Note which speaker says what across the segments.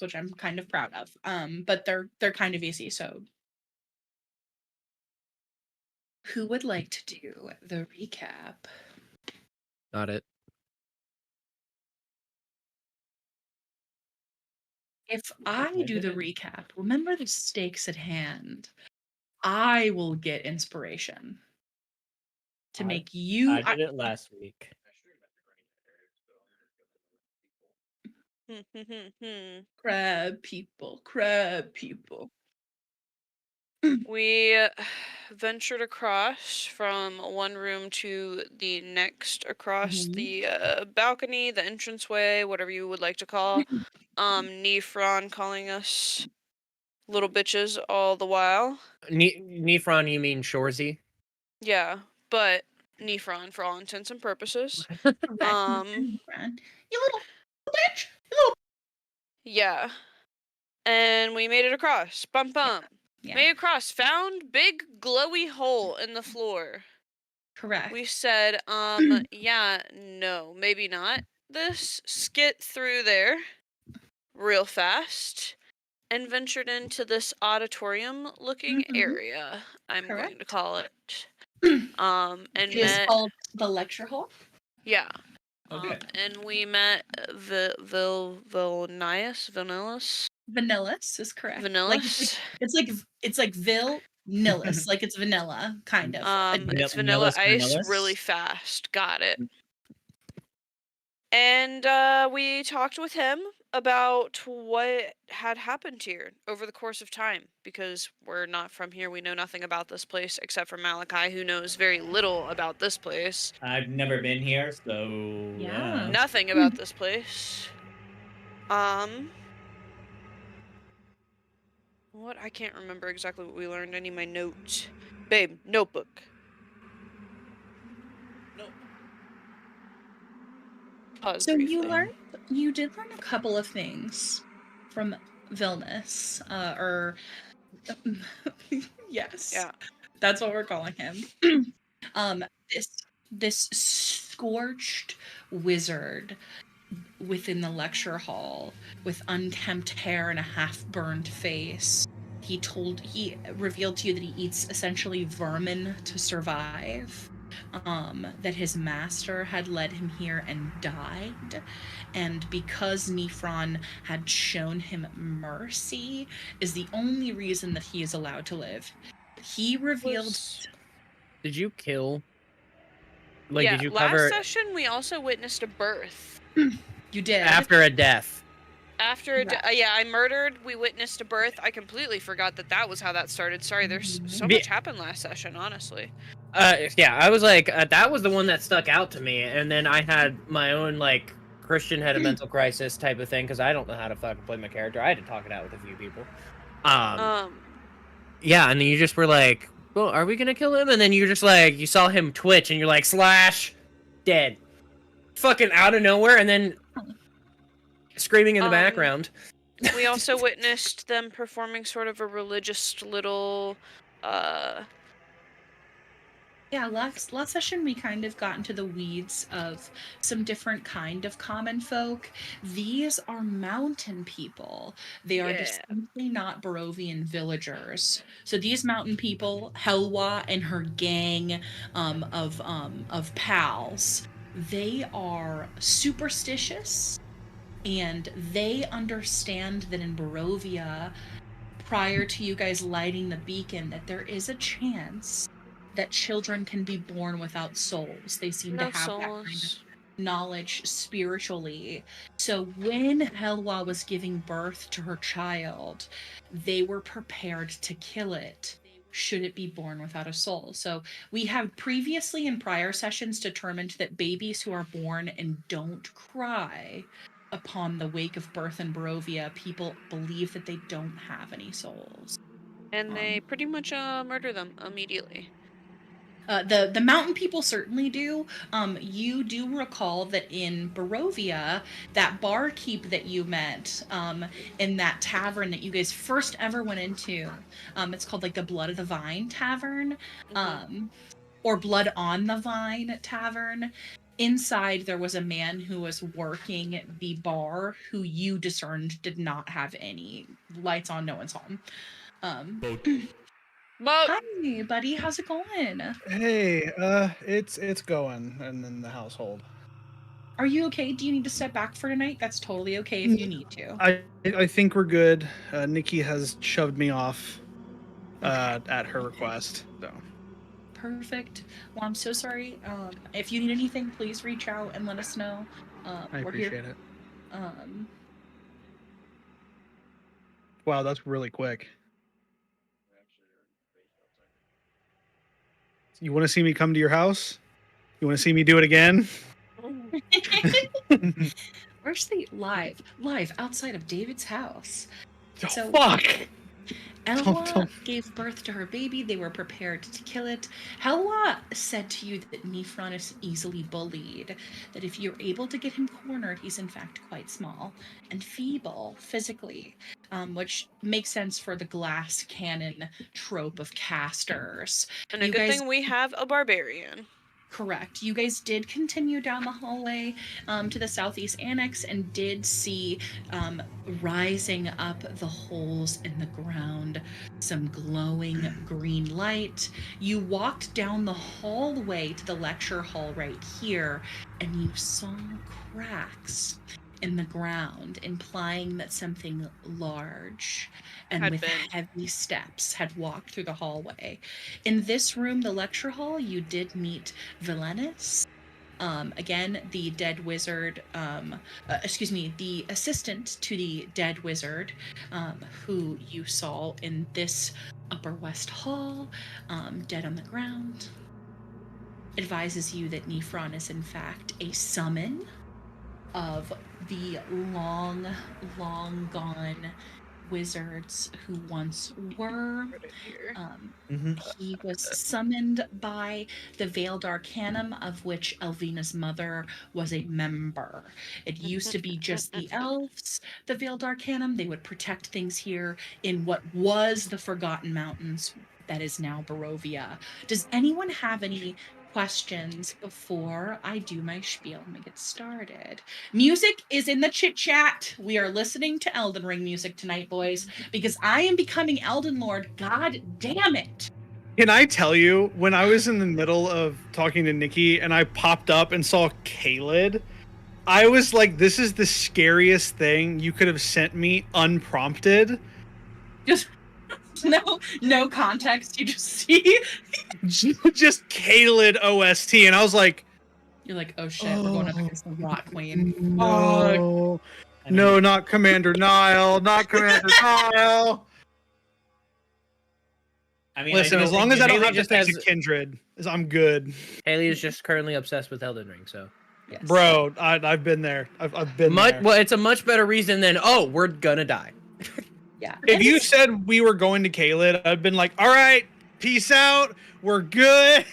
Speaker 1: which I'm kind of proud of. But they're kind of easy. So, who would like to do the recap?
Speaker 2: Got it.
Speaker 1: If I do the recap, remember the stakes at hand. I will get inspiration to make you.
Speaker 3: I did it last week.
Speaker 1: Crab people, crab people.
Speaker 4: We ventured across from one room to the next, across the balcony, the entranceway, whatever you would like to call. Nefron calling us little bitches all the while.
Speaker 2: Nefron, you mean Shorzy?
Speaker 4: Yeah, but Nefron for all intents and purposes.
Speaker 1: Correct. You little bitch.
Speaker 4: Yeah. And we made it across. Bum bum.
Speaker 1: Yeah.
Speaker 4: Made it across. Found big glowy hole in the floor.
Speaker 1: Correct.
Speaker 4: We said, yeah, no, maybe not. This skit through there real fast and ventured into this auditorium-looking area, I'm going to call it. And
Speaker 1: it is called the lecture hall.
Speaker 4: Yeah.
Speaker 3: Okay.
Speaker 4: And we met Vanillas
Speaker 1: is correct.
Speaker 4: Vanillas.
Speaker 1: It's like Nillis, like it's vanilla, kind of.
Speaker 4: It's vanilla ice really fast. Got it. And we talked with him about what had happened here over the course of time, because we're not from here. We know nothing about this place except for Malachi, who knows very little about this place.
Speaker 3: I've never been here, so yeah.
Speaker 4: Nothing about this place. What? I can't remember exactly what we learned. I need my notes. Babe, notebook.
Speaker 3: Nope.
Speaker 4: Pause
Speaker 1: so
Speaker 4: briefly.
Speaker 1: you did learn a couple of things from Vilnius, or yes,
Speaker 4: Yeah,
Speaker 1: that's what we're calling him. This scorched wizard within the lecture hall with unkempt hair and a half-burned face. He revealed to you that he eats essentially vermin to survive. That his master had led him here and died, and because Nefron had shown him mercy, is the only reason that he is allowed to live. He revealed.
Speaker 2: Did you kill?
Speaker 4: Did
Speaker 2: you cover?
Speaker 4: Last session we also witnessed a birth.
Speaker 1: You did
Speaker 2: after a death.
Speaker 4: After yeah, I murdered. We witnessed a birth. I completely forgot that was how that started. Sorry, there's so much happened last session, honestly.
Speaker 2: Yeah, I was like, that was the one that stuck out to me, and then I had my own like Christian had a mental crisis type of thing because I don't know how to fucking play my character. I had to talk it out with a few people. Yeah, and then you just were like, well, are we gonna kill him? And then you just like, you saw him twitch, and you're like, slash, dead, fucking out of nowhere, and then screaming in the background.
Speaker 4: We also witnessed them performing sort of a religious little,
Speaker 1: Yeah, last session we kind of got into the weeds of some different kind of common folk. These are mountain people. They are distinctly not Barovian villagers. So these mountain people, Helwa and her gang of pals, they are superstitious, and they understand that in Barovia, prior to you guys lighting the beacon, that there is a chance that children can be born without souls. They seem to have that kind of knowledge spiritually. So when Helwa was giving birth to her child, they were prepared to kill it should it be born without a soul. So we have previously in prior sessions determined that babies who are born and don't cry upon the wake of birth in Barovia, people believe that they don't have any souls.
Speaker 4: And they pretty much murder them immediately.
Speaker 1: The mountain people certainly do. You do recall that in Barovia, that barkeep that you met in that tavern that you guys first ever went into, it's called like the Blood of the Vine Tavern, or Blood on the Vine Tavern. Inside, there was a man who was working the bar who you discerned did not have any lights on, no one's home.
Speaker 4: But
Speaker 1: Hi, buddy. How's it going?
Speaker 5: Hey, it's going, and then the household.
Speaker 1: Are you okay? Do you need to step back for tonight? That's totally okay if you need to.
Speaker 5: I think we're good. Nikki has shoved me off
Speaker 1: Okay.
Speaker 5: at her request. So
Speaker 1: Perfect. Well, I'm so sorry. If you need anything, please reach out and let us know.
Speaker 5: I
Speaker 1: We're here.
Speaker 5: appreciate it.
Speaker 1: Um,
Speaker 5: Wow, that's really quick. You want to see me come to your house? You want to see me do it again?
Speaker 1: Where's the live outside of David's house?
Speaker 5: Oh,
Speaker 1: So-
Speaker 5: fuck.
Speaker 1: Elwa
Speaker 5: don't-
Speaker 1: gave birth to her baby. They were prepared to kill it. Helwa said to you that Nifron is easily bullied, that if you're able to get him cornered, he's in fact quite small and feeble physically, which makes sense for the glass cannon trope of casters.
Speaker 4: and a
Speaker 1: You
Speaker 4: good
Speaker 1: guys-
Speaker 4: thing we have a barbarian.
Speaker 1: Correct. You guys did continue down the hallway to the southeast annex and did see rising up the holes in the ground some glowing green light. You walked down the hallway to the lecture hall right here and you saw cracks in the ground, implying that something large and
Speaker 4: Had
Speaker 1: with
Speaker 4: been.
Speaker 1: heavy steps had walked through the hallway. In this room, the lecture hall, you did meet Vilenis. Again, the dead wizard, the assistant to the dead wizard, who you saw in this upper west hall, dead on the ground. Advises you that Nifron is in fact a summon of the long, long gone wizards who once were. He was summoned by the Veiled Arcanum, of which Elvina's mother was a member. It used to be just the elves, the Veiled Arcanum. They would protect things here in what was the Forgotten Mountains, that is now Barovia. Does anyone have any questions before I do my spiel and we get started? Music is in the chit chat. We are listening to Elden Ring music tonight, boys, because I am becoming Elden Lord. God damn it.
Speaker 5: Can I tell you, when I was in the middle of talking to Nikki and I popped up and saw Kaled, I was like, this is the scariest thing you could have sent me unprompted.
Speaker 1: Just no context. You just see.
Speaker 5: Just Kaled OST. And I was like,
Speaker 1: You're like, oh shit, we're going up against the Rock Queen.
Speaker 5: no. No, not Commander Nile. Not Commander Nile.
Speaker 3: I mean,
Speaker 5: Listen,
Speaker 3: I
Speaker 5: as long as I don't
Speaker 2: Haley
Speaker 5: have to
Speaker 2: just
Speaker 5: face
Speaker 2: has-
Speaker 5: a kindred, I'm good.
Speaker 2: Haley is just currently obsessed with Elden Ring, so.
Speaker 1: Yes.
Speaker 5: Bro, I've been there. I've been there.
Speaker 2: Well, it's a much better reason than, oh, we're gonna die.
Speaker 1: Yeah.
Speaker 5: If you said we were going to Kaled, I'd been like, all right, peace out. We're good.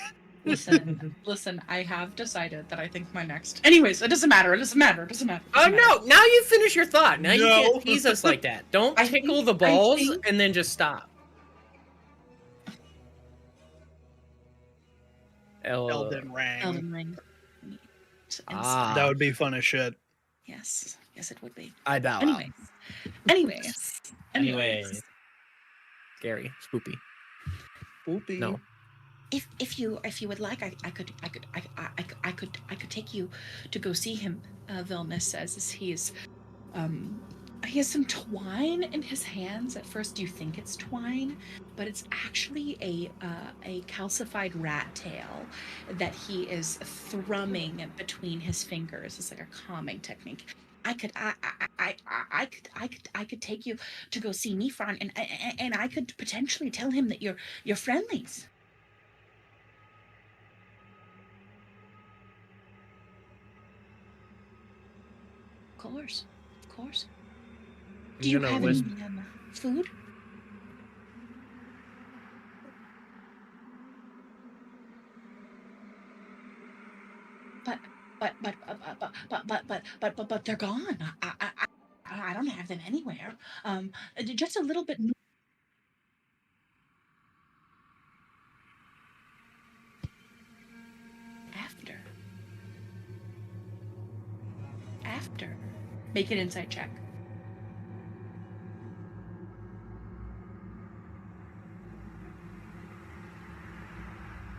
Speaker 1: Listen, I have decided that I think my next. Anyways, it doesn't matter.
Speaker 2: Oh, no. Now you finish your thought. Now you
Speaker 5: No.
Speaker 2: can't tease us like that. Don't
Speaker 1: I
Speaker 2: tickle
Speaker 1: think-
Speaker 2: the balls
Speaker 1: I think-
Speaker 2: and then just stop.
Speaker 5: Elden Ring.
Speaker 1: Elden Ring.
Speaker 5: That would be fun as shit.
Speaker 1: Yes, it would be.
Speaker 2: I bow
Speaker 1: Anyways.
Speaker 2: out.
Speaker 3: Anyways.
Speaker 2: Scary. Spoopy.
Speaker 5: Whoopee.
Speaker 2: No.
Speaker 1: If you would like, I could take you to go see him. Vilnius says as he has some twine in his hands. At first, you think it's twine, but it's actually a calcified rat tail that he is thrumming between his fingers. It's like a calming technique. I could take you to go see Nifron, and I could potentially tell him that you're friendlies. Of course. Do you have any food? But they're gone. I don't have them anywhere. Just a little bit. After after. Make an insight check.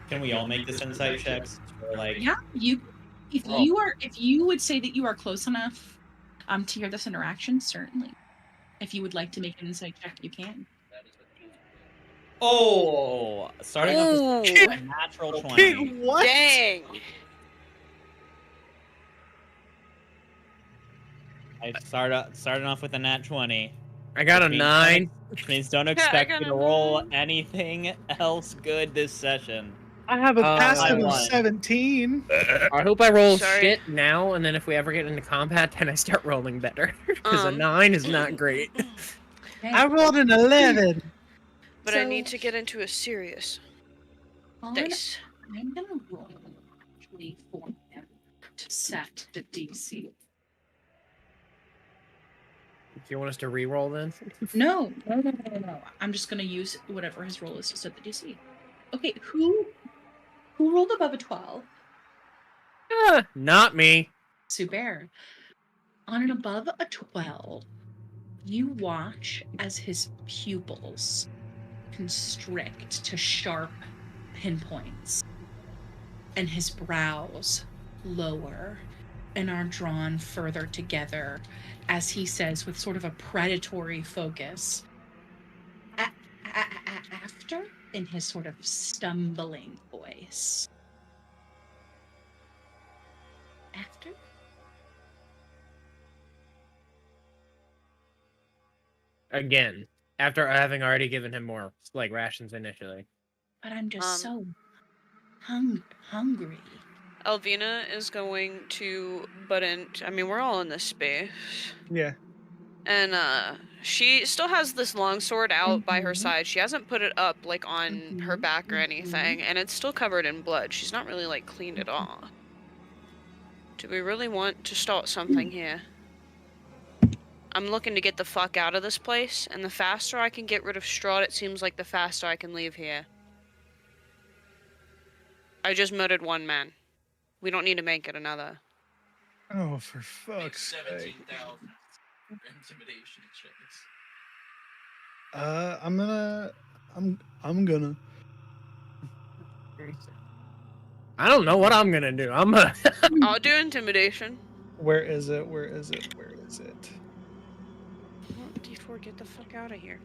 Speaker 3: Can we all make this insight checks? Or like,
Speaker 1: Yeah, if you would say that you are close enough to hear this interaction, certainly. If you would like to make an insight check, you can.
Speaker 3: oh, starting off with
Speaker 4: Ooh,
Speaker 3: a natural
Speaker 5: Okay,
Speaker 3: 20.
Speaker 5: what?
Speaker 4: dang.
Speaker 3: I starting off with a nat 20.
Speaker 2: I got a
Speaker 3: Which means
Speaker 2: 9.
Speaker 3: Which means don't
Speaker 4: I
Speaker 3: expect
Speaker 4: got
Speaker 3: me
Speaker 4: a
Speaker 3: to roll
Speaker 4: 9.
Speaker 3: anything else good this session.
Speaker 5: I have a
Speaker 2: I
Speaker 5: passive of
Speaker 3: won.
Speaker 5: 17.
Speaker 2: I hope I roll
Speaker 4: Sorry.
Speaker 2: shit now, and then if we ever get into combat, then I start rolling better. Because a 9 is not great.
Speaker 5: I rolled an 11.
Speaker 4: But I need to get into a serious
Speaker 1: on,
Speaker 4: dice.
Speaker 1: I'm gonna roll actually for him to set the DC.
Speaker 2: Do you want us to re-roll then?
Speaker 1: No. I'm just gonna use whatever his roll is to set the DC. Okay, who rolled above a 12?
Speaker 2: Not me.
Speaker 1: Super. On and above a 12, you watch as his pupils constrict to sharp pinpoints, and his brows lower and are drawn further together as he says with sort of a predatory focus, after, in his sort of stumbling voice. After?
Speaker 2: Again, after having already given him more like rations initially.
Speaker 1: But I'm just so hungry.
Speaker 4: Elvina is going to butt in. I mean, we're all in this space.
Speaker 5: Yeah.
Speaker 4: And she still has this longsword out by her
Speaker 1: Mhm.
Speaker 4: side. She hasn't put it up like on her back or anything, and it's still covered in blood. She's not really like cleaned it off. Do we really want to start something here? I'm looking to get the fuck out of this place, and the faster I can get rid of Strahd, it seems like the faster I can leave here. I just murdered one man. We don't need to make it another.
Speaker 5: Oh, for fuck's sake.
Speaker 6: 17,000 intimidation checks.
Speaker 5: I'm gonna.
Speaker 2: I don't know what I'm gonna do. I'm gonna.
Speaker 4: I'll do intimidation.
Speaker 5: Where is it? Where is it? Where is it?
Speaker 4: Well, D4, get the fuck out of here.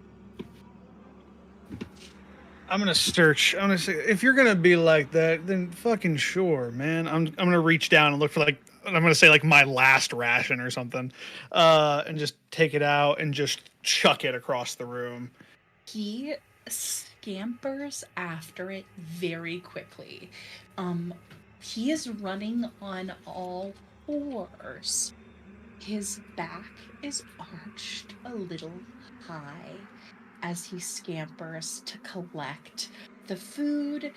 Speaker 5: I'm gonna search. I'm gonna say, if you're gonna be like that, then fucking sure, man. I'm gonna reach down and look for like, I'm gonna say like my last ration or something, and just take it out and just chuck it across the room.
Speaker 1: He scampers after it very quickly. He is running on all fours. His back is arched a little high as he scampers to collect the food.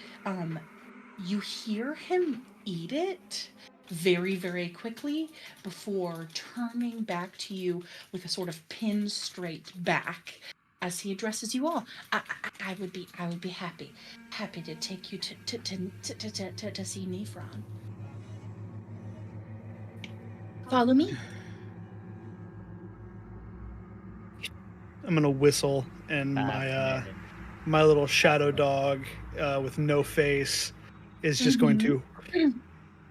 Speaker 1: You hear him eat it very, very quickly before turning back to you with a sort of pin straight back as he addresses you all. I would be happy to take you to see Nephron. Follow me.
Speaker 5: I'm gonna whistle, and my little shadow dog with no face is just going to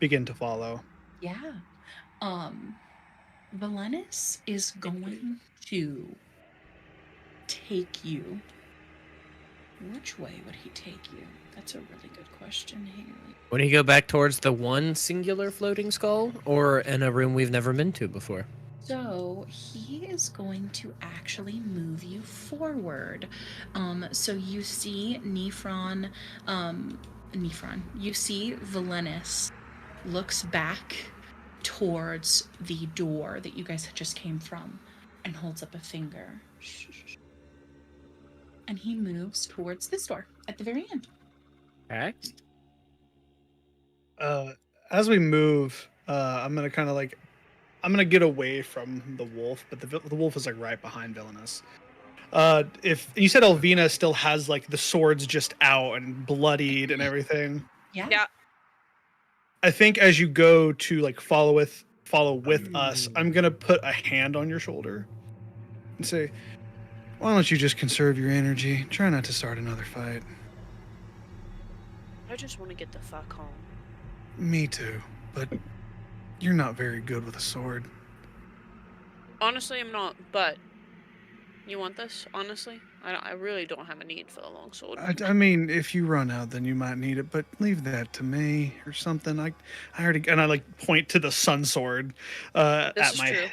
Speaker 5: begin to follow.
Speaker 1: Yeah. Valenus is going to take you. Which way would he take you? That's a really good question, Haley.
Speaker 2: Would he go back towards the one singular floating skull, or in a room we've never been to before?
Speaker 1: So he is going to actually move you forward. So you see Nephron, you see Valenus looks back towards the door that you guys just came from and holds up a finger. And he moves towards this door at the very end.
Speaker 2: Okay.
Speaker 5: As we move, I'm gonna kind of like, I'm gonna get away from the wolf, but the wolf is like right behind Villainous. If you said Elvina still has like the swords just out and bloodied and everything.
Speaker 1: Yeah.
Speaker 4: Yeah.
Speaker 5: I think as you go to like follow follow with us, I'm gonna put a hand on your shoulder and say, "Why don't you just conserve your energy? Try not to start another fight."
Speaker 4: I just want to get the fuck home.
Speaker 5: Me too, but you're not very good with a sword.
Speaker 4: Honestly, I'm not, but you want this? Honestly? I really don't have a need for the long sword.
Speaker 5: I mean, if you run out, then you might need it, but leave that to me or something. I already, and I like point to the sun sword
Speaker 4: This
Speaker 5: at
Speaker 4: is
Speaker 5: my
Speaker 4: true.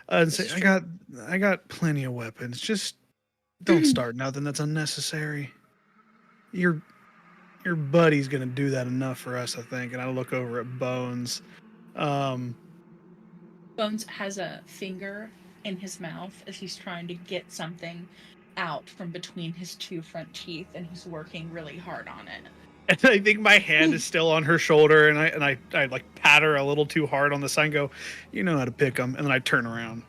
Speaker 5: and
Speaker 4: This
Speaker 5: say,
Speaker 4: is
Speaker 5: I
Speaker 4: true.
Speaker 5: got plenty of weapons. Just don't start nothing that's unnecessary. Your your buddy's gonna do that enough for us, I think. And I look over at Bones. Um,
Speaker 1: Bones has a finger in his mouth as he's trying to get something out from between his two front teeth, and he's working really hard on it.
Speaker 5: and I think my hand is still on her shoulder, and I like pat her a little too hard on the side and go, "You know how to pick them." And then I turn around.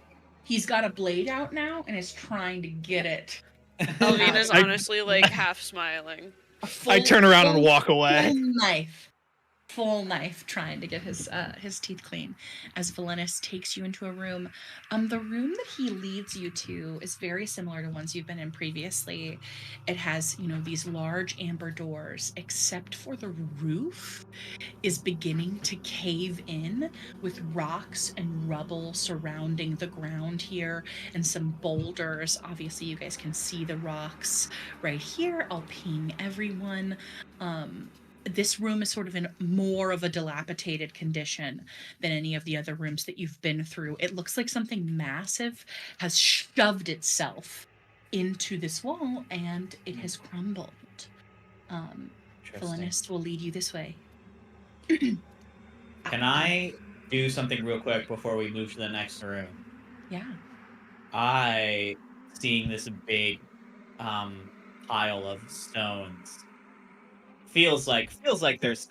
Speaker 1: He's got a blade out now and is trying to get it.
Speaker 4: Alvina's
Speaker 5: I-
Speaker 4: honestly like half smiling.
Speaker 1: A full,
Speaker 5: I turn around and
Speaker 1: full-
Speaker 5: walk away.
Speaker 1: full knife, trying to get his teeth clean. As Valenus takes you into a room, the room that he leads you to is very similar to ones you've been in previously. It has, these large amber doors, except for the roof is beginning to cave in with rocks and rubble surrounding the ground here and some boulders. Obviously, you guys can see the rocks right here. I'll ping everyone. This room is sort of in more of a dilapidated condition than any of the other rooms that you've been through. It looks like something massive has shoved itself into this wall and it has crumbled. Valenus will lead you this way.
Speaker 3: Can I do something real quick before we move to the next room?
Speaker 1: Yeah.
Speaker 3: Seeing this big pile of stones feels like there's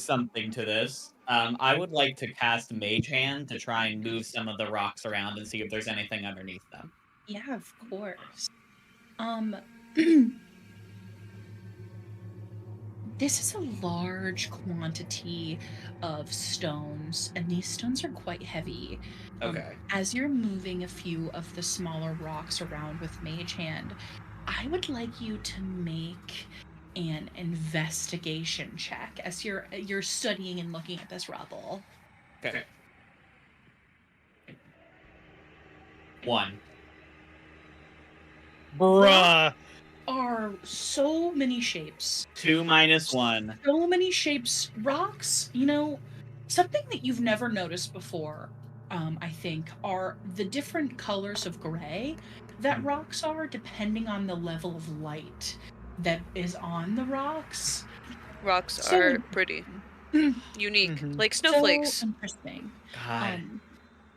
Speaker 3: something to this. I would like to cast Mage Hand to try and move some of the rocks around and see if there's anything underneath them.
Speaker 1: Yeah, of course. This is a large quantity of stones, and these stones are quite heavy.
Speaker 3: Okay.
Speaker 1: As you're moving a few of the smaller rocks around with Mage Hand, I would like you to make an investigation check as you're studying and looking at this rubble.
Speaker 3: Okay. 1.
Speaker 5: Bruh.
Speaker 1: Are so many shapes.
Speaker 3: 2 minus 1.
Speaker 1: So many shapes. Rocks, something that you've never noticed before, I think, are the different colors of gray that rocks are depending on the level of light that is on the rocks.
Speaker 4: Rocks
Speaker 1: So
Speaker 4: are pretty unique,
Speaker 5: Mhm.
Speaker 4: like snowflakes.
Speaker 1: So interesting.
Speaker 3: God,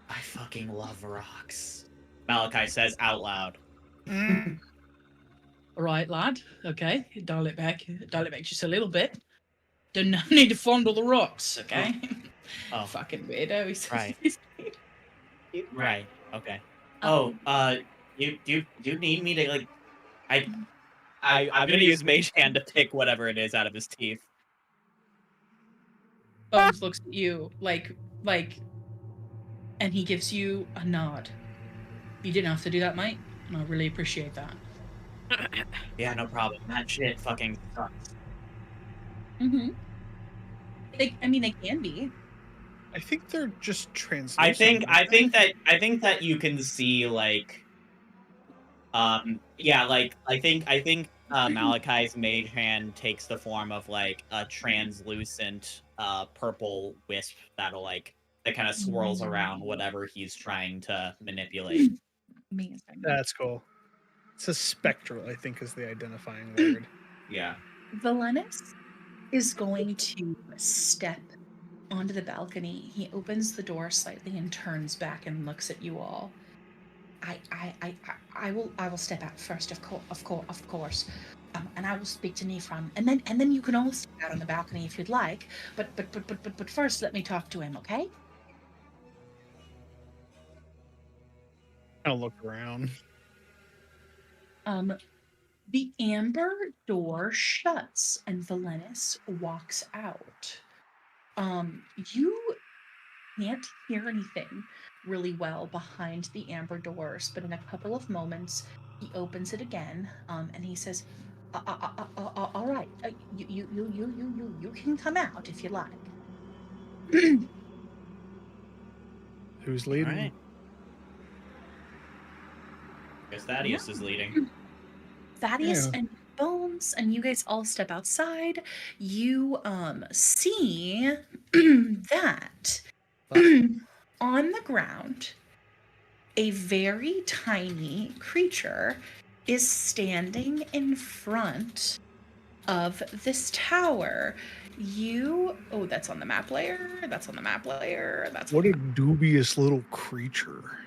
Speaker 3: I fucking love rocks. Malachi says out loud.
Speaker 1: All right, lad. Okay, dial it back just a little bit. Don't need to fondle the rocks, okay?
Speaker 3: Oh,
Speaker 1: Fucking weirdo. He says
Speaker 3: Right.
Speaker 1: this.
Speaker 3: right. Okay.
Speaker 1: Um,
Speaker 3: You need me to like? I'm gonna use Mage Hand to pick whatever it is out of his teeth.
Speaker 1: Bones looks at you like, and he gives you a nod. You didn't have to do that, mate, and I really appreciate that.
Speaker 3: Yeah, no problem. That shit fucking sucks.
Speaker 1: Mm-hmm. They can be.
Speaker 5: I think they're just translucent.
Speaker 3: I think that you can see like, yeah, like I think Malachi's Mage Hand takes the form of like a translucent purple wisp that kind of swirls around whatever he's trying to manipulate.
Speaker 1: Amazing.
Speaker 5: That's cool. It's a spectral, I think, is the identifying word.
Speaker 3: Yeah.
Speaker 1: Valenus is going to step onto the balcony. He opens the door slightly and turns back and looks at you all. I will step out first, of course. And I will speak to Nifron, and then you can all step out on the balcony if you'd like. But first, let me talk to him, okay?
Speaker 5: I'll look around.
Speaker 1: The amber door shuts, and Valenus walks out. You can't hear anything really well behind the amber doors, but in a couple of moments, he opens it again, and he says, "All right, you can come out if you like."
Speaker 5: Who's
Speaker 3: All
Speaker 5: leading?
Speaker 3: right. Guess Thaddeus is leading.
Speaker 1: Thaddeus
Speaker 5: Yeah.
Speaker 1: and Bones, and you guys all step outside. You see that on the ground, a very tiny creature is standing in front of this tower. Oh, that's on the map layer. That's on the map layer. That's
Speaker 5: What
Speaker 1: on
Speaker 5: a
Speaker 1: the map.
Speaker 5: dubious little creature.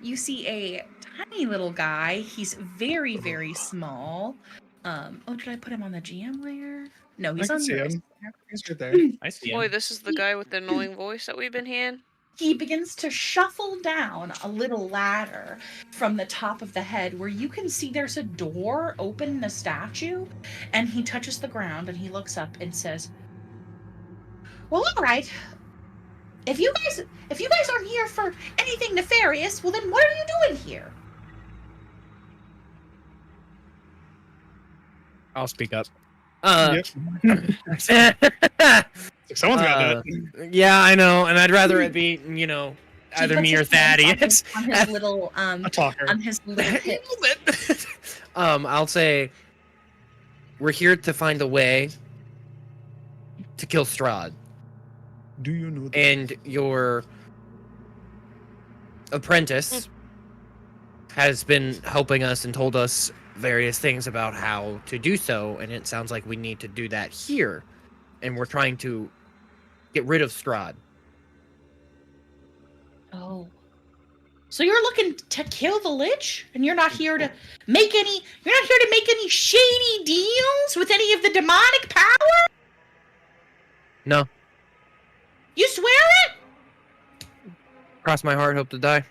Speaker 1: You see a tiny little guy. He's very, very small. Oh, did I put him on the GM layer? No,
Speaker 5: I
Speaker 1: he's
Speaker 5: can
Speaker 1: on
Speaker 5: see
Speaker 1: your
Speaker 5: him.
Speaker 1: layer.
Speaker 5: He's right there.
Speaker 3: I see
Speaker 4: Boy,
Speaker 3: him.
Speaker 4: this is the guy with the annoying voice that we've been hearing.
Speaker 1: He begins to shuffle down a little ladder from the top of the head where you can see there's a door open in the statue, and he touches the ground and he looks up and says, "Well, all right. If you guys aren't here for anything nefarious, well then what are you doing here?"
Speaker 2: I'll speak up.
Speaker 5: Yep. Someone's got to do it.
Speaker 2: Yeah, I know, and I'd rather it be, you know,
Speaker 1: He
Speaker 2: either
Speaker 1: puts
Speaker 2: me or
Speaker 1: his hands
Speaker 2: Thaddeus.
Speaker 1: on his little
Speaker 5: A talker.
Speaker 1: on his little hip.
Speaker 2: I'll say we're here to find a way to kill Strahd,
Speaker 5: Do you know that?
Speaker 2: and your apprentice has been helping us and told us various things about how to do so, and it sounds like we need to do that here, and we're trying to get rid of Strahd.
Speaker 1: Oh. So you're looking to kill the Lich, and you're not here to make any shady deals with any of the demonic power?
Speaker 2: No,
Speaker 1: You swear it?
Speaker 2: cross my heart, hope to die.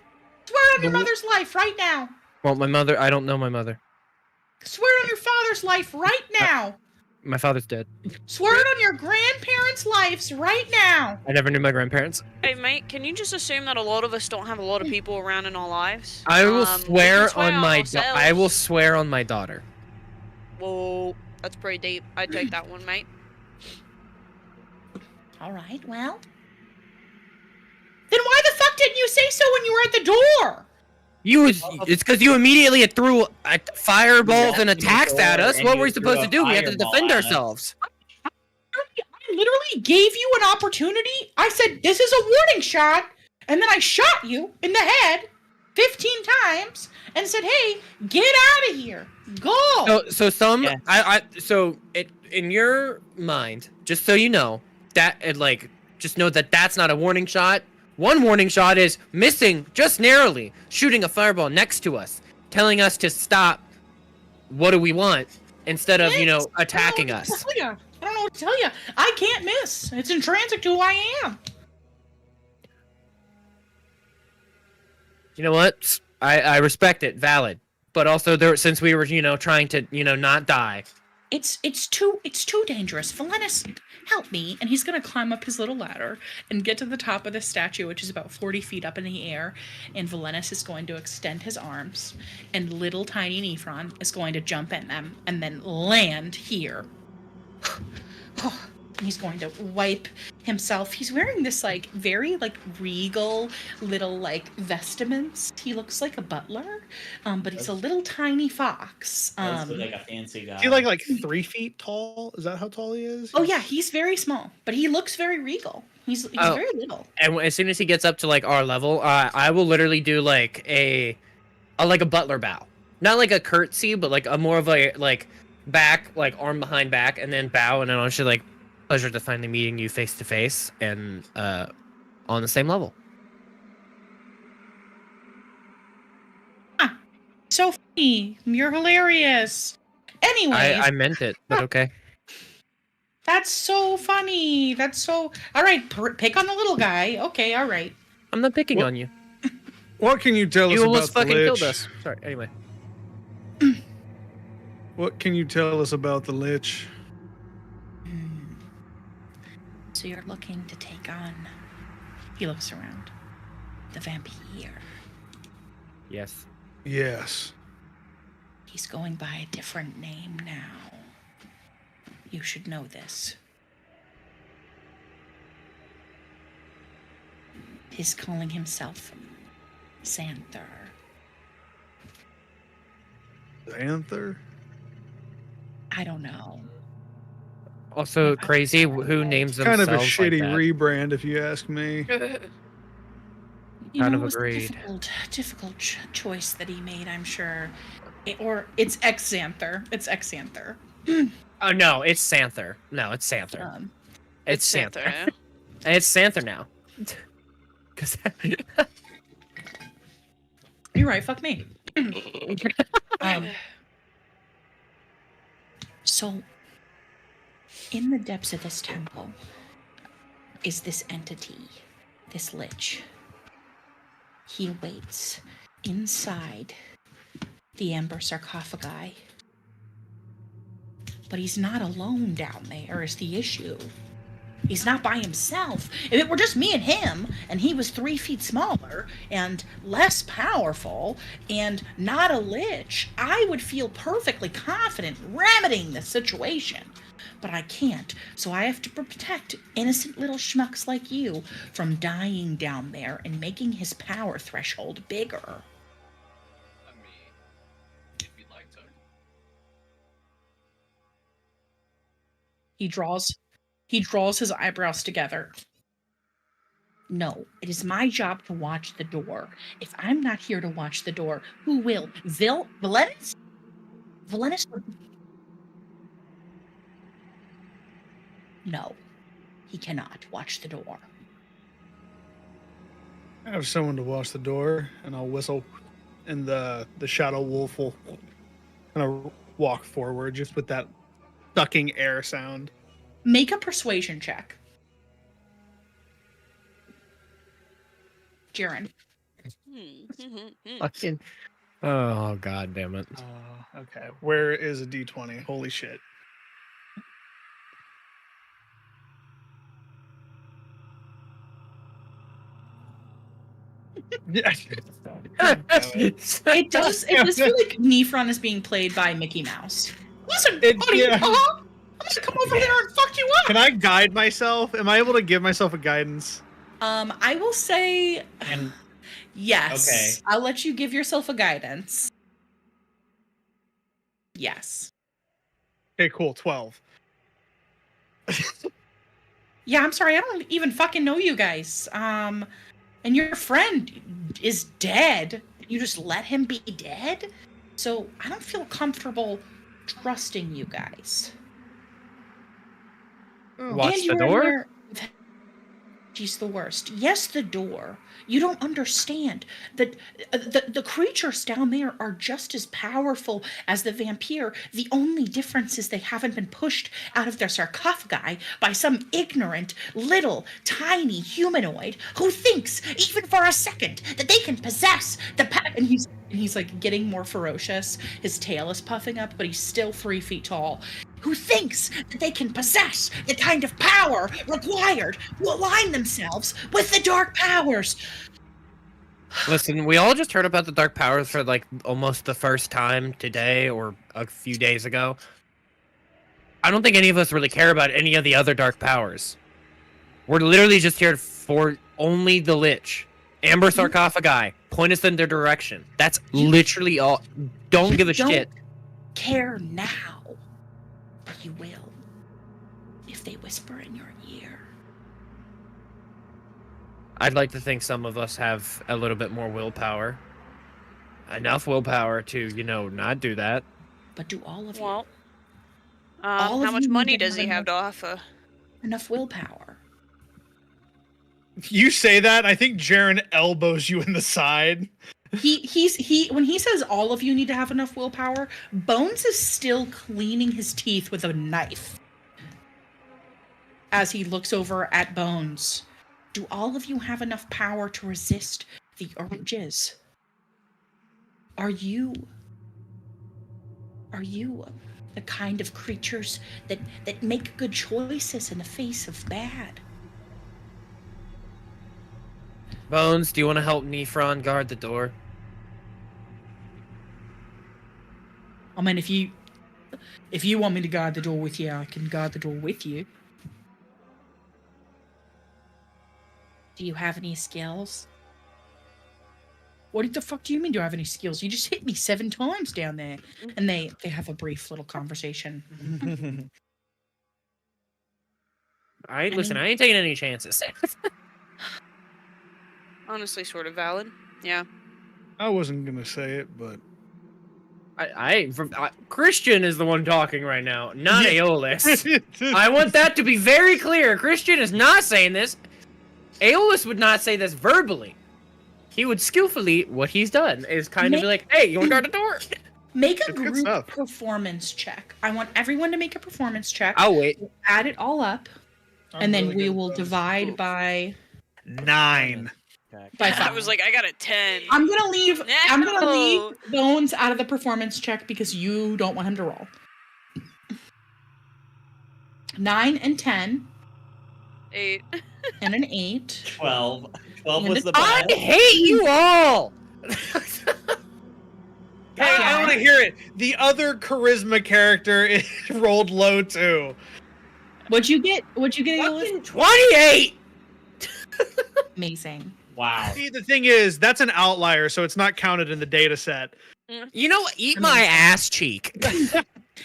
Speaker 1: Swear on your mother's life right now.
Speaker 2: Well, my mother, I don't know my mother.
Speaker 1: Swear on your father's life right now.
Speaker 2: My father's dead.
Speaker 1: Swear it on your grandparents' lives right now.
Speaker 2: I never knew my grandparents.
Speaker 4: Hey, mate, can you just assume that a lot of us don't have a lot of people around in our lives?
Speaker 2: I will
Speaker 4: We can
Speaker 2: swear
Speaker 4: swear
Speaker 2: on my
Speaker 4: ourselves.
Speaker 2: I will swear on my daughter.
Speaker 4: Whoa, that's pretty deep. I'd take that one, mate.
Speaker 1: All right, well. Then why the fuck didn't you say so when you were at the door?
Speaker 2: It's because you immediately threw fireballs and attacks at us.
Speaker 3: And
Speaker 2: What
Speaker 3: you
Speaker 2: were we
Speaker 3: threw
Speaker 2: supposed
Speaker 3: a
Speaker 2: to do? We had to
Speaker 3: fireball
Speaker 2: defend
Speaker 3: at us.
Speaker 2: ourselves.
Speaker 1: I literally gave you an opportunity. I said, this is a warning shot. And then I shot you in the head 15 times and said, hey, get out of here. Go.
Speaker 2: So in your mind, just so you know, just know that that's not a warning shot. One warning shot is missing just narrowly, shooting a fireball next to us, telling us to stop. What do we want? Instead of, attacking us.
Speaker 1: I don't know what to tell you. I can't miss. It's intrinsic to who I am.
Speaker 2: You know what? I respect it. Valid. But also, since we were, trying to, not die.
Speaker 1: It's too dangerous. Valenus, help me. And he's gonna climb up his little ladder and get to the top of the statue, which is about 40 feet up in the air. And Valenus is going to extend his arms, and little tiny Nephron is going to jump in them and then land here. He's going to wipe himself. He's wearing this very regal little vestments. He looks like a butler, but he's a little tiny fox.
Speaker 3: That's like a fancy guy.
Speaker 5: Is he like 3 feet tall? Is that how tall he is?
Speaker 1: Oh yeah, he's very small, but he looks very regal. He's very little.
Speaker 2: And as soon as he gets up to our level, I will literally do a butler bow, not like a curtsy, but a more of a back, arm behind back, and then bow, and then I'll just pleasure to finally meeting you face to face and on the same level.
Speaker 1: So funny. You're hilarious. Anyways,
Speaker 2: I meant it, but okay.
Speaker 1: that's so funny. That's so. All right, pick on the little guy. Okay, all right.
Speaker 2: I'm not picking on you.
Speaker 5: What can you tell us
Speaker 2: You
Speaker 5: about
Speaker 2: almost
Speaker 5: the
Speaker 2: fucking
Speaker 5: Lich?
Speaker 2: killed us. Sorry. Anyway.
Speaker 5: What can you tell us about the Lich?
Speaker 1: So you're looking to take on He looks around. The vampire.
Speaker 2: Yes.
Speaker 5: Yes.
Speaker 1: He's going by a different name now. You should know this. He's calling himself Xanther.
Speaker 5: Xanther?
Speaker 1: I don't know.
Speaker 2: Also crazy who names
Speaker 5: Kind of a
Speaker 2: themselves like
Speaker 5: shitty
Speaker 2: that.
Speaker 5: rebrand, if you ask me.
Speaker 1: You
Speaker 2: Kind
Speaker 1: know,
Speaker 2: of
Speaker 1: it was
Speaker 2: agreed.
Speaker 1: a difficult choice that he made, I'm sure. Or it's ex-Xanther. It's ex-Xanther.
Speaker 2: Oh no, it's Xanther. No, it's Xanther. It's Xanther.
Speaker 4: Xanther.
Speaker 2: It's Xanther now. Cause
Speaker 1: You're right, fuck me. So, in the depths of this temple is this entity, this lich. He waits inside the amber sarcophagi. But he's not alone down there, is the issue. He's not by himself. If it were just me and him, and he was 3 feet smaller and less powerful and not a lich, I would feel perfectly confident remedying the situation. But I can't, so I have to protect innocent little schmucks like you from dying down there and making his power threshold bigger.
Speaker 6: I mean, if you'd like to.
Speaker 1: He draws his eyebrows together. No, it is my job to watch the door. If I'm not here to watch the door, who will? Valenus? Valenus? No, he cannot watch the door.
Speaker 5: I have someone to watch the door, and I'll whistle, and the shadow wolf will kind of walk forward just with that sucking air sound.
Speaker 1: Make a persuasion check. Jaren.
Speaker 2: fucking. Oh god damn it.
Speaker 5: Okay, where is a D20? Holy shit. Yeah.
Speaker 1: It does feel like Nefron is being played by Mickey Mouse. Listen, buddy,
Speaker 5: yeah.
Speaker 1: I'm gonna come over there and fuck you up.
Speaker 5: Can I guide myself? Am I able to give myself a guidance?
Speaker 1: I will say
Speaker 3: And
Speaker 1: yes.
Speaker 3: Okay.
Speaker 1: I'll let you give yourself a guidance. Yes.
Speaker 5: Okay, cool. 12.
Speaker 1: Yeah, I'm sorry, I don't even fucking know you guys. And your friend is dead. You just let him be dead? So I don't feel comfortable trusting you guys.
Speaker 2: Watch
Speaker 1: And
Speaker 2: the
Speaker 1: you were in
Speaker 2: door?
Speaker 1: there- She's the worst. Yes, the door. You don't understand that the creatures down there are just as powerful as the vampire. The only difference is they haven't been pushed out of their sarcophagi by some ignorant, little, tiny humanoid who thinks, even for a second, that they can possess the power. And he's like getting more ferocious. His tail is puffing up, but he's still 3 feet tall. Who thinks that they can possess the kind of power required to align themselves with the dark powers.
Speaker 2: Listen, we all just heard about the dark powers for like almost the first time today or a few days ago. I don't think any of us really care about any of the other dark powers. We're literally just here for only the Lich. Amber sarcophagi. Point us in their direction. That's literally all. Don't give a
Speaker 1: Don't
Speaker 2: shit.
Speaker 1: care now, but you will if they whisper in your ear.
Speaker 2: I'd like to think some of us have a little bit more willpower. Enough willpower to, not do that.
Speaker 1: But do all of you
Speaker 4: Well,
Speaker 1: All
Speaker 4: how
Speaker 1: of
Speaker 4: much
Speaker 1: you
Speaker 4: money
Speaker 1: need to
Speaker 4: does he
Speaker 1: have
Speaker 4: have to offer?
Speaker 1: enough willpower?
Speaker 5: You say that, I think Jaren elbows you in the side.
Speaker 1: He when he says all of you need to have enough willpower, Bones is still cleaning his teeth with a knife as he looks over at Bones. Do all of you have enough power to resist the urges? Are you the kind of creatures that make good choices in the face of bad?
Speaker 2: Bones, do you want to help Nephron guard the door?
Speaker 1: I mean, if you want me to guard the door with you, I can guard the door with you. Do you have any skills? What the fuck do you mean? Do I have any skills? You just hit me 7 times down there. And they have a brief little conversation.
Speaker 2: All right, listen, I ain't taking any chances.
Speaker 4: Honestly, sort of valid. Yeah.
Speaker 5: I wasn't gonna say it, but
Speaker 2: Christian is the one talking right now, not
Speaker 5: Yeah.
Speaker 2: Aeolus. I want that to be very clear. Christian is not saying this. Aeolus would not say this verbally. He would skillfully, what he's done is kind of be like, hey, you want to guard the door?
Speaker 1: Make a
Speaker 5: It's good
Speaker 1: group
Speaker 5: stuff.
Speaker 1: performance check. I want everyone to make a performance check.
Speaker 2: I'll wait.
Speaker 1: We'll add it all up, and then we will divide by
Speaker 5: 9.
Speaker 1: by
Speaker 4: I
Speaker 1: 5.
Speaker 4: was like, I got a 10.
Speaker 1: I'm gonna leave
Speaker 4: No.
Speaker 1: Bones out of the performance check because you don't want him to roll. 9 and 10
Speaker 4: 8.
Speaker 1: and an 8.
Speaker 3: 12. 12
Speaker 1: And
Speaker 3: was the
Speaker 2: I
Speaker 3: best.
Speaker 2: hate you all!
Speaker 5: Hey, I want to hear it. The other charisma character rolled low too.
Speaker 1: What'd you get? Aeolus?
Speaker 2: Fucking 28!
Speaker 1: Amazing.
Speaker 3: Wow.
Speaker 5: See, the thing is, that's an outlier, so it's not counted in the data set.
Speaker 2: You know what? Eat my ass cheek.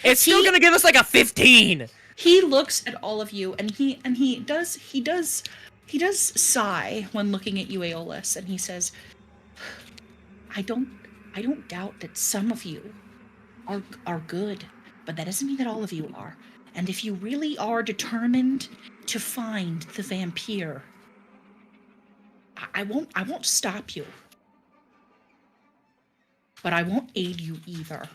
Speaker 2: It's still gonna give us like a 15.
Speaker 1: He looks at all of you, and he does sigh when looking at you, Aeolus, and he says, I don't doubt that some of you are good, but that doesn't mean that all of you are. And if you really are determined to find the vampire, I won't stop you. But I won't aid you either.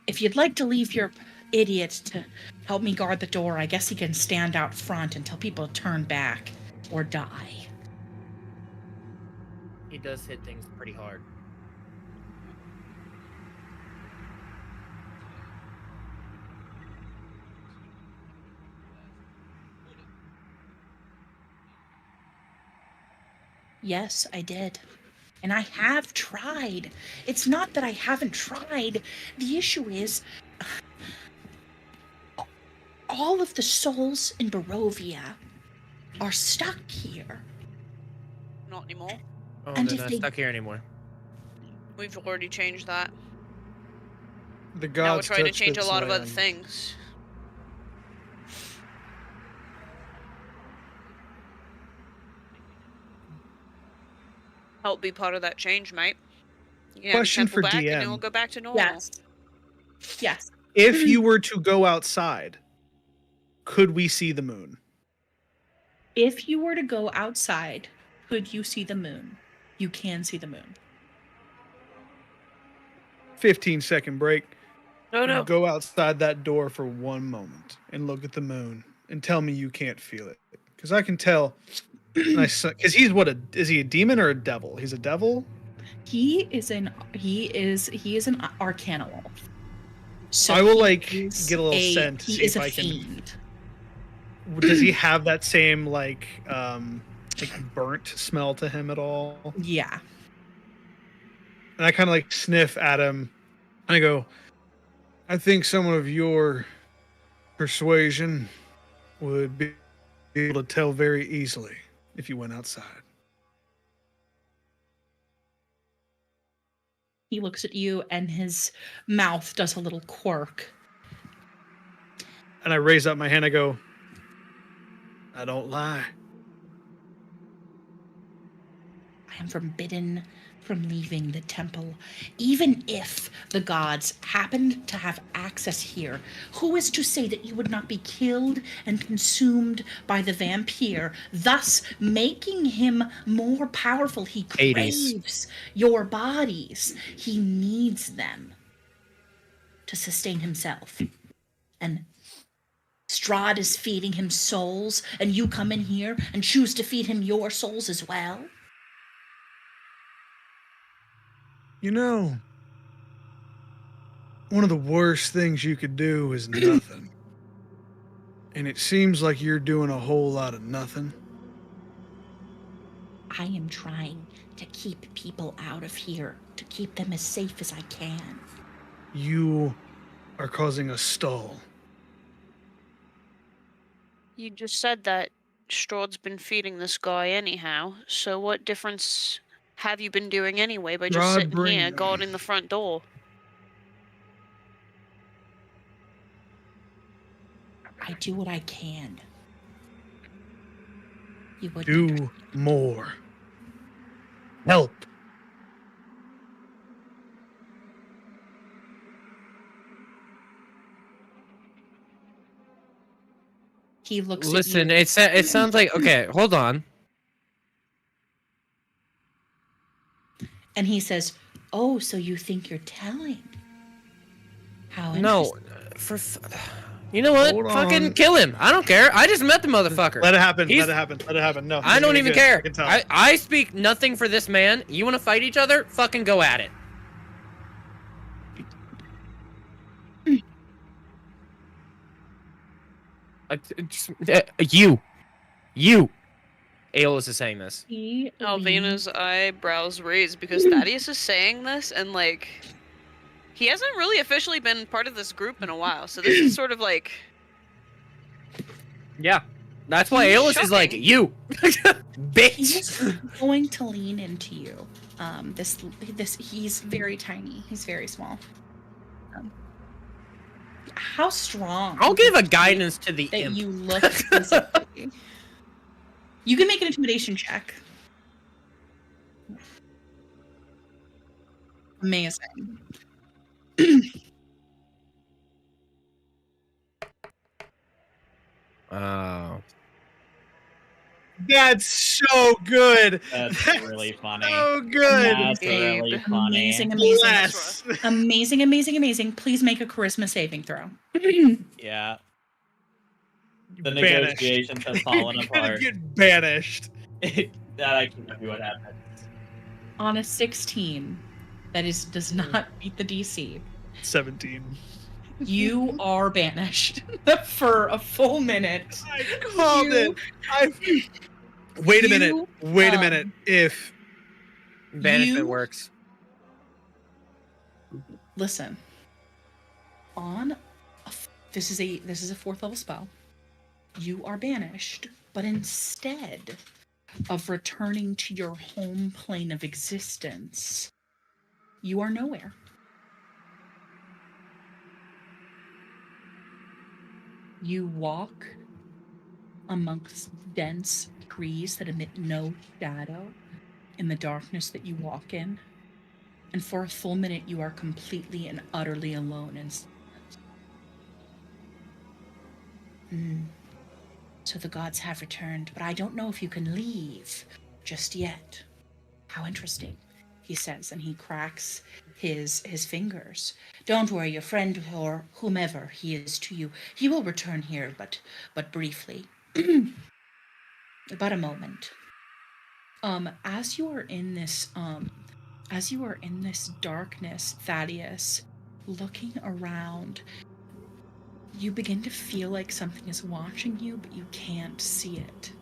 Speaker 1: If you'd like to leave your idiot to help me guard the door, I guess he can stand out front until people turn back or die.
Speaker 2: He does hit things pretty hard.
Speaker 1: Yes, I did. And I have tried. It's not that I haven't tried. The issue is, all of the souls in Barovia are stuck here.
Speaker 4: Not anymore.
Speaker 2: Oh,
Speaker 1: And
Speaker 2: they're
Speaker 1: if
Speaker 2: not
Speaker 1: they-
Speaker 2: stuck here anymore.
Speaker 4: We've already changed that.
Speaker 5: The
Speaker 4: Now we're
Speaker 5: gods
Speaker 4: trying to
Speaker 5: touched
Speaker 4: change a
Speaker 5: its
Speaker 4: lot of other
Speaker 5: land.
Speaker 4: things. Help be part of that change, mate. You can have
Speaker 5: Question
Speaker 4: your temple
Speaker 5: for
Speaker 4: back and
Speaker 5: DM.
Speaker 4: it'll go back to normal.
Speaker 1: Yes.
Speaker 5: If you were to go outside, could we see the moon?
Speaker 1: If you were to go outside, could you see the moon? You can see the moon.
Speaker 5: 15-second break.
Speaker 2: Oh no.
Speaker 5: Go outside that door for 1 moment and look at the moon and tell me you can't feel it. Because I can tell. Because he's is he a demon or a devil? He's a devil?
Speaker 1: He is an arcana wolf. So
Speaker 5: I will
Speaker 1: he
Speaker 5: like
Speaker 1: is
Speaker 5: get a little scent to
Speaker 1: he
Speaker 5: see
Speaker 1: is
Speaker 5: if
Speaker 1: a
Speaker 5: I can.
Speaker 1: fiend.
Speaker 5: Does he have that same like burnt smell to him at all?
Speaker 1: Yeah.
Speaker 5: And I kind of like sniff at him. And I go, I think someone of your persuasion would be able to tell very easily if you went outside.
Speaker 1: He looks at you and his mouth does a little quirk.
Speaker 5: And I raise up my hand. I go, I don't lie.
Speaker 1: I am forbidden from leaving the temple. Even if the gods happened to have access here, who is to say that you would not be killed and consumed by the vampire, thus making him more powerful? He
Speaker 2: Hades.
Speaker 1: craves your bodies. He needs them to sustain himself. And Strahd is feeding him souls, and you come in here and choose to feed him your souls as well?
Speaker 5: You know, one of the worst things you could do is nothing. And it seems like you're doing a whole lot of nothing.
Speaker 1: I am trying to keep people out of here, to keep them as safe as I can.
Speaker 5: You are causing a stall.
Speaker 4: You just said that Strahd's been feeding this guy anyhow, so what difference have you been doing anyway by just
Speaker 5: Strahd,
Speaker 4: sitting
Speaker 5: bring
Speaker 4: here
Speaker 5: them.
Speaker 4: guarding the front door?
Speaker 1: I do what I can. You would
Speaker 5: Do more. Help.
Speaker 1: He looks
Speaker 2: Listen,
Speaker 1: at you.
Speaker 2: it sounds like okay. Hold on.
Speaker 1: And he says, "Oh, so you think you're telling? How
Speaker 2: No,
Speaker 1: interesting."
Speaker 2: you know what?
Speaker 5: Hold
Speaker 2: Fucking
Speaker 5: on.
Speaker 2: kill him. I don't care. I just met the motherfucker.
Speaker 5: Let it happen.
Speaker 2: He's-
Speaker 5: Let it happen. Let it happen. No,
Speaker 2: I
Speaker 5: it's
Speaker 2: don't
Speaker 5: gonna be
Speaker 2: even
Speaker 5: good.
Speaker 2: care.
Speaker 5: I can tell.
Speaker 2: I speak nothing for this man. You want to fight each other? Fucking go at it. You. Aeolus is saying this.
Speaker 1: He
Speaker 4: Alvina's eyebrows raised because Thaddeus is saying this, and like, he hasn't really officially been part of this group in a while, so this is sort of like,
Speaker 2: Yeah. That's why Aeolus is like,
Speaker 4: Shocking.
Speaker 2: you. Bitch.
Speaker 1: He's going to lean into you. This he's very tiny. He's very small. How strong?
Speaker 2: I'll give a guidance to the
Speaker 1: that
Speaker 2: imp.
Speaker 1: you look physically. You can make an intimidation check. Amazing.
Speaker 2: Oh.
Speaker 5: That's so good.
Speaker 3: That's really funny.
Speaker 5: So good.
Speaker 3: That's really funny.
Speaker 1: Amazing,
Speaker 5: Bless.
Speaker 1: amazing, amazing, amazing. Please make a charisma saving throw.
Speaker 3: Yeah. The
Speaker 5: Banished.
Speaker 3: negotiations have fallen
Speaker 5: You're gonna
Speaker 3: apart.
Speaker 5: get banished.
Speaker 3: That I can tell you what happens.
Speaker 1: On a 16, that does not beat the DC.
Speaker 5: 17.
Speaker 1: You are banished for a full minute.
Speaker 5: I called
Speaker 1: You-
Speaker 5: it. Wait a minute.
Speaker 1: You,
Speaker 5: Wait a minute. If
Speaker 2: Banishment
Speaker 1: You-
Speaker 2: works.
Speaker 1: Listen. This is a 4th level spell. You are banished, but instead of returning to your home plane of existence, you are nowhere. You walk amongst dense trees that emit no shadow in the darkness that you walk in, and for a full minute you are completely and utterly alone in silence. So the gods have returned, but I don't know if you can leave just yet. How interesting, he says, and he cracks his fingers. Don't worry, your friend or whomever he is to you, he will return here, but briefly. About a moment. As you are in this darkness, Thaddeus, looking around, you begin to feel like something is watching you, but you can't see it.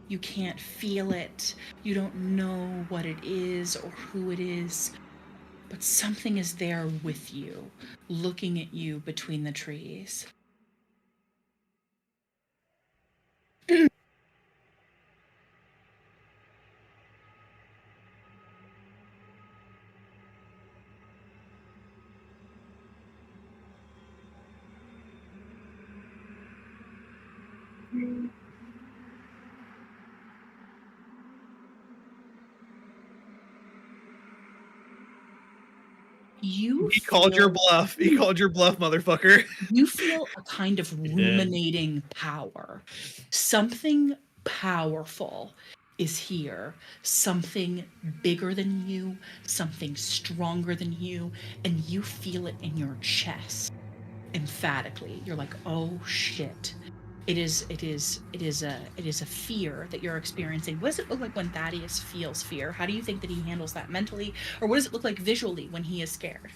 Speaker 1: You can't feel it. You don't know what it is or who it is, but something is there with you, looking at you between the trees.
Speaker 5: he called your bluff. He called your bluff, motherfucker.
Speaker 1: You feel a kind of
Speaker 3: did.
Speaker 1: ruminating power. Something powerful is here. Something bigger than you, something stronger than you, and you feel it in your chest emphatically. You're like, "Oh shit." It is a fear that you're experiencing. What does it look like when Thaddeus feels fear? How do you think that he handles that mentally? Or what does it look like visually when he is scared?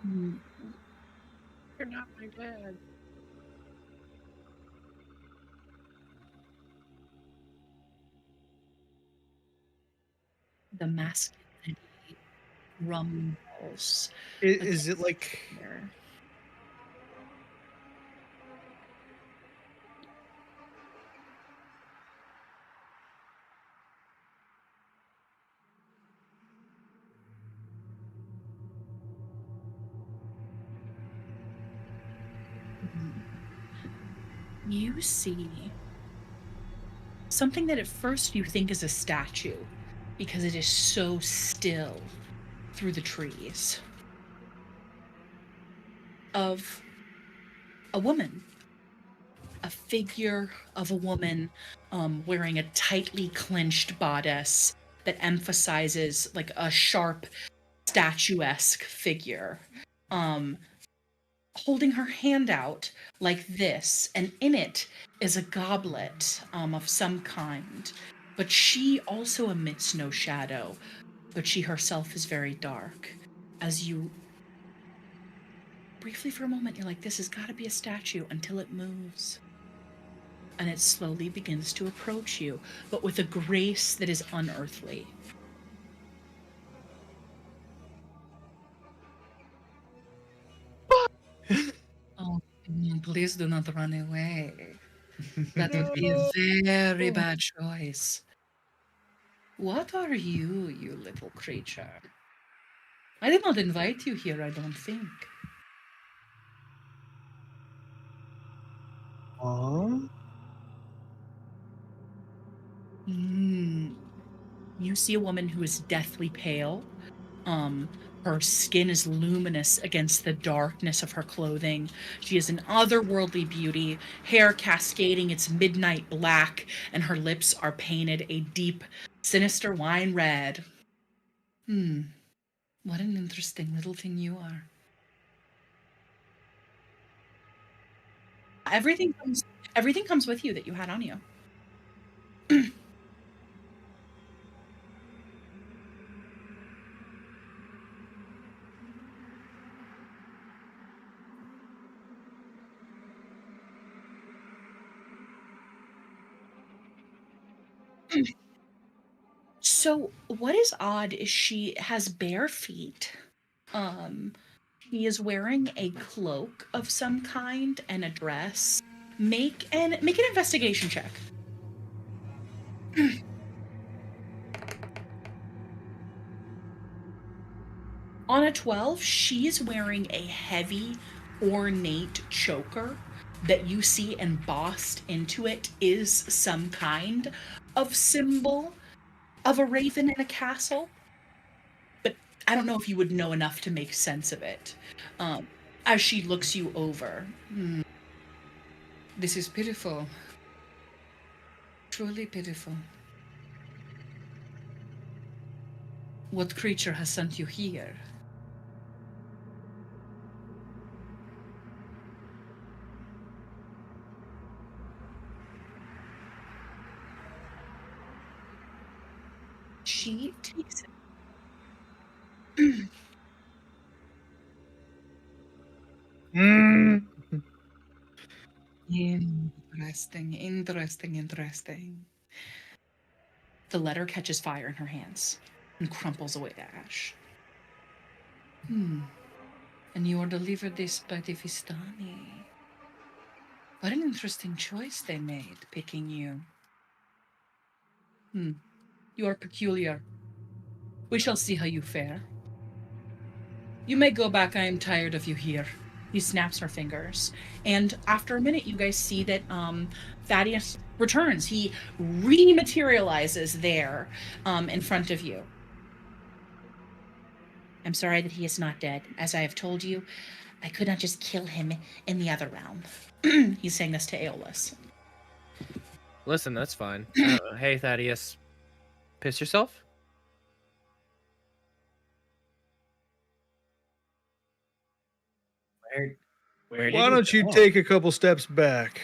Speaker 1: Mm,
Speaker 2: You're not my dad.
Speaker 1: the masculinity rumbles
Speaker 5: Is it
Speaker 1: against
Speaker 5: like
Speaker 1: there. Mm. You see something that at first you think is a statue because it is so still through the trees of a woman, a figure of a woman wearing a tightly clenched bodice that emphasizes like a sharp statuesque figure, um, holding her hand out like this, and in it is a goblet of some kind. But she also emits no shadow, but she herself is very dark. As you briefly for a moment, you're like, this has got to be a statue until it moves. And it slowly begins to approach you, but with a grace that is unearthly. Oh, please do not run away. That would be a very bad choice. What are you, you little creature? I did not invite you here, I don't think.
Speaker 5: Huh?
Speaker 1: You see a woman who is deathly pale. Um, her skin is luminous against the darkness of her clothing. She is an otherworldly beauty, hair cascading its midnight black, and her lips are painted a deep, sinister wine red. What an interesting little thing you are. Everything comes everything comes with you that you had on you. So what is odd is she has bare feet. Um, he is wearing a cloak of some kind and a dress. Make an investigation check. On a 12, she's wearing a heavy, ornate choker that you see embossed into it is some kind of symbol of a raven in a castle. But I don't know if you would know enough to make sense of it. Um, as she looks you over. This is pitiful. Truly pitiful. What creature has sent you here? She takes it.
Speaker 5: Mm.
Speaker 1: Interesting, interesting, interesting. The letter catches fire in her hands and crumples away to ash. And you are delivered this by the Vistani. What an interesting choice they made, picking you. You are peculiar. We shall see how you fare. You may go back. I am tired of you here. He snaps her fingers. And after a minute, you guys see that Thaddeus returns. He rematerializes there in front of you. I'm sorry that he is not dead. As I have told you, I could not just kill him in the other realm. He's saying this to Aeolus.
Speaker 2: Listen, that's fine. Hey, Thaddeus. Piss yourself?
Speaker 3: Where did
Speaker 5: Why
Speaker 3: he
Speaker 5: don't you
Speaker 3: go?
Speaker 5: take a couple steps back?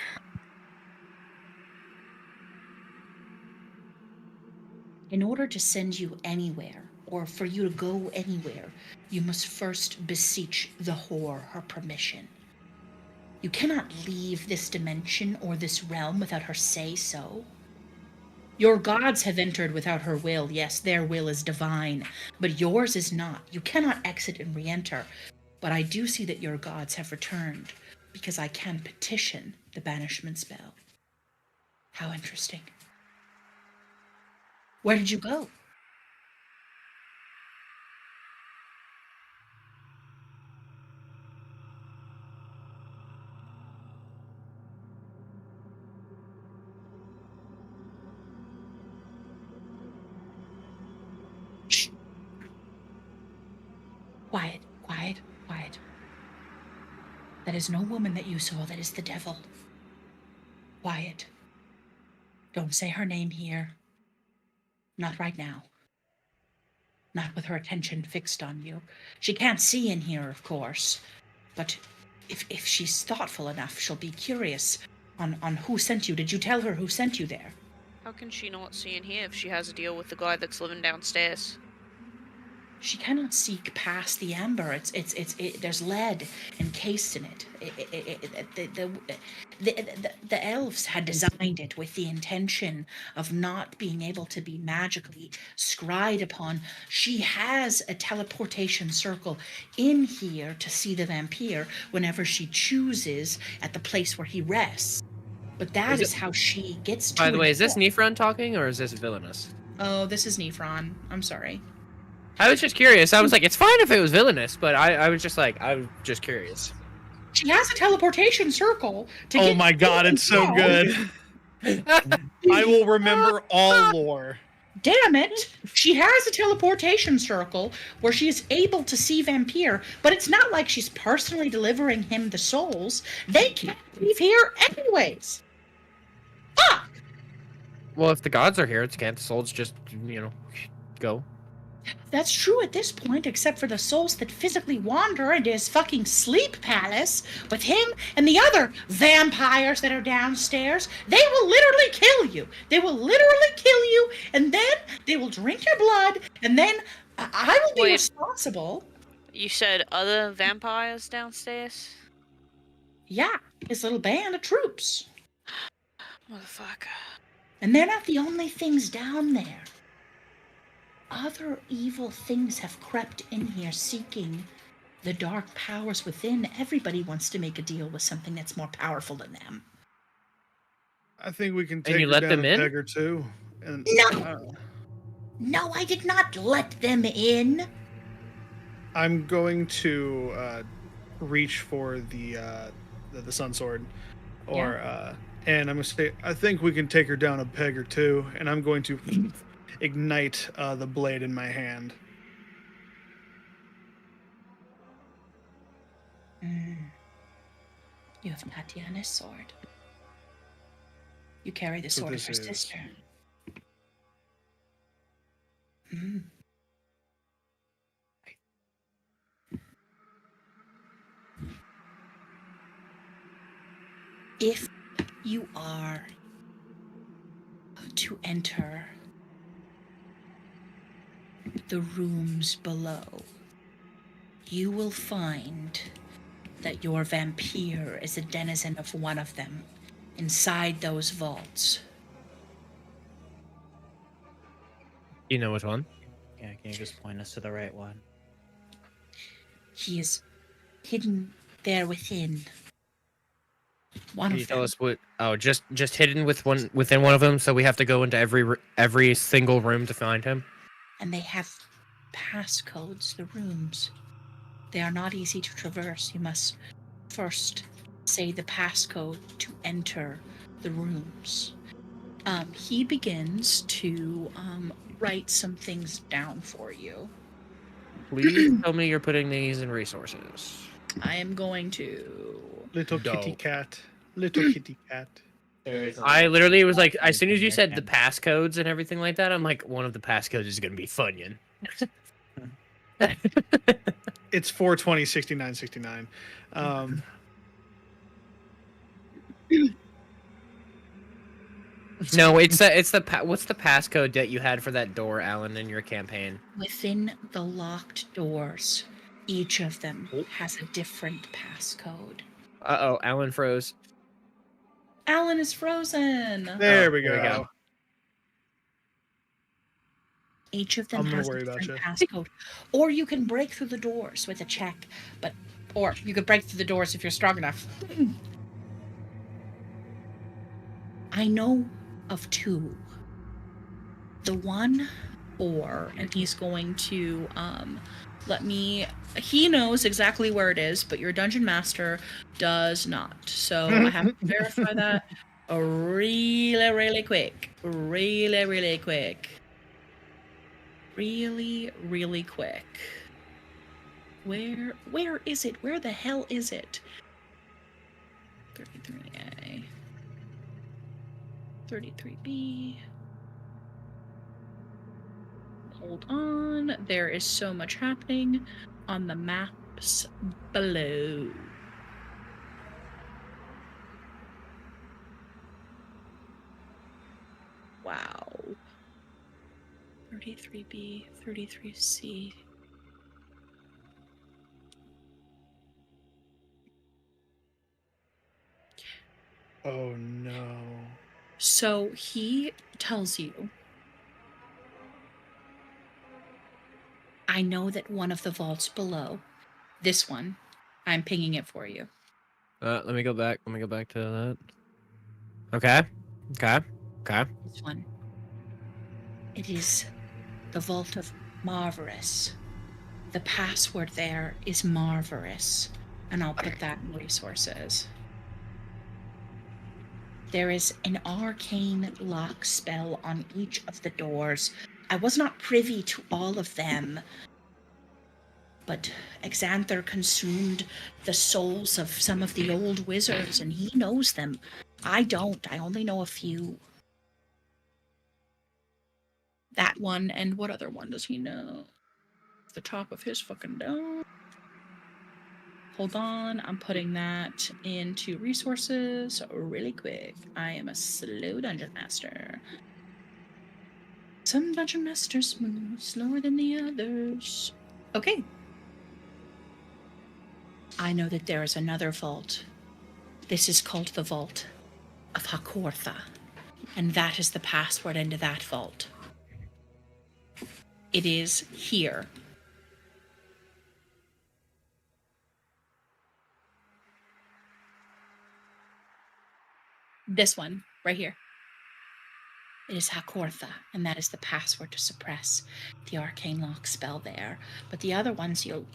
Speaker 1: In order to send you anywhere or for you to go anywhere, you must first beseech the whore her permission. You cannot leave this dimension or this realm without her say so. Your gods have entered without her will. Yes, their will is divine, but yours is not. You cannot exit and re-enter. But I do see that your gods have returned, because I can petition the banishment spell. How interesting. Where did you go? Shh. Quiet, quiet, quiet. That is no woman that you saw, that is the devil. Quiet. Don't say her name here. Not right now. Not with her attention fixed on you. She can't see in here, of course. But if she's thoughtful enough, she'll be curious on who sent you. Did you tell her who sent you there?
Speaker 4: How can she not see in here if she has a deal with the guy that's living downstairs?
Speaker 1: She cannot seek past the amber. There's lead encased in it. The elves had designed it with the intention of not being able to be magically scryed upon. She has a teleportation circle in here to see the vampire whenever she chooses at the place where he rests. But that is how she gets to it.
Speaker 2: By the way, is this Nephron talking or is this Villainous?
Speaker 1: Oh, this is Nephron. I'm sorry.
Speaker 2: I was just curious. I was like, it's fine if it was Villainous, but I was just curious.
Speaker 1: She has a teleportation circle to
Speaker 5: Oh
Speaker 1: get
Speaker 5: my god, it's so good. I will remember all lore.
Speaker 1: Damn it! She has a teleportation circle where she is able to see Vampire, but it's not like she's personally delivering him the souls. They can't leave here anyways. Fuck!
Speaker 2: Well, if the gods are here, can't the souls just, go?
Speaker 1: That's true at this point, except for the souls that physically wander into his fucking sleep palace with him and the other vampires that are downstairs. They will literally kill you. They will literally kill you, and then they will drink your blood, and then I will be responsible.
Speaker 4: You said other vampires downstairs?
Speaker 1: Yeah, his little band of troops.
Speaker 4: Motherfucker.
Speaker 1: And they're not the only things down there. Other evil things have crept in here seeking the dark powers within. Everybody wants to make a deal with something that's more powerful than them.
Speaker 5: I think we can
Speaker 2: And
Speaker 5: take
Speaker 2: you
Speaker 5: her
Speaker 2: let
Speaker 5: down
Speaker 2: them
Speaker 5: a
Speaker 2: in?
Speaker 5: peg or two. And,
Speaker 1: No! No, I did not let them in.
Speaker 5: I'm going to reach for the sun sword, or and I'm gonna say I think we can take her down a peg or two, and I'm going to ignite the blade in my hand.
Speaker 1: You have Tatiana's sword. You carry the sword of her sister. If you are to enter the rooms below, you will find that your vampire is a denizen of one of them inside those vaults.
Speaker 2: You know which one?
Speaker 3: Yeah, can you just point us to the right one?
Speaker 1: He is hidden there within. One
Speaker 2: Can
Speaker 1: of
Speaker 2: you
Speaker 1: them.
Speaker 2: tell us what? Oh, just hidden within one of them, so we have to go into every single room to find him.
Speaker 1: And they have passcodes, the rooms. They are not easy to traverse. You must first say the passcode to enter the rooms. He begins to write some things down for you.
Speaker 2: Please tell me you're putting these in resources.
Speaker 1: I am going to...
Speaker 5: Little kitty
Speaker 2: Dope.
Speaker 5: cat. Little kitty cat.
Speaker 2: I literally was like, as soon as you said the passcodes and everything like that, I'm like, one of the passcodes is gonna be Funyun.
Speaker 5: It's 4206969.
Speaker 2: No, it's what's the passcode that you had for that door, Alan, in your campaign?
Speaker 1: Within the locked doors, each of them
Speaker 2: Oh.
Speaker 1: has a different passcode.
Speaker 2: Uh-oh, Alan froze.
Speaker 1: Alan is frozen.
Speaker 5: There
Speaker 2: Oh,
Speaker 5: we
Speaker 2: there we
Speaker 5: go.
Speaker 2: go.
Speaker 1: Each of them
Speaker 5: I'm gonna
Speaker 1: has a
Speaker 5: worry about
Speaker 1: different
Speaker 5: you.
Speaker 1: passcode. Or you can break through the doors with a check, or you could break through the doors if you're strong enough. I know of two. The one, and he's going to he knows exactly where it is, but your dungeon master does not. So I have to verify that really quick. Really quick. Really quick. Where is it? Where the hell is it? 33A. 33B. Hold on. There is so much happening on the maps below. Wow. 33B, 33C.
Speaker 5: Oh no.
Speaker 1: So he tells you, I know that one of the vaults below, this one, I'm pinging it for you.
Speaker 2: Let me go back. Let me go back to that. Okay.
Speaker 1: This one. It is the Vault of Marvelous. The password there is Marvelous, and I'll put that in resources. There is an arcane lock spell on each of the doors. I was not privy to all of them, but Xanther consumed the souls of some of the old wizards, and he knows them. I don't. I only know a few. That one, and what other one does he know? The top of his fucking dome. Hold on, I'm putting that into resources really quick. I am a slow dungeon master. Some dungeon masters move slower than the others. Okay. I know that there is another vault. This is called the Vault of Hakortha, and that is the password into that vault. It is here. This one, right here. It is Hakortha, and that is the password to suppress the arcane lock spell there. But the other ones you'll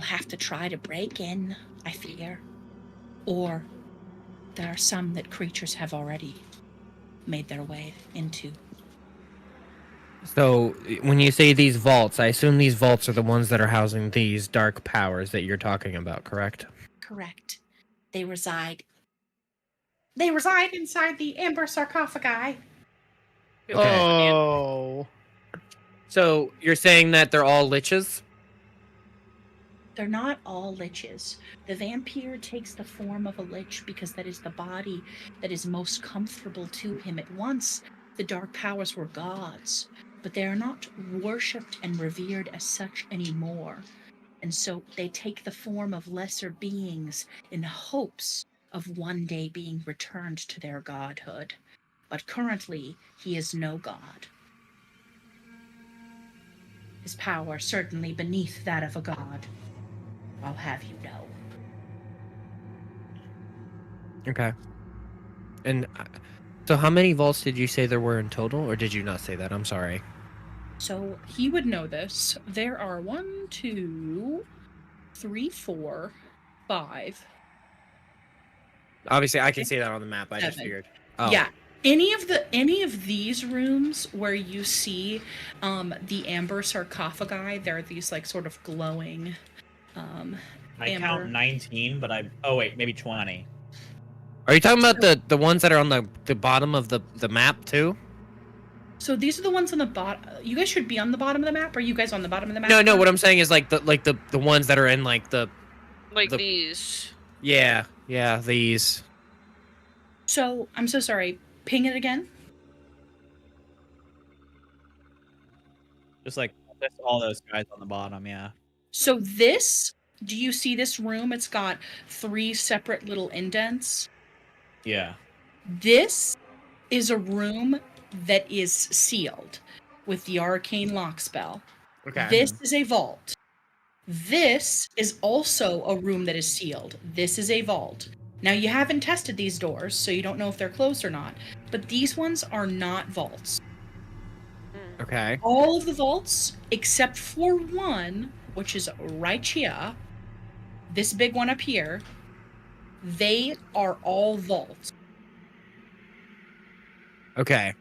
Speaker 1: have to try to break in, I fear. Or there are some that creatures have already made their way into.
Speaker 2: So when you say these vaults, I assume these vaults are the ones that are housing these dark powers that you're talking about, correct?
Speaker 1: Correct. They reside inside the amber sarcophagi.
Speaker 2: Okay.
Speaker 5: Oh.
Speaker 2: So you're saying that they're all liches?
Speaker 1: They're not all liches. The vampire takes the form of a lich because that is the body that is most comfortable to him. At once, the dark powers were gods, but they are not worshipped and revered as such anymore. And so they take the form of lesser beings in hopes of one day being returned to their godhood. But currently, he is no god. His power certainly beneath that of a god. I'll have you know.
Speaker 2: Okay. And so how many vaults did you say there were in total, or did you not say that? I'm sorry.
Speaker 1: So he would know this. There are 1, 2, 3, 4, 5.
Speaker 2: Obviously, I can see that on the map. I just
Speaker 1: 7.
Speaker 2: figured. Oh.
Speaker 1: Yeah. Any of these rooms where you see the amber sarcophagi, they're these like sort of glowing
Speaker 3: I
Speaker 1: amber.
Speaker 3: count 19, but oh wait, maybe 20.
Speaker 2: Are you talking about the ones that are on the bottom of the map too?
Speaker 1: So these are the ones on the bottom. You guys should be on the bottom of the map. Are you guys on the bottom of the map?
Speaker 2: No. What I'm saying is like the ones that are in like the
Speaker 4: Like these.
Speaker 2: yeah these.
Speaker 1: So, I'm so sorry. Ping it again.
Speaker 3: Just like all those guys on the bottom, yeah.
Speaker 1: So this, do you see this room? It's got 3 separate little indents.
Speaker 3: Yeah.
Speaker 1: This is a room that is sealed with the arcane lock spell.
Speaker 2: Okay.
Speaker 1: This is a vault. This is also a room that is sealed. This is a vault. Now, you haven't tested these doors, so you don't know if they're closed or not, but these ones are not vaults.
Speaker 2: Okay.
Speaker 1: All of the vaults, except for one, which is right here, this big one up here, they are all vaults.
Speaker 2: Okay.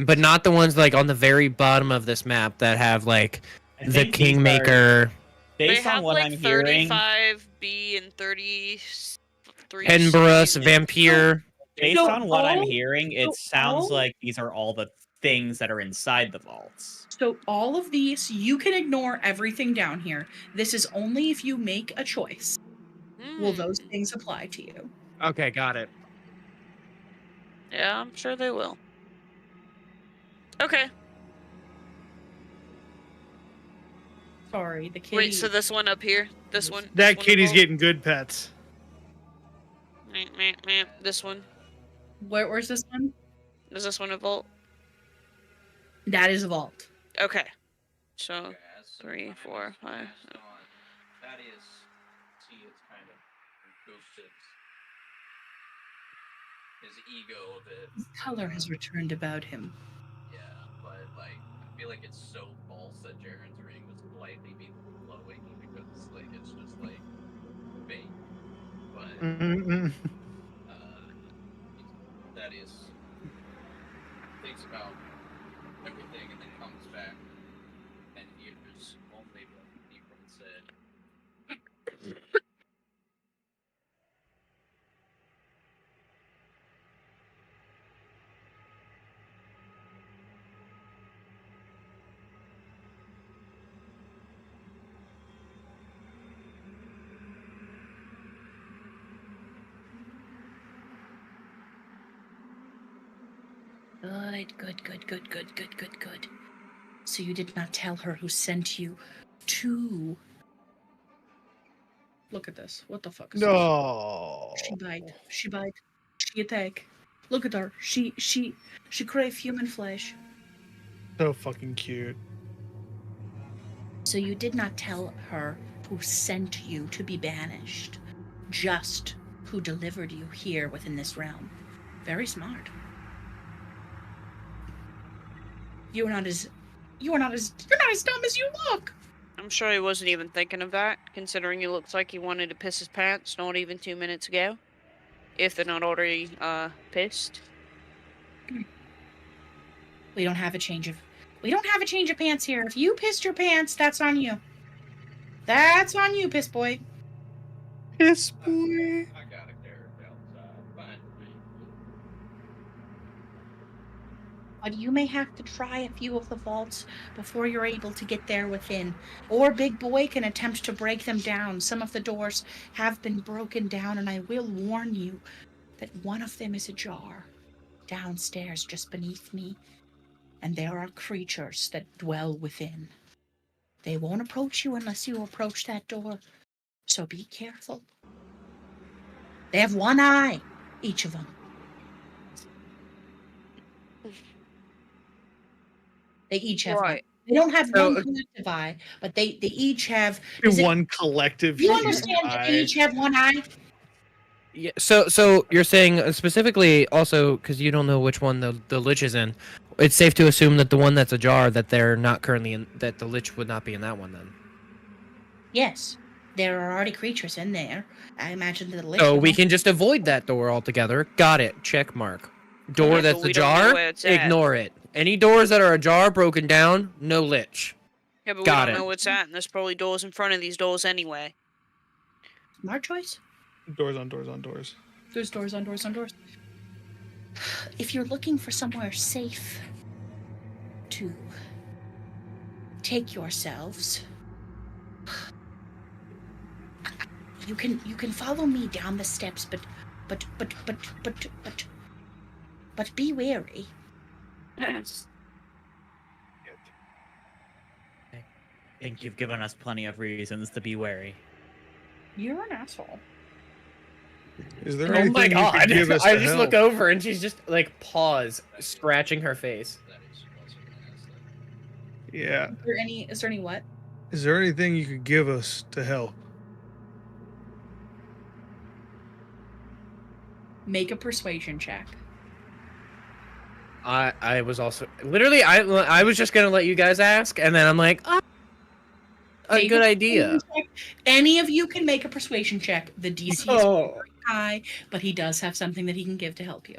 Speaker 2: But not the ones like on the very bottom of this map that have like
Speaker 3: I
Speaker 2: the
Speaker 3: think these are-
Speaker 2: Kingmaker,
Speaker 3: Based
Speaker 4: They
Speaker 3: on
Speaker 4: have
Speaker 3: what
Speaker 4: like
Speaker 3: I'm hearing,
Speaker 4: 35B and 33.
Speaker 2: Penbrus,
Speaker 4: C's.
Speaker 2: Vampire.
Speaker 3: based
Speaker 1: So
Speaker 3: on what I'm
Speaker 1: all-
Speaker 3: hearing, it
Speaker 1: so
Speaker 3: sounds
Speaker 1: all-
Speaker 3: like these are all the things that are inside the vaults.
Speaker 1: So all of these, you can ignore everything down here. This is only if you make a choice. Will those things apply to you?
Speaker 2: Okay, got it.
Speaker 4: Yeah, I'm sure they will. Okay.
Speaker 1: Sorry, the kitty.
Speaker 4: Wait, so this one up here? This one?
Speaker 5: That
Speaker 4: this one
Speaker 5: kitty's
Speaker 4: involved?
Speaker 5: getting good pets.
Speaker 4: Meh, meh, meh. This one?
Speaker 1: Where's this one?
Speaker 4: Is this one a vault?
Speaker 1: That is a vault.
Speaker 4: Okay. So,
Speaker 6: Okay, as
Speaker 4: 3,
Speaker 6: I'm
Speaker 4: 4, 5.
Speaker 6: focused on- That is. See, it's kind of boosted his ego a bit.
Speaker 1: His color has returned about him.
Speaker 6: Yeah, but like I feel like it's so false that Jaren's ring would slightly be glowing because like it's just like fake. But
Speaker 5: Mm-mm.
Speaker 6: Thaddeus thinks about everything and then comes back and hears only what Immortal said.
Speaker 1: Good. So you did not tell her who sent you to... Look at this. What the fuck is
Speaker 5: No.
Speaker 1: this? She bite. She attack. Look at her. She crave human flesh.
Speaker 5: So fucking cute.
Speaker 1: So you did not tell her who sent you to be banished, just who delivered you here within this realm. Very smart. You're not as dumb as you look.
Speaker 4: I'm sure he wasn't even thinking of that, considering he looks like he wanted to piss his pants not even 2 minutes ago. If they're not already, pissed.
Speaker 1: We don't have a change of pants here. If you pissed your pants, that's on you. That's on you, piss boy.
Speaker 5: Piss boy.
Speaker 6: I got a character outside. Fine with me.
Speaker 1: But you may have to try a few of the vaults before you're able to get there within. Or Big Boy can attempt to break them down. Some of the doors have been broken down, and I will warn you that one of them is ajar, downstairs just beneath me. And there are creatures that dwell within. They won't approach you unless you approach that door. So be careful. They have one eye, each of them. They each have one.
Speaker 4: Right.
Speaker 1: They don't have
Speaker 2: So-
Speaker 1: one collective eye, but they each have...
Speaker 5: One collective.
Speaker 1: You
Speaker 5: human
Speaker 1: understand that
Speaker 5: eye.
Speaker 1: they each have one eye?
Speaker 2: Yeah. So you're saying specifically also because you don't know which one the lich is in. It's safe to assume that the one that's ajar that they're not currently in, that the lich would not be in that one then.
Speaker 1: Yes. There are already creatures in there. I imagine that the lich
Speaker 2: So
Speaker 1: would
Speaker 2: we
Speaker 1: not-
Speaker 2: can just avoid that door altogether. Got it. Check mark. Door
Speaker 4: Yeah,
Speaker 2: that's
Speaker 4: but we don't know
Speaker 2: ajar,
Speaker 4: where it's at.
Speaker 2: ignore it. Any doors that are ajar, broken down, no lich.
Speaker 4: Yeah, but
Speaker 2: Got
Speaker 4: we
Speaker 2: it.
Speaker 4: don't know what's at, and there's probably doors in front of these doors anyway.
Speaker 1: Smart choice.
Speaker 5: Doors on doors on doors.
Speaker 1: There's doors on doors on doors. If you're looking for somewhere safe to take yourselves, you can follow me down the steps, but but be wary.
Speaker 3: I think you've given us plenty of reasons to be wary.
Speaker 1: You're an asshole.
Speaker 5: Is there
Speaker 2: Oh
Speaker 5: anything
Speaker 2: my
Speaker 5: you
Speaker 2: god!
Speaker 5: could give us
Speaker 2: I
Speaker 5: to
Speaker 2: just
Speaker 5: help?
Speaker 2: look over and she's just like paws, scratching her face.
Speaker 6: That is also gonna ask that.
Speaker 5: Yeah.
Speaker 1: Is there any what?
Speaker 5: Is there anything you could give us to help?
Speaker 1: Make a persuasion check.
Speaker 2: I was also literally I was just gonna let you guys ask, and then I'm like, a
Speaker 1: Make
Speaker 2: good
Speaker 1: a
Speaker 2: idea.
Speaker 1: persuasion check. Any of you can make a persuasion check. The DC is
Speaker 2: Oh,
Speaker 1: very high, but he does have something that he can give to help you.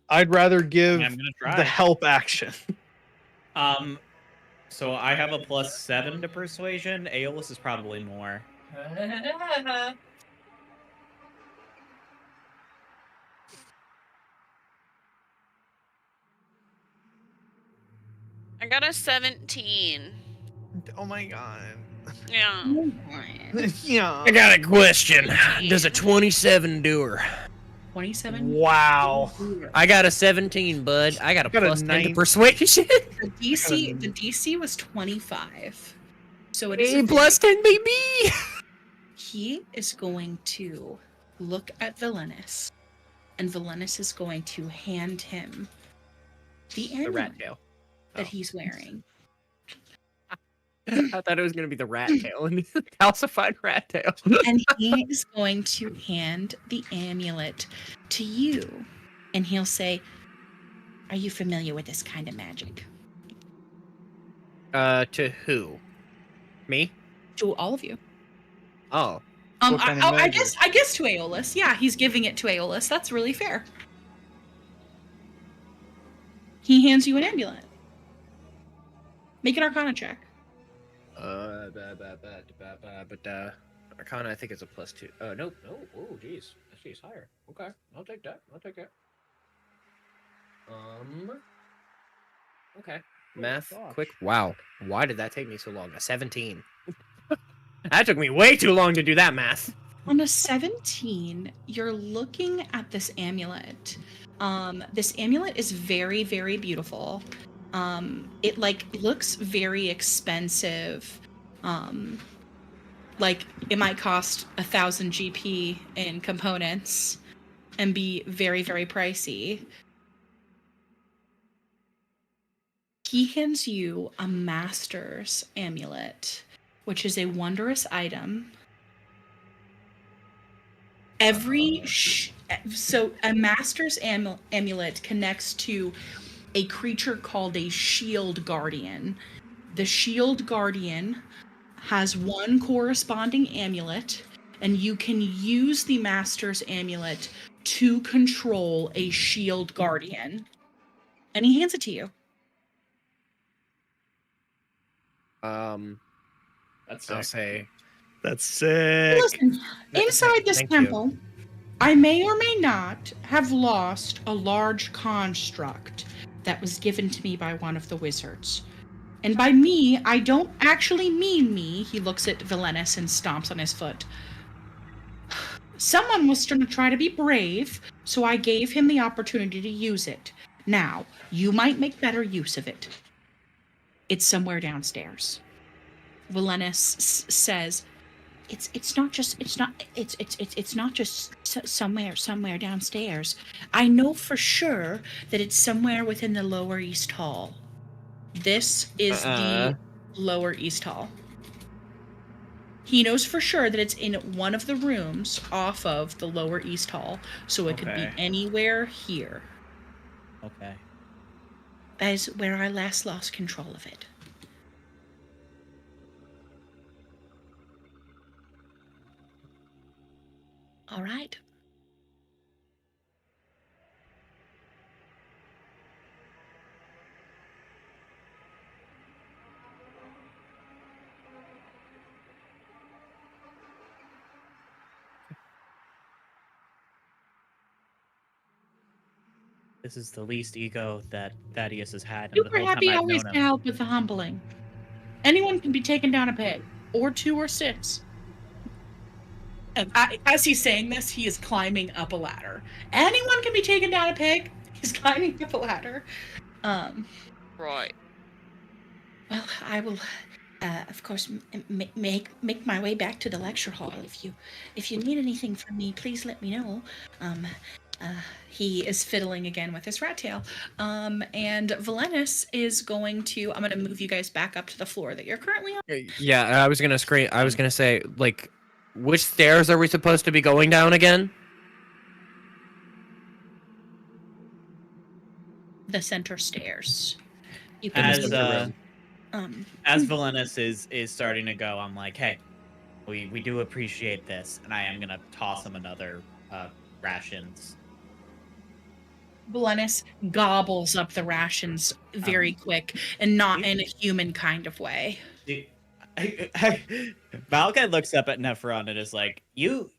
Speaker 5: I'd rather give
Speaker 3: I'm gonna try.
Speaker 5: the help action.
Speaker 3: So I have a +7 to persuasion. Aeolus is probably more.
Speaker 4: I got a 17.
Speaker 5: Oh my god.
Speaker 4: Yeah.
Speaker 5: Yeah.
Speaker 2: I got a question. Does a 27 do her?
Speaker 1: 27.
Speaker 5: Wow.
Speaker 2: I got a 17, bud. I got a
Speaker 5: Got a
Speaker 2: plus 10 to
Speaker 5: 9.
Speaker 2: persuasion.
Speaker 1: The DC was 25. So it is a
Speaker 2: plus 10, baby.
Speaker 1: he is going to look at Vilenis, and Vilenis is going to hand him the
Speaker 2: The
Speaker 1: amulet
Speaker 2: rat tail.
Speaker 1: that he's wearing.
Speaker 2: I thought it was gonna be the rat tail and the calcified rat tail.
Speaker 1: And he is going to hand the amulet to you. And he'll say, "Are you familiar with this kind of magic?"
Speaker 2: To who? Me?
Speaker 1: To all of you.
Speaker 2: Oh.
Speaker 5: What kind of magic?
Speaker 1: I guess to Aeolus. Yeah, he's giving it to Aeolus. That's really fair. He hands you an amulet. Make an Arcana check.
Speaker 2: Arcana, I think it's a +2. Nope. Oh, jeez. She's higher. Okay, I'll take that. Okay. Math, quick. Wow. Why did that take me so long? A 17. That took me way too long to do that math.
Speaker 1: On a 17, you're looking at this amulet. This amulet is very, very beautiful. It looks very expensive. Like it might cost 1,000 GP in components and be very, very pricey. He hands you a master's amulet, which is a wondrous item. So a master's amulet connects to a creature called a shield guardian. The shield guardian has one corresponding amulet, and you can use the master's amulet to control a shield guardian. And he hands it to you.
Speaker 3: That's
Speaker 2: I'll
Speaker 3: sick.
Speaker 2: say.
Speaker 5: That's sick.
Speaker 1: Listen, inside this
Speaker 2: Thank you.
Speaker 1: temple, I may or may not have lost a large construct that was given to me by one of the wizards. And by me, I don't actually mean me. He looks at Vilenis and stomps on his foot. Someone was going to try to be brave, so I gave him the opportunity to use it. Now, you might make better use of it. It's somewhere downstairs. Vilenis says, It's not just somewhere downstairs. I know for sure that it's somewhere within the lower East Hall. This is the lower East Hall. He knows for sure that it's in one of the rooms off of the lower East Hall, so it could be
Speaker 3: Okay.
Speaker 1: anywhere here.
Speaker 3: Okay.
Speaker 1: That is where I last lost control of it. All right.
Speaker 3: This is the least ego that Thaddeus has had in the
Speaker 1: Super
Speaker 3: whole
Speaker 1: happy
Speaker 3: time I've
Speaker 1: always
Speaker 3: known
Speaker 1: to
Speaker 3: him.
Speaker 1: help with the humbling. Anyone can be taken down a peg, or 2 or 6. As he's saying this, he is climbing up a ladder. Anyone can be taken down a pig. He's climbing up a ladder.
Speaker 4: Right.
Speaker 1: Well, I will, of course, make my way back to the lecture hall. If you need anything from me, please let me know. He is fiddling again with his rat tail. And Valenus is going to. I'm going to move you guys back up to the floor that you're currently on.
Speaker 2: Yeah, I was gonna scream. I was gonna say, like, which stairs are we supposed to be going down again?
Speaker 1: The center stairs. You
Speaker 2: In
Speaker 1: can
Speaker 2: the
Speaker 3: As
Speaker 1: see.
Speaker 2: center room.
Speaker 3: as Valenus is starting to go, I'm like, hey, we do appreciate this, and I am gonna toss him another rations.
Speaker 1: Valenus gobbles up the rations very quick and not in a human kind of way.
Speaker 3: Valkai looks up at Nephron and is like, you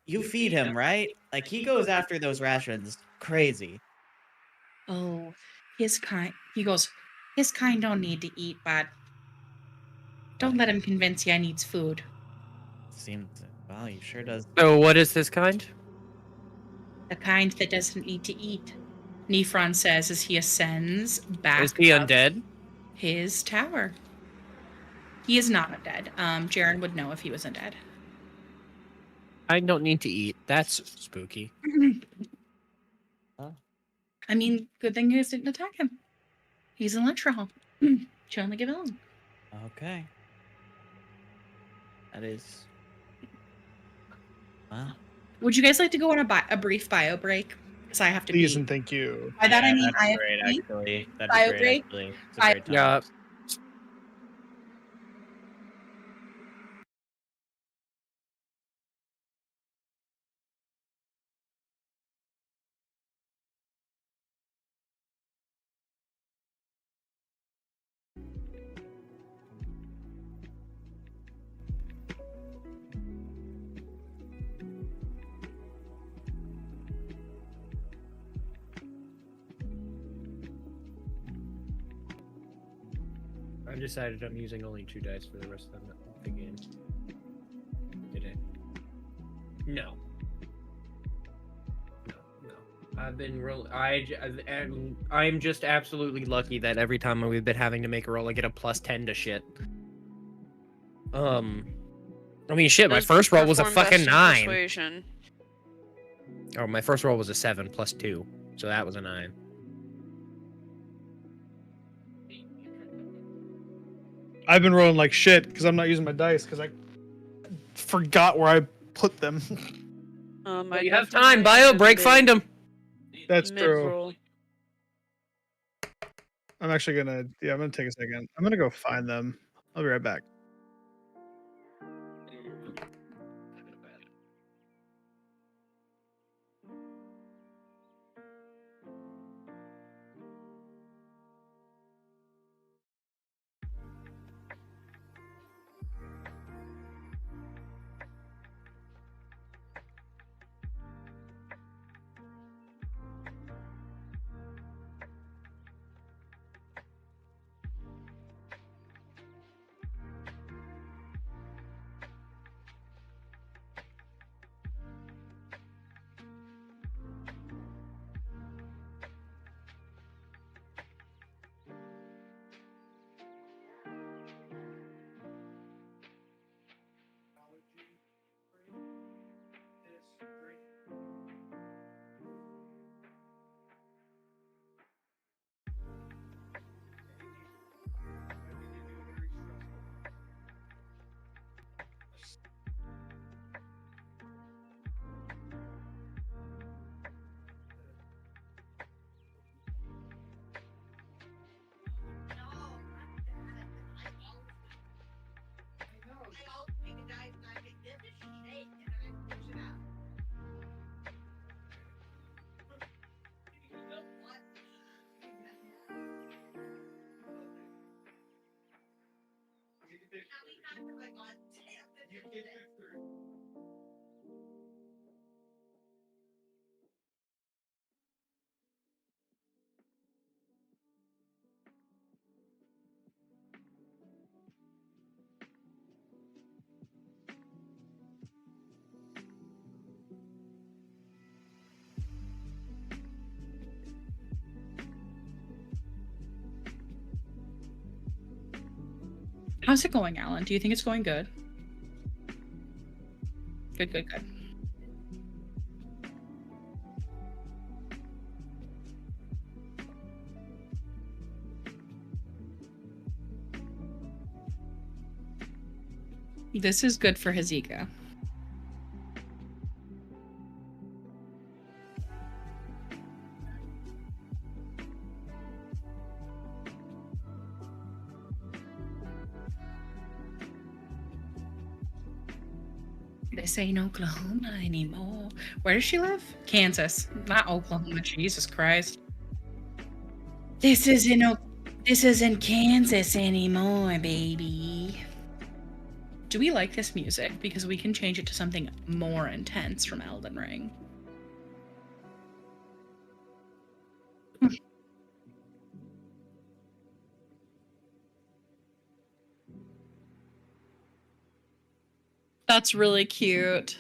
Speaker 3: feed him, right? Like he goes after those rations crazy.
Speaker 1: Oh, his kind. He goes, his kind don't need to eat, but don't let him convince you I needs food.
Speaker 3: Seems well, he sure does.
Speaker 2: So what is this kind?
Speaker 1: The kind that doesn't need to eat. Nephron says as he ascends back
Speaker 2: Is he
Speaker 1: up
Speaker 2: undead?
Speaker 1: his tower. He is not undead. Jaren would know if he was undead.
Speaker 2: I don't need to eat. That's spooky.
Speaker 1: I mean, good thing you guys didn't attack him. He's in lecture hall. Chilling the along.
Speaker 3: Okay. That is. Well,
Speaker 1: Would you guys like to go on a brief bio break? Because I have to
Speaker 5: Please
Speaker 1: be.
Speaker 5: and thank you.
Speaker 1: By that I mean
Speaker 3: that'd
Speaker 1: I
Speaker 3: be
Speaker 1: have
Speaker 3: great,
Speaker 1: to be.
Speaker 3: actually. That'd
Speaker 1: Bio
Speaker 3: be great,
Speaker 1: break.
Speaker 3: actually. It's a great time.
Speaker 2: Yeah. I've decided I'm using only 2 dice for the rest of the game. Today. No. I've been I'm just absolutely lucky that every time we've been having to make a roll, I get a +10 to shit. I mean, shit. My
Speaker 4: Does
Speaker 2: first roll was a
Speaker 4: perform
Speaker 2: fucking
Speaker 4: best in
Speaker 2: 9.
Speaker 4: Persuasion.
Speaker 2: Oh, my first roll was a 7 +2, so that was a 9.
Speaker 5: I've been rolling like shit because I'm not using my dice because I forgot where I put them.
Speaker 2: Well, you have time. Bio break. Find them.
Speaker 5: That's true.
Speaker 4: Mid-roll.
Speaker 5: I'm actually gonna. Yeah, I'm gonna take a second. I'm gonna go find them. I'll be right back.
Speaker 1: How's it going, Alan? Do you think it's going good? Good. This is good for his ego. This ain't Oklahoma anymore. Where does she live? Kansas, not Oklahoma. Jesus Christ. This isn't Kansas anymore, baby. Do we like this music? Because we can change it to something more intense from Elden Ring. That's really cute.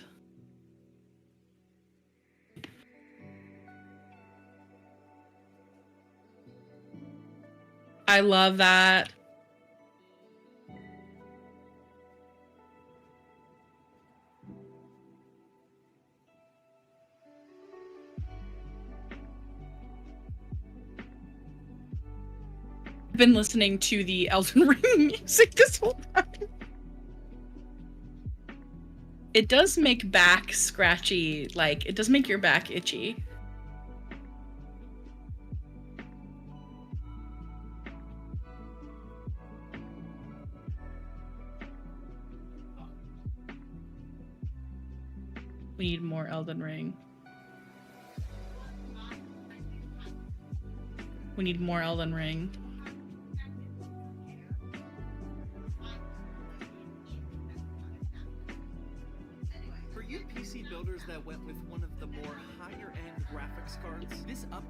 Speaker 1: I love that. I've been listening to the Elden Ring music this whole time. It does make back scratchy, like, it does make your back itchy. We need more Elden Ring. We need more Elden Ring.
Speaker 7: For you PC builders that went with one of the more higher-end graphics cards, this up.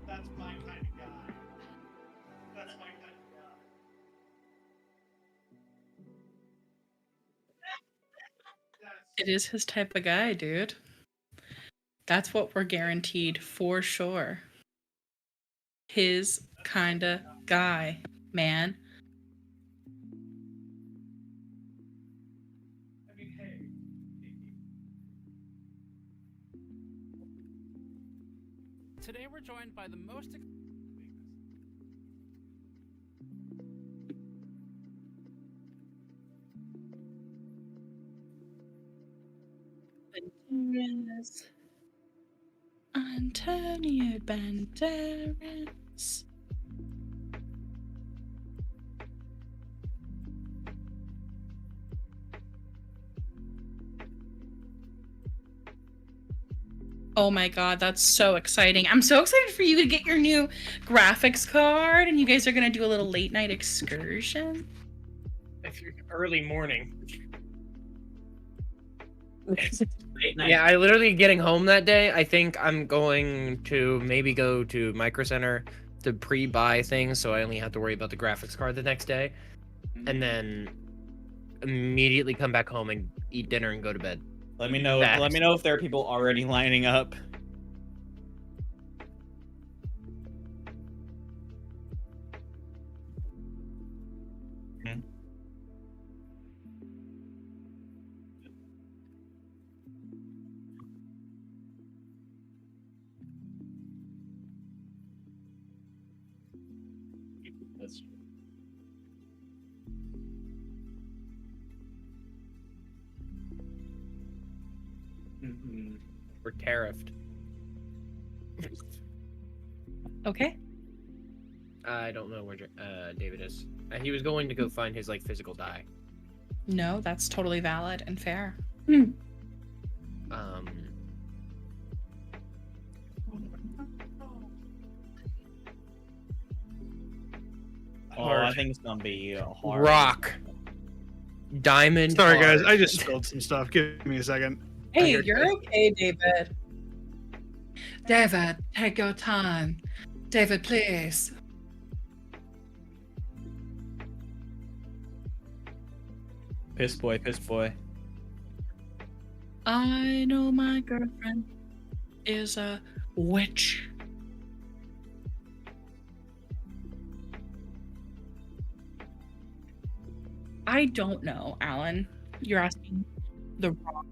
Speaker 5: That's my kind of guy. That's my kind of guy.
Speaker 1: It is his type of guy, dude. That's what we're guaranteed for sure. His kinda guy, man.
Speaker 5: I mean, hey.
Speaker 7: Today we're joined by the most.
Speaker 1: Banderas. Antonio Banderas. Oh my god, that's so exciting. I'm so excited for you to get your new graphics card and you guys are going to do a little late night excursion.
Speaker 2: Early morning.
Speaker 3: Late night.
Speaker 2: Yeah, I literally getting home that day. I think I'm going to maybe go to Micro Center to pre-buy things, so I only have to worry about the graphics card the next day, and then immediately come back home and eat dinner and go to bed.
Speaker 3: Let me know.
Speaker 2: Facts.
Speaker 3: Let me know if there are people already lining up. That's
Speaker 2: We're tariffed.
Speaker 1: Okay.
Speaker 2: I don't know where David is. He was going to go find his like physical die.
Speaker 1: No, that's totally valid and fair.
Speaker 3: Oh, I think it's gonna be hard.
Speaker 2: Rock. Diamond.
Speaker 5: Sorry, guys.
Speaker 2: hard.
Speaker 5: I just spilled some stuff. Give me a second.
Speaker 1: Hey,
Speaker 5: You're
Speaker 1: you're okay, David. David, take your time. David, please.
Speaker 3: Piss boy, piss boy.
Speaker 1: I know my girlfriend is a witch. I don't know, Alan. You're asking the wrong.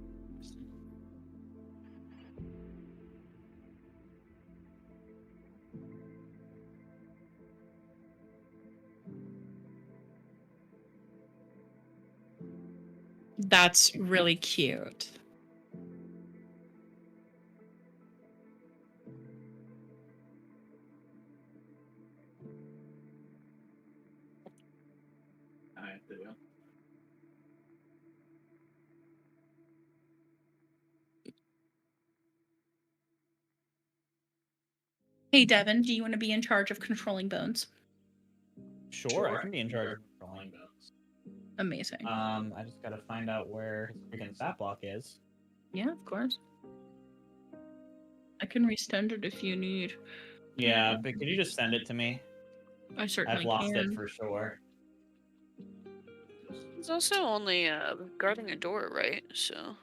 Speaker 1: That's really cute.
Speaker 3: Alright, there we go.
Speaker 1: Hey, Devin, do you want to be in charge of controlling Bones?
Speaker 3: Sure, I can be in charge of controlling those.
Speaker 1: Amazing.
Speaker 3: I just gotta find out where his freaking stat block is.
Speaker 1: Yeah, of course. I can resend it if you need.
Speaker 3: Yeah, but could you just send it to me?
Speaker 1: I certainly
Speaker 3: I've lost
Speaker 1: can.
Speaker 3: it for sure.
Speaker 4: He's also only guarding a door, right? So.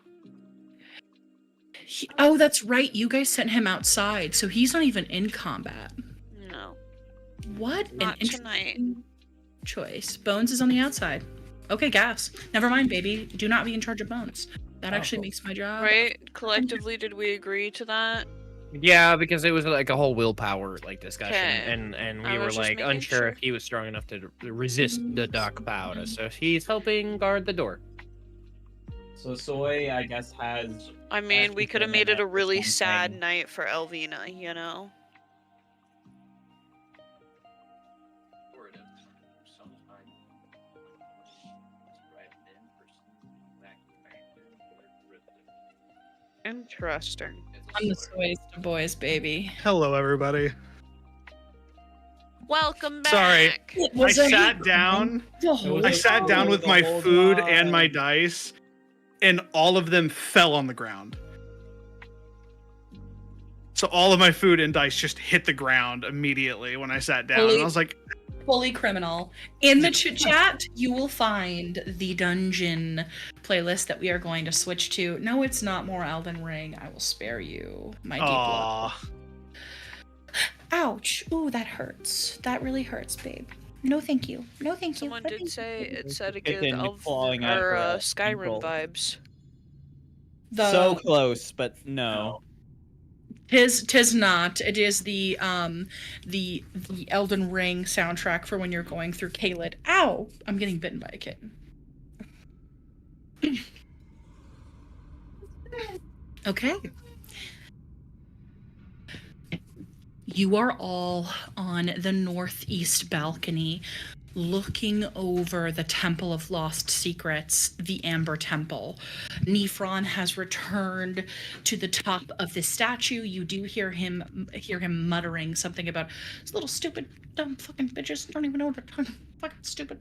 Speaker 1: Oh, that's right. You guys sent him outside, so he's not even in combat.
Speaker 4: No.
Speaker 1: What
Speaker 4: Not
Speaker 1: an
Speaker 4: tonight.
Speaker 1: interesting choice. Bones is on the outside. Okay, gas. Never mind, baby. Do not be in charge of Bones. That actually
Speaker 3: cool.
Speaker 1: makes my job.
Speaker 4: Right? Collectively, did we agree to that?
Speaker 2: Yeah, because it was like a whole willpower like discussion,
Speaker 4: Okay.
Speaker 2: and we
Speaker 4: I
Speaker 2: were
Speaker 4: was just
Speaker 2: like
Speaker 4: making
Speaker 2: unsure
Speaker 4: sure.
Speaker 2: if he was strong enough to resist the dark powder. So he's helping guard the door.
Speaker 3: So Soy, I guess, has.
Speaker 4: I mean, we
Speaker 3: actually
Speaker 4: could have
Speaker 3: been
Speaker 4: made it
Speaker 3: at
Speaker 4: a really
Speaker 3: something.
Speaker 4: sad night for Elvina, you know?
Speaker 6: Or it sometime. Right in for back.
Speaker 4: Interesting.
Speaker 1: I'm the soyest boys, baby.
Speaker 5: Hello, everybody.
Speaker 4: Welcome back!
Speaker 5: Sorry. I sat down.
Speaker 1: The whole
Speaker 5: I sat down with my food and my dice, and all of them fell on the ground. So all of my food and dice just hit the ground immediately when I sat down. And I was like,
Speaker 1: fully criminal. In the chat, you will find the dungeon playlist that we are going to switch to. No, it's not more Elden Ring. I will spare you, my deep love.
Speaker 5: "Aw."
Speaker 1: Ouch. Ooh, that hurts. That really hurts, babe. No, thank you. No, thank you.
Speaker 4: Someone
Speaker 1: No,
Speaker 4: did
Speaker 1: thank
Speaker 4: say
Speaker 1: you.
Speaker 4: it said to
Speaker 3: It's
Speaker 4: give
Speaker 3: in clawing at her
Speaker 4: Skyrim
Speaker 3: ankle.
Speaker 4: vibes.
Speaker 3: So close, but no.
Speaker 1: Tis not. It is the Elden Ring soundtrack for when you're going through Caelid. Ow! I'm getting bitten by a kitten. Okay. You are all on the northeast balcony, looking over the Temple of Lost Secrets, the Amber Temple. Nifron has returned to the top of the statue. You do hear him muttering something about this little stupid, dumb fucking bitches don't even know what they're talking. Fucking stupid.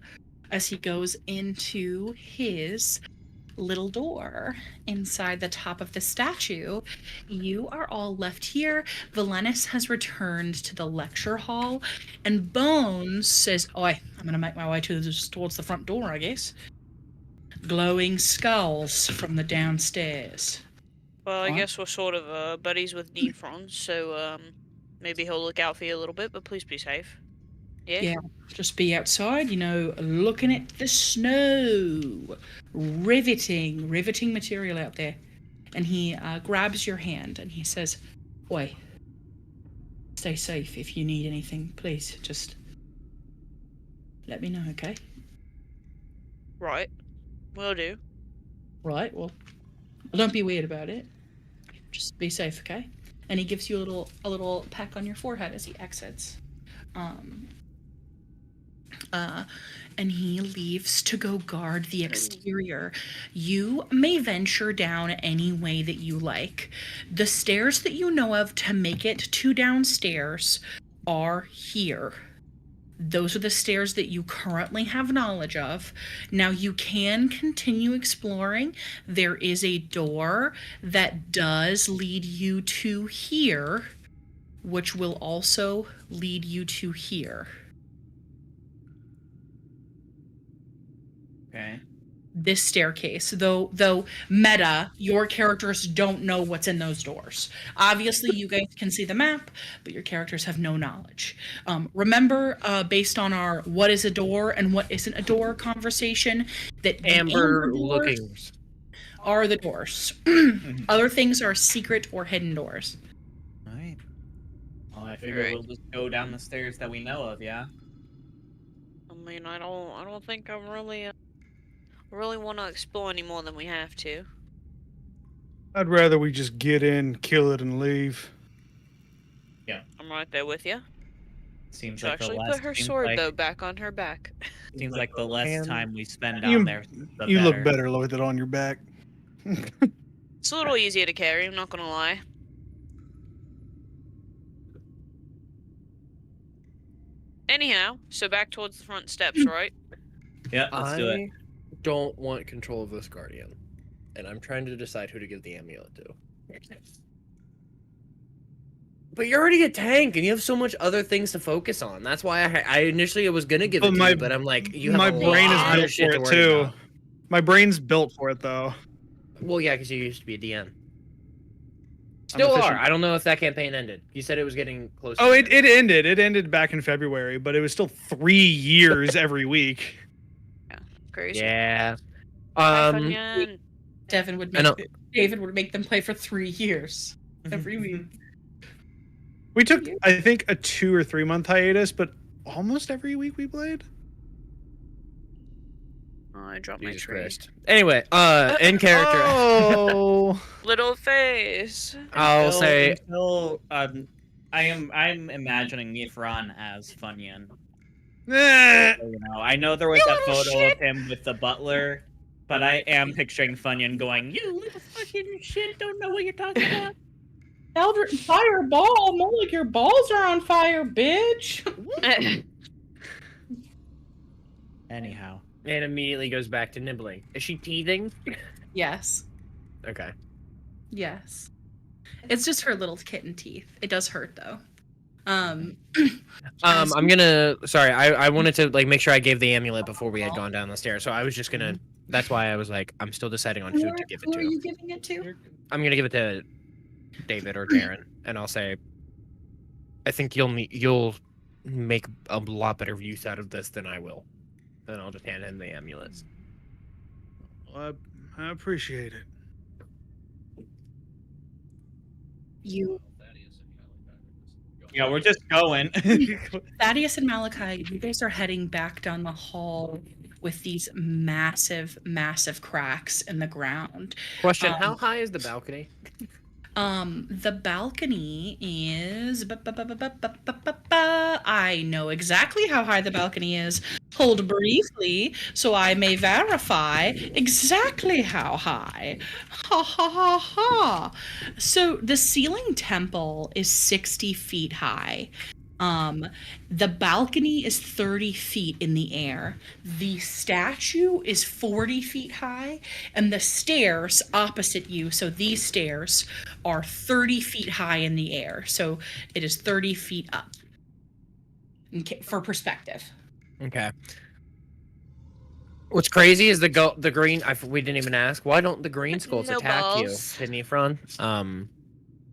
Speaker 1: As he goes into his little door inside the top of the statue. You are all left here. Valenus has returned to the lecture hall, and Bones says, "Oi, I'm gonna make my way towards the front door, I guess." Glowing skulls from the downstairs.
Speaker 4: Well, I
Speaker 1: What?
Speaker 4: guess we're sort of buddies with Nefron, so maybe he'll look out for you a little bit, but please be safe. Yeah?
Speaker 1: Yeah, just be outside, looking at the snow. Riveting material out there. And he grabs your hand and he says, "Oi, stay safe. If you need anything, please just let me know, okay?"
Speaker 4: Right. Will do.
Speaker 1: Right, well, don't be weird about it. Just be safe, okay? And he gives you a little peck on your forehead as he exits. And he leaves to go guard the exterior. You may venture down any way that you like. The stairs that you know of to make it to downstairs are here. Those are the stairs that you currently have knowledge of. Now you can continue exploring. There is a door that does lead you to here, which will also lead you to here.
Speaker 3: Okay.
Speaker 1: this staircase, though meta, your characters don't know what's in those doors. Obviously, you guys can see the map, but your characters have no knowledge. Remember, based on our what is a door and what isn't a door conversation, that the amber
Speaker 2: Amber
Speaker 1: doors
Speaker 2: looking.
Speaker 1: are the doors. Other things are secret or hidden doors.
Speaker 3: All right. Well, I figure we'll just go down the stairs that we know of. Yeah.
Speaker 4: I mean, I don't think I really want to explore any more than we have to.
Speaker 5: I'd rather we just get in, kill it, and leave.
Speaker 4: I'm right there with you.
Speaker 3: Seems
Speaker 4: She'll
Speaker 3: like the
Speaker 4: actually
Speaker 3: less.
Speaker 4: put her
Speaker 3: seems
Speaker 4: sword
Speaker 3: like,
Speaker 4: though back on her back.
Speaker 3: Seems like the less
Speaker 2: And
Speaker 3: time we spend
Speaker 5: You,
Speaker 3: down there, the
Speaker 5: you
Speaker 3: better.
Speaker 5: look better with it on your back.
Speaker 4: It's a little easier to carry. I'm not gonna lie. Anyhow, so back towards the front steps, right?
Speaker 3: Yeah, let's do it.
Speaker 2: I don't want control of this guardian, and I'm trying to decide who to give the amulet to. But you're already a tank, and you have so much other things to focus on. That's why I initially was gonna give it to you, but I'm like, you have
Speaker 5: my
Speaker 2: a
Speaker 5: brain is
Speaker 2: lot
Speaker 5: built
Speaker 2: of shit
Speaker 5: for
Speaker 2: to
Speaker 5: it
Speaker 2: worry
Speaker 5: too.
Speaker 2: about.
Speaker 5: My brain's built for it though.
Speaker 2: Well, yeah, because you used to be a DM.
Speaker 5: I'm
Speaker 2: Still are.
Speaker 5: efficient.
Speaker 2: I don't know if that campaign ended. You said it was getting close.
Speaker 5: Oh,
Speaker 2: to
Speaker 5: it ended. It ended back in February, but it was still 3 years every week.
Speaker 4: Crazy.
Speaker 2: Yeah.
Speaker 4: Hi, Funyan.
Speaker 1: David would make them play for 3 years every week.
Speaker 5: We took, I think, a 2 or 3 month hiatus, but almost every week we played.
Speaker 4: Oh, I dropped
Speaker 2: Jesus
Speaker 4: my tree.
Speaker 2: Christ. Anyway, in character.
Speaker 5: Oh,
Speaker 4: Little face.
Speaker 2: I'll say
Speaker 3: Until, I'm imagining Nifron as Funyan.
Speaker 5: eh.
Speaker 3: You know, I know there was that photo of him with the butler, but I am picturing Funyan going, "You little fucking shit! Don't know what you're talking about."
Speaker 1: Eldritch fireball, more like your balls are on fire, bitch.
Speaker 3: Anyhow,
Speaker 2: and immediately goes back to nibbling. Is she teething?
Speaker 1: Yes.
Speaker 2: Okay.
Speaker 1: Yes. It's just her little kitten teeth. It does hurt though.
Speaker 2: I'm gonna. Sorry, I wanted to like make sure I gave the amulet before we had gone down the stairs. So I was just gonna. That's why I was like, I'm still deciding on who to give it
Speaker 1: Who are
Speaker 2: to.
Speaker 1: you giving it to?
Speaker 2: I'm gonna give it to David or Darren, and I'll say, I think you'll make a lot better use out of this than I will. And I'll just hand him the amulets.
Speaker 5: Well, I appreciate it.
Speaker 1: You,
Speaker 3: yeah, we're just going.
Speaker 1: Thaddeus and Malachi, you guys are heading back down the hall with these massive, massive cracks in the ground.
Speaker 2: Question: how high is the balcony?
Speaker 1: The balcony is. I know exactly how high the balcony is. Hold briefly, so I may verify exactly how high. Ha ha ha ha. So the ceiling temple is 60 feet high. The balcony is 30 feet in the air. The statue is 40 feet high, and the stairs opposite you, so these stairs are 30 feet high in the air. So it is 30 feet up. Okay, for perspective.
Speaker 2: Okay. What's crazy is the green. We didn't even ask. Why don't the green skulls
Speaker 4: No
Speaker 2: attack
Speaker 4: balls.
Speaker 2: you, Nifron?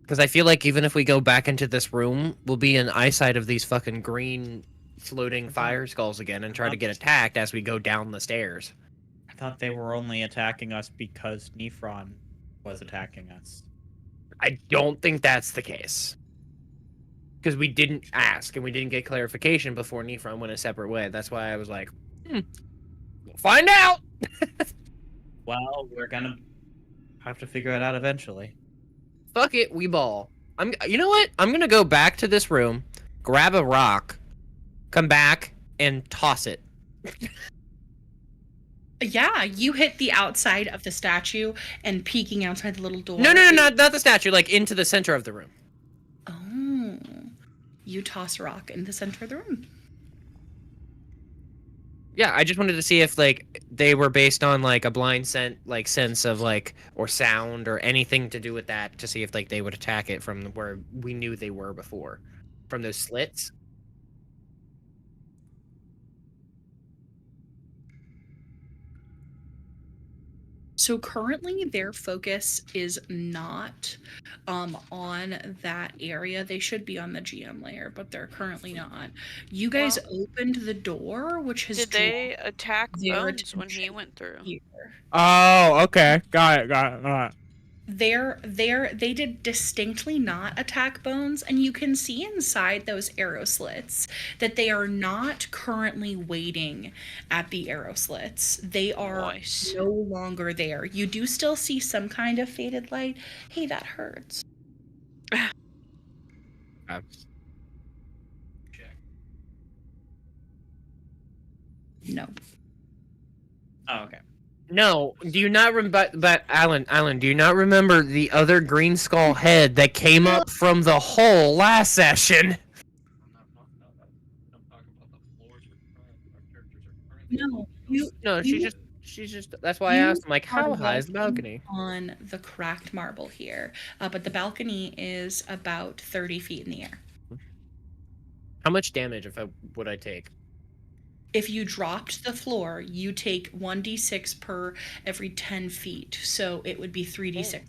Speaker 2: Because I feel like even if we go back into this room, we'll be in eyesight of these fucking green floating fire skulls again and try to get attacked as we go down the stairs.
Speaker 3: I thought they were only attacking us because Nifron was attacking us.
Speaker 2: I don't think that's the case. Because we didn't ask and we didn't get clarification before Nifron went a separate way. That's why I was like, we'll find out!
Speaker 3: Well, we're gonna have to figure it out eventually.
Speaker 2: Fuck it, we ball. You know what? I'm gonna go back to this room, grab a rock, come back, and toss it.
Speaker 1: Yeah, you hit the outside of the statue and peeking outside the little door.
Speaker 2: No, not the statue, like into the center of the room.
Speaker 1: Oh. You toss a rock in the center of the room.
Speaker 2: Yeah, I just wanted to see if like they were based on like a blind sense of like or sound or anything to do with that to see if like they would attack it from where we knew they were before, from those slits.
Speaker 1: So currently their focus is not on that area. They should be on the GM layer, but they're currently not. You guys opened the door, which has
Speaker 4: Did
Speaker 1: drawn
Speaker 4: they attack
Speaker 1: their
Speaker 4: Bones when he
Speaker 1: attention
Speaker 4: went through?
Speaker 1: here.
Speaker 2: Oh, okay. Got it.
Speaker 1: They did distinctly not attack Bones, and you can see inside those arrow slits that they are not currently waiting at the arrow slits. They are
Speaker 4: Nice.
Speaker 1: no longer there. You do still see some kind of faded light. Hey, that hurts.
Speaker 6: Check.
Speaker 1: No.
Speaker 3: Oh, okay.
Speaker 2: No, do you not remember? But Alan, do you not remember the other green skull head that came up from the hole last session?
Speaker 6: I'm not talking about that. I'm talking about the floors our characters are currently
Speaker 1: No,
Speaker 6: on.
Speaker 2: No,
Speaker 1: you-
Speaker 2: she's just. That's why I
Speaker 1: you
Speaker 2: asked. I'm like, how
Speaker 1: are
Speaker 2: high is the
Speaker 1: walking
Speaker 2: balcony?
Speaker 1: on the cracked marble here, but the balcony is about 30 feet in the air.
Speaker 2: How much damage would I take?
Speaker 1: If you dropped the floor, you take 1d6 per every 10 feet. So it would be 3d6.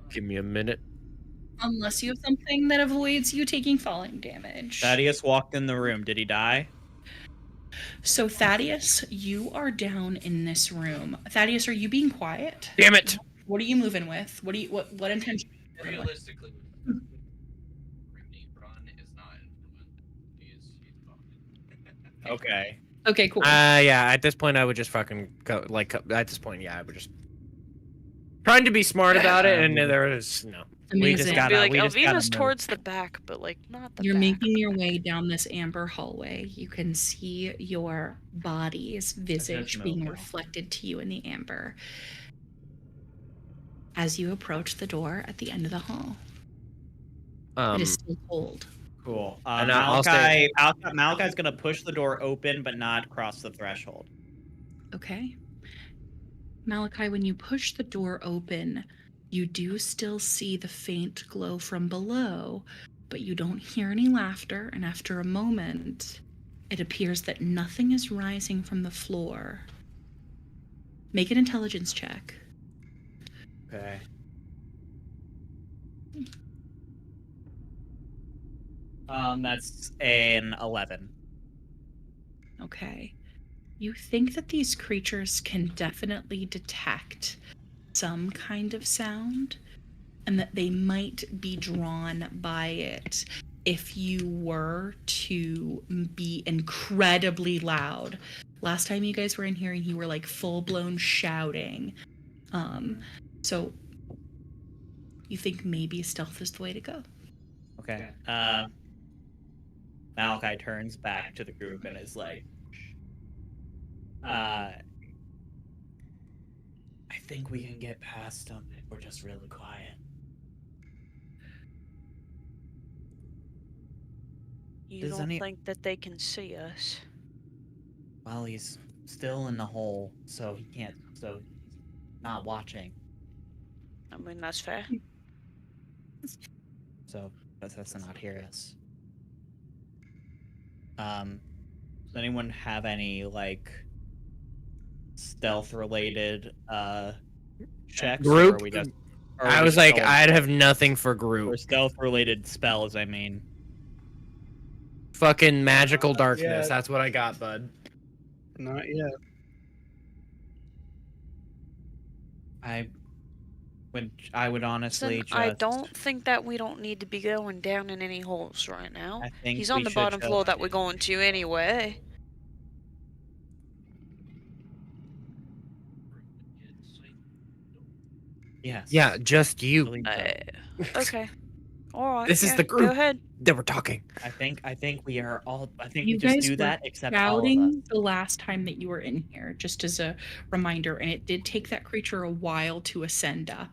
Speaker 2: Give me a minute.
Speaker 1: Unless you have something that avoids you taking falling damage.
Speaker 3: Thaddeus walked in the room. Did he die?
Speaker 1: So Thaddeus, you are down in this room. Thaddeus, are you being quiet?
Speaker 2: Damn it!
Speaker 1: What are you moving with? What intention?
Speaker 6: Realistically, Run is not influenced. He's fine.
Speaker 3: Okay.
Speaker 1: Okay, cool.
Speaker 2: Yeah. At this point, I would just fucking go. Like, at this point, yeah, I would just trying to be smart about it, and there was no. We just
Speaker 1: Amazing.
Speaker 2: got.
Speaker 4: Be like,
Speaker 3: we just gotta
Speaker 4: Elvina's
Speaker 3: move.
Speaker 4: towards the back, but like not the
Speaker 1: You're
Speaker 4: back.
Speaker 1: making your way down this amber hallway. You can see your body's visage being
Speaker 3: moving.
Speaker 1: reflected to you in the amber as you approach the door at the end of the hall. It is still cold.
Speaker 3: Cool.
Speaker 2: And I'll say-
Speaker 3: Malachi's gonna push the door open, but not cross the threshold.
Speaker 1: Okay. Malachi, when you push the door open, you do still see the faint glow from below, but you don't hear any laughter, and after a moment, it appears that nothing is rising from the floor. Make an intelligence check.
Speaker 3: Okay. That's an 11.
Speaker 1: Okay. You think that these creatures can definitely detect some kind of sound, and that they might be drawn by it if you were to be incredibly loud. Last time you guys were in here and you were like full-blown shouting. So you think maybe stealth is the way to go.
Speaker 3: Okay. Malachi turns back to the group and is like, I think we can get past them if we're just really quiet.
Speaker 4: You
Speaker 3: Does
Speaker 4: don't
Speaker 3: any-
Speaker 4: think that they can see us?
Speaker 3: Well, he's still in the hole, so he can't. So he's not watching.
Speaker 4: I mean, that's fair.
Speaker 3: So that's not hear us. Does anyone have any like stealth related checks? Or
Speaker 2: Group?
Speaker 3: are we just,
Speaker 2: I was like, I'd have nothing for group.
Speaker 3: or stealth related spells. I mean,
Speaker 2: Fucking magical darkness.
Speaker 5: Yeah.
Speaker 2: That's what I got, bud.
Speaker 5: Not yet.
Speaker 3: I would honestly
Speaker 4: Listen,
Speaker 3: just.
Speaker 4: I don't think that we don't need to be going down in any holes right now.
Speaker 3: I think
Speaker 4: He's on
Speaker 3: we
Speaker 4: the
Speaker 3: should
Speaker 4: bottom
Speaker 3: just-
Speaker 4: floor that we're going to anyway.
Speaker 3: Yes.
Speaker 2: Yeah, just you.
Speaker 3: Believe so.
Speaker 4: Okay. All right.
Speaker 2: This is
Speaker 4: yeah,
Speaker 2: the
Speaker 4: Go
Speaker 2: group.
Speaker 4: ahead.
Speaker 2: That we're talking.
Speaker 3: I think we are all. I think
Speaker 1: You
Speaker 3: we just
Speaker 1: guys
Speaker 3: do
Speaker 1: were
Speaker 3: that except all of us.
Speaker 1: shouting the last time that you were in here, just as a reminder, and it did take that creature a while to ascend up.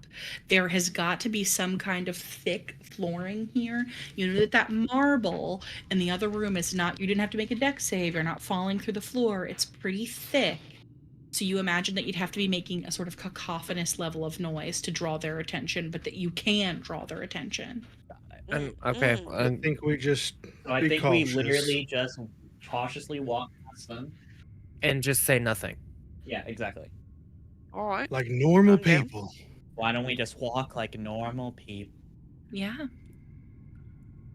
Speaker 1: There has got to be some kind of thick flooring here. You know that marble in the other room is not, you didn't have to make a dex save, you're not falling through the floor. It's pretty thick. So you imagine that you'd have to be making a sort of cacophonous level of noise to draw their attention, but that you can draw their attention.
Speaker 2: Okay.
Speaker 4: Mm.
Speaker 5: I think we just
Speaker 3: So I
Speaker 5: be
Speaker 3: think
Speaker 5: cautious.
Speaker 3: we literally just cautiously walk past them.
Speaker 2: And just say nothing.
Speaker 3: Yeah, exactly.
Speaker 4: All right.
Speaker 5: Like normal
Speaker 4: I'm down.
Speaker 5: people.
Speaker 3: Why don't we just walk like normal people?
Speaker 1: Yeah.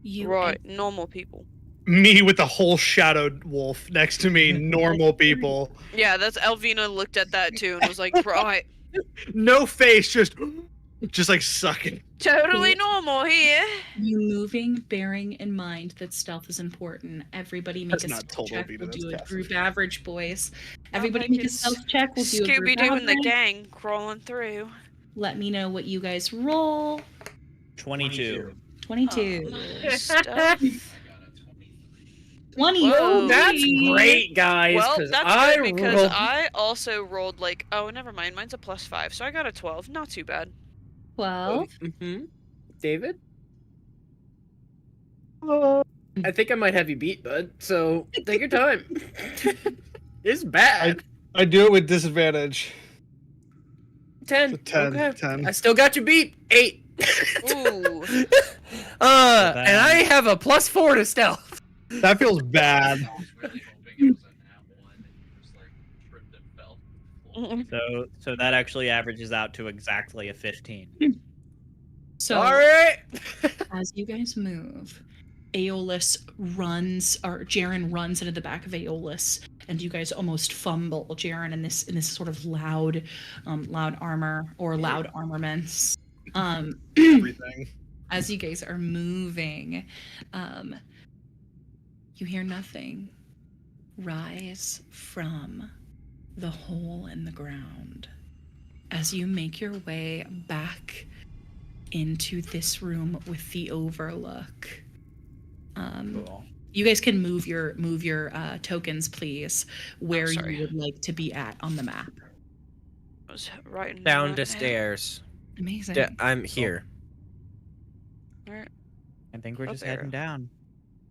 Speaker 1: You
Speaker 4: Right, normal people.
Speaker 5: Me with the whole shadowed wolf next to me, normal people.
Speaker 4: Yeah, that's Elvina looked at that too and was like, right,
Speaker 5: No face, just like sucking.
Speaker 4: totally normal here.
Speaker 1: You moving, bearing in mind that stealth is important. Everybody make
Speaker 5: That's
Speaker 1: a
Speaker 5: not
Speaker 1: stealth
Speaker 5: total
Speaker 1: check.
Speaker 5: Vita,
Speaker 1: We'll
Speaker 5: that's
Speaker 1: do a
Speaker 5: Cassie.
Speaker 1: group average, boys.
Speaker 4: I'm
Speaker 1: Everybody
Speaker 4: like
Speaker 1: make a
Speaker 4: it's
Speaker 1: stealth check. We'll do a group
Speaker 4: Scooby Doo and the
Speaker 1: average.
Speaker 4: gang crawling through.
Speaker 1: Let me know what you guys roll.
Speaker 3: 22.
Speaker 1: 22.
Speaker 4: Stealth.
Speaker 6: I got a 23.
Speaker 1: 20.
Speaker 4: Whoa.
Speaker 2: That's great, guys.
Speaker 4: Well,
Speaker 2: 'cause
Speaker 4: that's
Speaker 2: I
Speaker 4: good because
Speaker 2: rolled-
Speaker 4: I also rolled like, oh, never mind. Mine's a +5, so I got a 12. Not too bad.
Speaker 1: 12.
Speaker 2: David? I think I might have you beat, bud. So take your time. It's bad.
Speaker 5: I do it with disadvantage.
Speaker 2: 10.
Speaker 5: So 10,
Speaker 2: Okay.
Speaker 5: 10.
Speaker 2: I still got you beat. 8.
Speaker 4: Ooh.
Speaker 2: And I have a +4 to stealth.
Speaker 5: That feels bad.
Speaker 6: I was really hoping it was a nat 1 and you just like tripped and fell.
Speaker 3: So that actually averages out to exactly a 15.
Speaker 1: So
Speaker 2: All right.
Speaker 1: as you guys move, Aeolus runs, or Jaren runs into the back of Aeolus, and you guys almost fumble Jaren in this sort of loud armor or loud armaments.
Speaker 5: Everything.
Speaker 1: As you guys are moving, you hear nothing rise from the hole in the ground. As you make your way back into this room with the overlook.
Speaker 3: Cool.
Speaker 1: You guys can move your tokens, please, where
Speaker 4: sorry.
Speaker 1: you would like to be at on the map.
Speaker 4: I was writing
Speaker 2: Down
Speaker 4: right
Speaker 2: the
Speaker 4: now.
Speaker 2: stairs.
Speaker 1: Amazing.
Speaker 2: Yeah, I'm here.
Speaker 4: Alright.
Speaker 3: I think we're
Speaker 4: Up
Speaker 3: just
Speaker 4: arrow.
Speaker 3: heading down.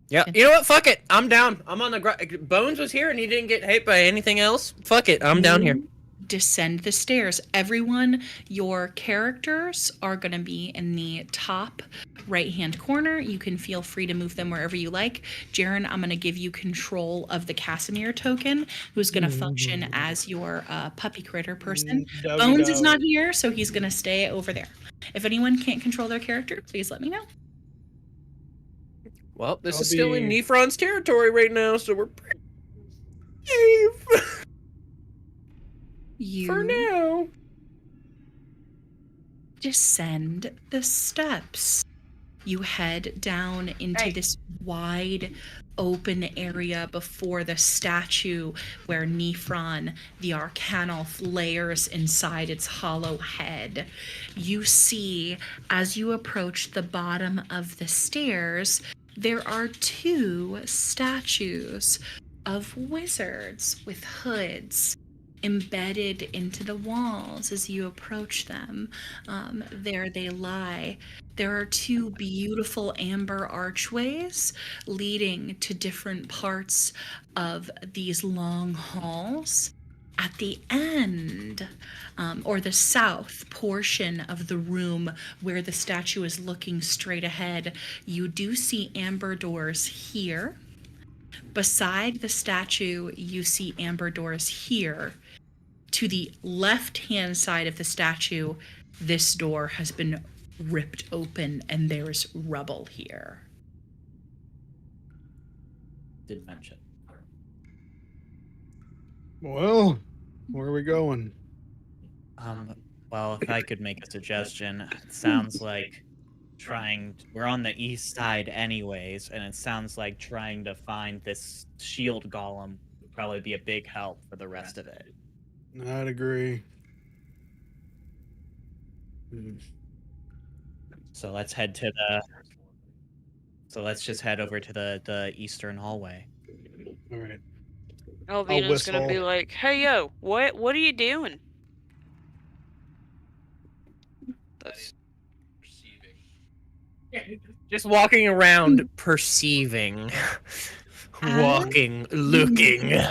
Speaker 2: Yeah, you know what? Fuck it. I'm down. I'm on the ground. Bones was here and he didn't get hit by anything else. Fuck it. I'm down here.
Speaker 1: You descend the stairs. Everyone, your characters are going to be in the top right-hand corner. You can feel free to move them wherever you like. Jaren, I'm going to give you control of the Casimir token, who's going to function as your puppy critter person. Bones is not here, so he's going to stay over there. If anyone can't control their character, please let me know.
Speaker 2: Well, this
Speaker 5: I'll
Speaker 2: is still in
Speaker 5: be-
Speaker 2: Nefron's territory right now, so we're pretty safe
Speaker 1: You
Speaker 2: for now.
Speaker 1: descend the steps. You head down into this wide open area before the statue where Nefron, the Arcanolf, layers inside its hollow head. You see, as you approach the bottom of the stairs, there are 2 statues of wizards with hoods embedded into the walls as you approach them. There they lie. There are 2 beautiful amber archways leading to different parts of these long halls. At the end, or the south portion of the room where the statue is looking straight ahead, you do see amber doors here. Beside the statue, you see amber doors here. To the left-hand side of the statue, this door has been ripped open and there's rubble here.
Speaker 3: Did mention.
Speaker 5: Well, where are we going?
Speaker 3: Well, if I could make a suggestion, it sounds like we're on the east side anyways, and it sounds like trying to find this shield golem would probably be a big help for the rest of it.
Speaker 5: I'd agree.
Speaker 3: So let's just head over to the eastern hallway.
Speaker 5: All right.
Speaker 4: Elvina's gonna be
Speaker 5: whistle.
Speaker 4: like, hey yo, what are you doing? That's
Speaker 6: Perceiving.
Speaker 2: Just walking around, perceiving, walking, looking.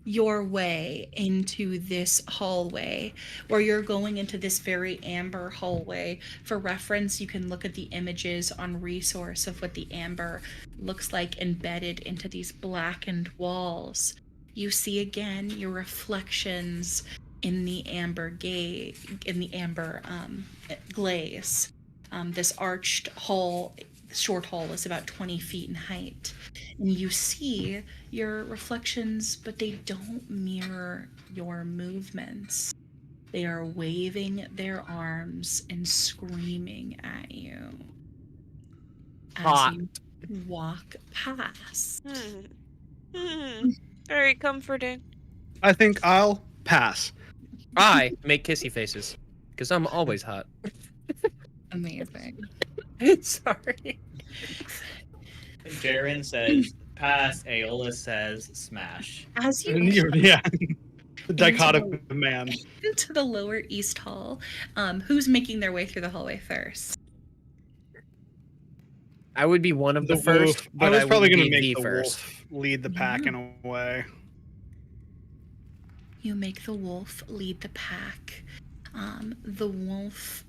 Speaker 1: Your way into this hallway, or you're going into this very amber hallway. For reference, you can look at the images on resource of what the amber looks like embedded into these blackened walls. you see again your reflections in the amber glaze. This arched hall, short hall, is about 20 feet in height, and you see your reflections, but they don't mirror your movements. They are waving their arms and screaming at you as
Speaker 2: Hot.
Speaker 1: you walk past.
Speaker 4: Very comforting.
Speaker 5: I think I'll pass.
Speaker 2: I make kissy faces because I'm always hot.
Speaker 1: Amazing.
Speaker 2: Sorry.
Speaker 3: Jaren says pass. Aeolus says smash.
Speaker 1: As you
Speaker 5: Yeah. The dichotomy of man.
Speaker 1: into the lower east hall, who's making their way through the hallway first?
Speaker 2: I would be one of the
Speaker 5: The
Speaker 2: first,
Speaker 5: wolf.
Speaker 2: but
Speaker 5: I was probably
Speaker 2: going
Speaker 5: going
Speaker 2: to
Speaker 5: to make the
Speaker 2: first.
Speaker 5: wolf lead the pack in a way.
Speaker 1: You make the wolf lead the pack. The wolf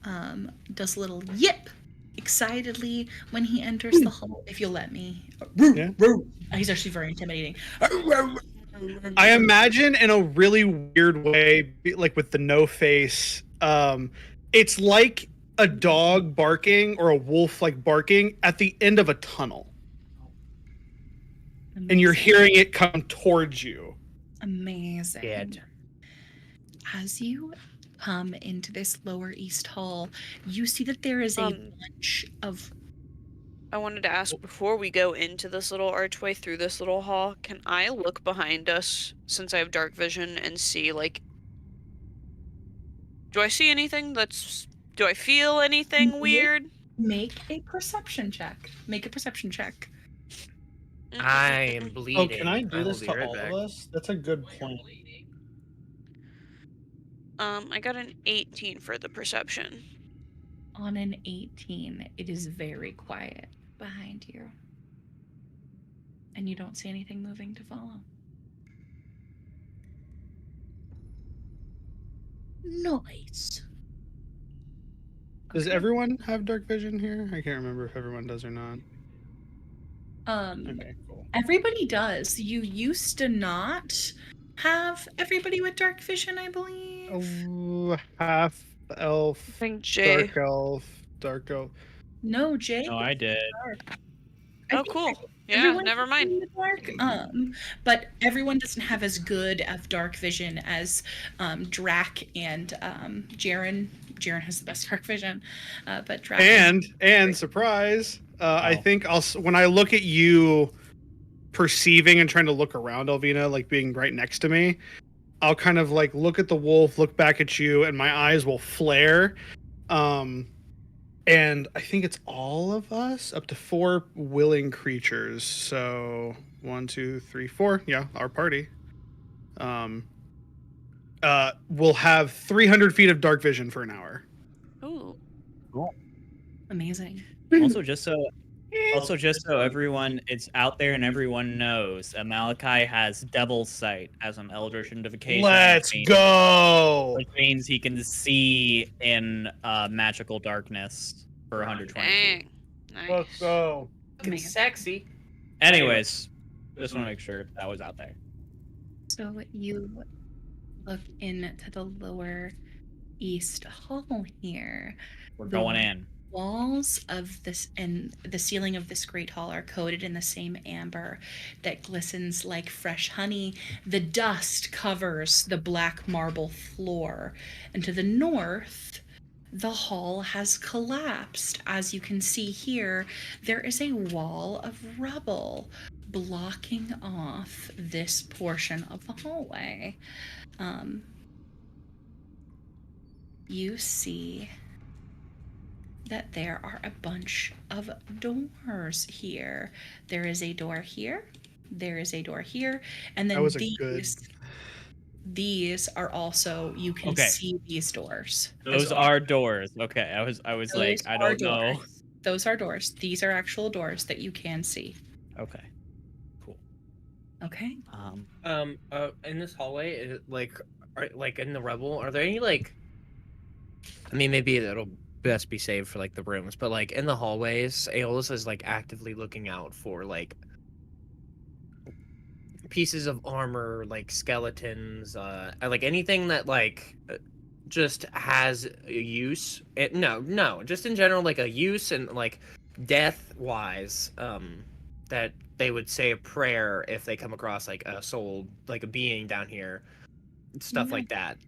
Speaker 1: does a little yip excitedly when he enters the hall, if you'll let me.
Speaker 5: Yeah.
Speaker 1: He's actually very intimidating.
Speaker 5: I imagine in a really weird way, like with the no face, it's like a dog barking or a wolf like barking at the end of a tunnel. And you're hearing it come towards you.
Speaker 1: Amazing.
Speaker 2: Dead.
Speaker 1: As you come into this lower east hall, you see that there is a bunch of.
Speaker 4: I wanted to ask before we go into this little archway through this little hall, can I look behind us since I have dark vision and see, like, do I see anything do I feel anything weird?
Speaker 1: Make a perception check. Make a perception check.
Speaker 2: I am bleeding.
Speaker 5: Oh, can I do this
Speaker 2: will be
Speaker 5: to
Speaker 2: right
Speaker 5: all
Speaker 2: back.
Speaker 5: of us? That's a good point.
Speaker 4: I got an 18 for the perception.
Speaker 1: On an 18, it is very quiet behind you. And you don't see anything moving to follow. Nice.
Speaker 5: Does
Speaker 1: Okay.
Speaker 5: everyone have dark vision here? I can't remember if everyone does or not. Okay, cool.
Speaker 1: Everybody does. You used to not have everybody with dark vision, I believe.
Speaker 5: Oh, half elf,
Speaker 4: I think Jay.
Speaker 5: dark elf.
Speaker 1: No, Jay.
Speaker 3: No, I did.
Speaker 4: Oh, cool. Yeah,
Speaker 1: Everyone
Speaker 4: never
Speaker 1: can
Speaker 4: mind.
Speaker 1: see the dark, but everyone doesn't have as good of dark vision as Drac and Jaren. Jaren has the best dark vision, but Drac
Speaker 5: And surprise, I think when I look at you perceiving and trying to look around Elvina, like being right next to me, I'll kind of like look at the wolf, look back at you, and my eyes will flare. And I think it's all of us, up to 4 willing creatures. So 1, 2, 3, 4. Yeah, our party. We'll have 300 feet of dark vision for an hour.
Speaker 4: Ooh.
Speaker 1: amazing.
Speaker 3: Also, just so everyone it's out there and everyone knows, Malachi has Devil's Sight as an Eldritch Identification.
Speaker 5: Let's go!
Speaker 3: Which means he can see in magical darkness for 120 feet.
Speaker 4: Dang. Nice.
Speaker 5: Let's go.
Speaker 2: Fucking sexy.
Speaker 3: Anyways, just want to make sure that was out there.
Speaker 1: So you look into the lower east hall here.
Speaker 3: We're going in.
Speaker 1: Walls of this and the ceiling of this great hall are coated in the same amber that glistens like fresh honey. The dust covers the black marble floor, and to the north, the hall has collapsed. As you can see here, there is a wall of rubble blocking off this portion of the hallway. You see that there are a bunch of doors here. There is a door here. There is a door here, and then these are also, you can see these doors.
Speaker 3: Those are doors. Okay, I was like, I don't know.
Speaker 1: Those are doors. These are actual doors that you can see.
Speaker 3: Okay, cool.
Speaker 1: Okay.
Speaker 2: In this hallway, like in the rubble, are there any like? I mean, maybe it'll best be saved for like the rooms, but like in the hallways, Aeolus is like actively looking out for like pieces of armor, like skeletons, like anything that like just has a use. No, just in general, like a use and like death wise, that they would say a prayer if they come across like a soul, like a being down here, stuff
Speaker 1: Yeah.
Speaker 2: like that.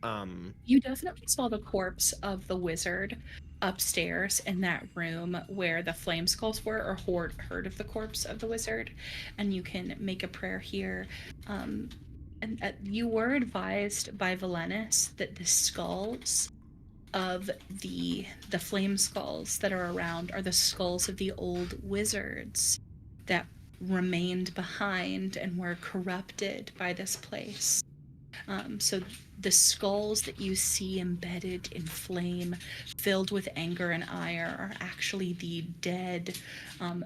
Speaker 1: You definitely saw the corpse of the wizard upstairs in that room where the flame skulls were, or heard of the corpse of the wizard, and you can make a prayer here. And you were advised by Valenus that the skulls of the flame skulls that are around are the skulls of the old wizards that remained behind and were corrupted by this place. So the skulls that you see embedded in flame, filled with anger and ire, are actually the dead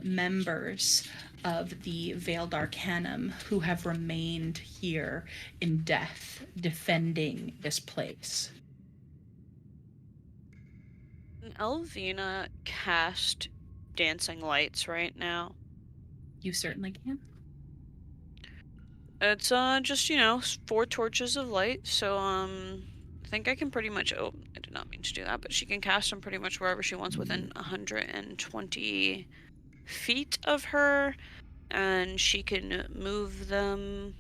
Speaker 1: members of the Veiled Arcanum who have remained here in death, defending this place.
Speaker 4: Can Elvina cast dancing lights right now?
Speaker 1: You certainly can.
Speaker 4: It's just 4 torches of light, so I think I can pretty much. Oh, I did not mean to do that, but she can cast them pretty much wherever she wants within 120 feet of her, and she can move them.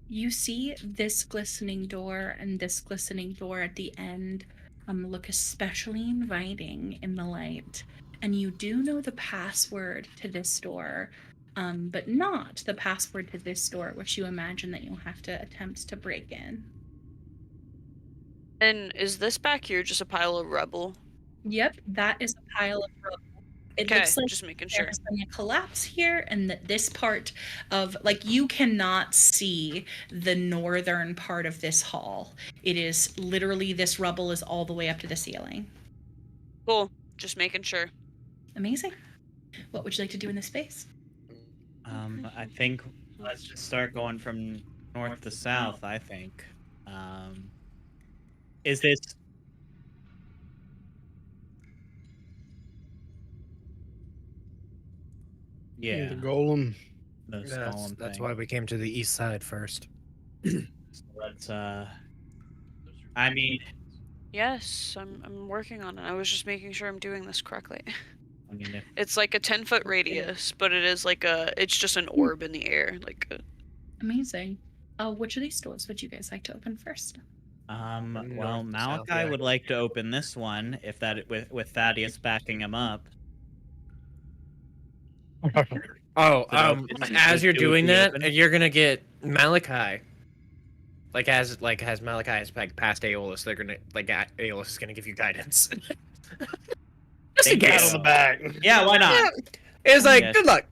Speaker 1: You see this glistening door and this glistening door at the end look especially inviting in the light. And you do know the password to this door, but not the password to this door, which you imagine that you'll have to attempt to break in.
Speaker 4: And is this back here just a pile of rubble?
Speaker 1: Yep, that is a pile of rubble. It
Speaker 4: Okay,
Speaker 1: looks like
Speaker 4: just making
Speaker 1: there
Speaker 4: sure.
Speaker 1: has been a collapse here, and that this part of, like, you cannot see the northern part of this hall. It is literally, this rubble is all the way up to the ceiling.
Speaker 4: Cool, just making sure.
Speaker 1: Amazing. What would you like to do in this space?
Speaker 3: I think let's just start going from north to south, I think. Is this... Yeah,
Speaker 5: The golem.
Speaker 3: the golem
Speaker 2: That's
Speaker 3: thing.
Speaker 2: why we came to the east side first.
Speaker 3: So let's I mean,
Speaker 4: Yes, I'm working on it. I was just making sure I'm doing this correctly.
Speaker 3: I mean,
Speaker 4: It's like a 10-foot radius, but it is like it's just an orb in the air, like a...
Speaker 1: Amazing. Which of these doors would you guys like to open first?
Speaker 3: well,
Speaker 2: North to
Speaker 3: Malachi
Speaker 2: south, yeah.
Speaker 3: would like to open this one if that with Thaddeus backing him up.
Speaker 2: Oh,
Speaker 3: So,
Speaker 2: as you're
Speaker 3: it would
Speaker 2: doing
Speaker 3: be
Speaker 2: that,
Speaker 3: open?
Speaker 2: you're gonna get Malachi. As Malachi has like past Aeolus, they're gonna Aeolus is gonna give you guidance. Just in
Speaker 3: Thank you.
Speaker 2: case.
Speaker 5: Out of the bag.
Speaker 3: Yeah, why not?
Speaker 2: Yeah. It's like,
Speaker 3: Yes.
Speaker 2: good luck.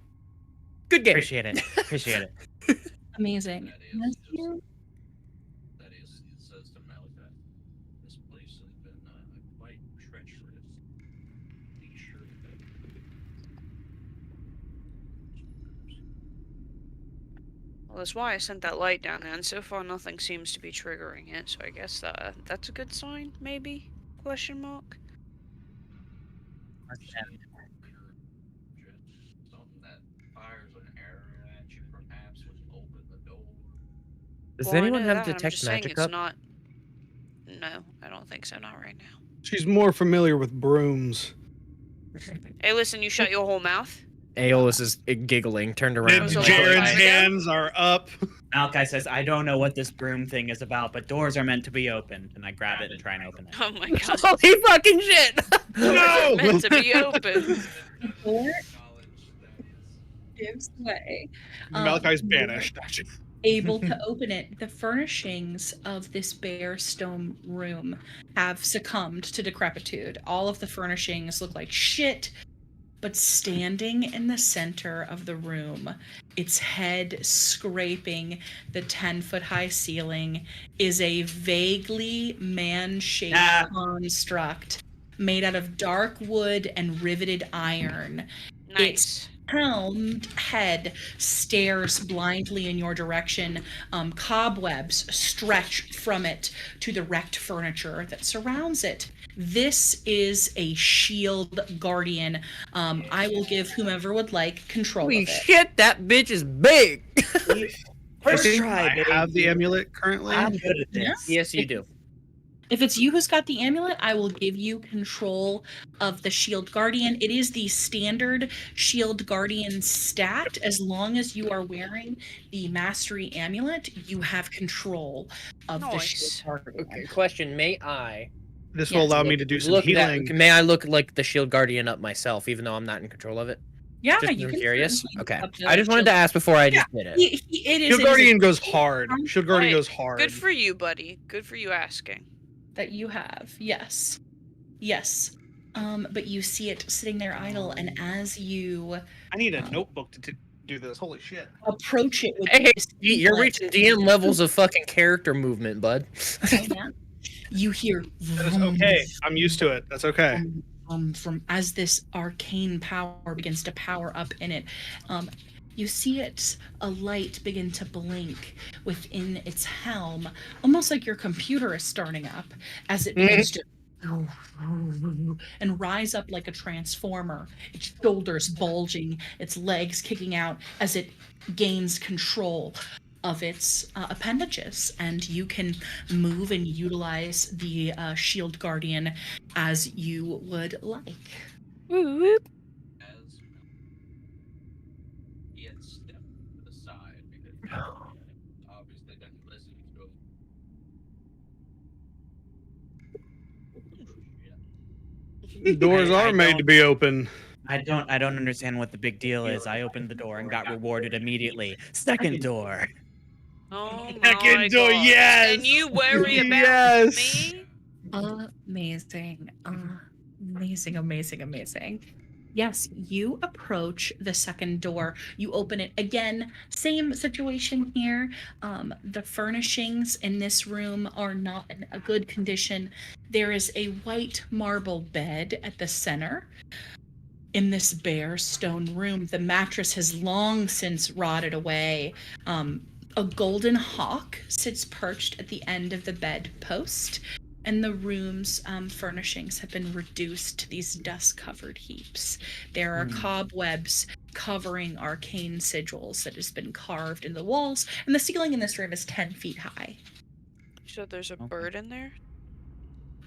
Speaker 2: Good game.
Speaker 3: Appreciate it. Appreciate it.
Speaker 1: Amazing.
Speaker 6: That is, it says to Malachi, this place has been quite treacherous. Be sure that
Speaker 4: Well, that's why I sent that light down there, and so far nothing seems to be triggering it, so I guess that's a good sign, maybe? Question mark?
Speaker 6: something that fires an arrow at you perhaps would open the door.
Speaker 2: Does
Speaker 4: Well, I
Speaker 2: anyone
Speaker 4: know
Speaker 2: have
Speaker 4: that, I'm
Speaker 2: detect
Speaker 4: just saying
Speaker 2: magic
Speaker 4: it's
Speaker 2: up?
Speaker 4: not... No, I don't think so, not right now.
Speaker 5: She's more familiar with brooms.
Speaker 4: Hey, listen, you shut your whole mouth?
Speaker 2: Aeolus is giggling, turned around.
Speaker 4: was a long
Speaker 5: Jared's
Speaker 4: time ago.
Speaker 5: hands are up.
Speaker 3: Malachi says, I don't know what this broom thing is about, but doors are meant to be opened. And I grab it and try and open it.
Speaker 4: Oh my god.
Speaker 2: Holy fucking shit!
Speaker 5: No!
Speaker 4: Meant to be open.
Speaker 1: The door
Speaker 6: Knowledge that is
Speaker 1: gives way.
Speaker 5: Malachi's
Speaker 1: You
Speaker 5: banished.
Speaker 1: able to open it. The furnishings of this bare stone room have succumbed to decrepitude. All of the furnishings look like shit, but standing in the center of the room, its head scraping the 10-foot high ceiling, is a vaguely man-shaped construct made out of dark wood and riveted iron.
Speaker 4: Nice.
Speaker 1: helmed head stares blindly in your direction. Cobwebs stretch from it to the wrecked furniture that surrounds it. This is a shield guardian. I will give whomever would like control
Speaker 2: Holy
Speaker 1: of it.
Speaker 2: shit, that bitch is big.
Speaker 5: I
Speaker 3: First
Speaker 5: think
Speaker 3: try,
Speaker 5: I have the
Speaker 3: baby.
Speaker 5: amulet currently.
Speaker 3: I'm good at
Speaker 1: Yeah.
Speaker 3: this.
Speaker 2: Yes, you do.
Speaker 1: If it's you who's got the amulet, I will give you control of the Shield Guardian. It is the standard Shield Guardian stat. As long as you are wearing the Mastery Amulet, you have control of the Shield
Speaker 4: Nice.
Speaker 1: Guardian.
Speaker 2: Okay, question: May I
Speaker 5: This will
Speaker 1: Yes.
Speaker 5: allow me to do some
Speaker 2: look
Speaker 5: healing.
Speaker 2: May I look like the shield guardian up myself, even though I'm not in control of it?
Speaker 1: Yeah,
Speaker 2: Just 'cause
Speaker 1: you
Speaker 2: I'm
Speaker 1: can
Speaker 2: curious.
Speaker 1: certainly
Speaker 2: Okay,
Speaker 1: look up the
Speaker 2: I just wanted to
Speaker 1: Shield-
Speaker 2: ask before I
Speaker 1: Yeah,
Speaker 2: just did it.
Speaker 1: It is
Speaker 5: Shield
Speaker 1: a
Speaker 5: Guardian goes hard. Shield Guardian
Speaker 4: Hey,
Speaker 5: goes hard.
Speaker 4: Good for you, buddy. Good for you asking.
Speaker 1: that you have. Yes. Yes. But you see it sitting there idle, and as you
Speaker 5: I need a notebook to do this. Holy shit.
Speaker 1: approach it with
Speaker 2: Hey,
Speaker 1: this
Speaker 2: you're
Speaker 1: inlet,
Speaker 2: reaching DM levels of fucking character movement, bud.
Speaker 1: oh, yeah, you hear
Speaker 5: That is okay. I'm used to it. That's okay.
Speaker 1: from as this arcane power begins to power up in it. You see a light begin to blink within its helm, almost like your computer is starting up as it begins to and rise up like a transformer, its shoulders bulging, its legs kicking out as it gains control of its appendages, and you can move and utilize the Shield Guardian as you would like.
Speaker 6: As he had stepped to the side because he obviously didn't listen to him.
Speaker 5: Doors
Speaker 3: I
Speaker 5: are made
Speaker 3: don't-
Speaker 5: to be open.
Speaker 3: I don't understand what the big deal is. I opened the door and got rewarded immediately. Second door.
Speaker 4: Oh
Speaker 5: Second
Speaker 4: my
Speaker 5: door,
Speaker 4: god.
Speaker 5: yes!
Speaker 4: And you worry about
Speaker 5: Yes!
Speaker 4: me?
Speaker 1: Amazing. Amazing. Yes, you approach the second door. You open it again. Same situation here. The furnishings in this room are not in a good condition. There is a white marble bed at the center. In this bare stone room, the mattress has long since rotted away. A golden hawk sits perched at the end of the bed post, and the room's furnishings have been reduced to these dust-covered heaps. There are cobwebs covering arcane sigils that has been carved in the walls, and the ceiling in this room is 10 feet high.
Speaker 4: So there's a bird in there?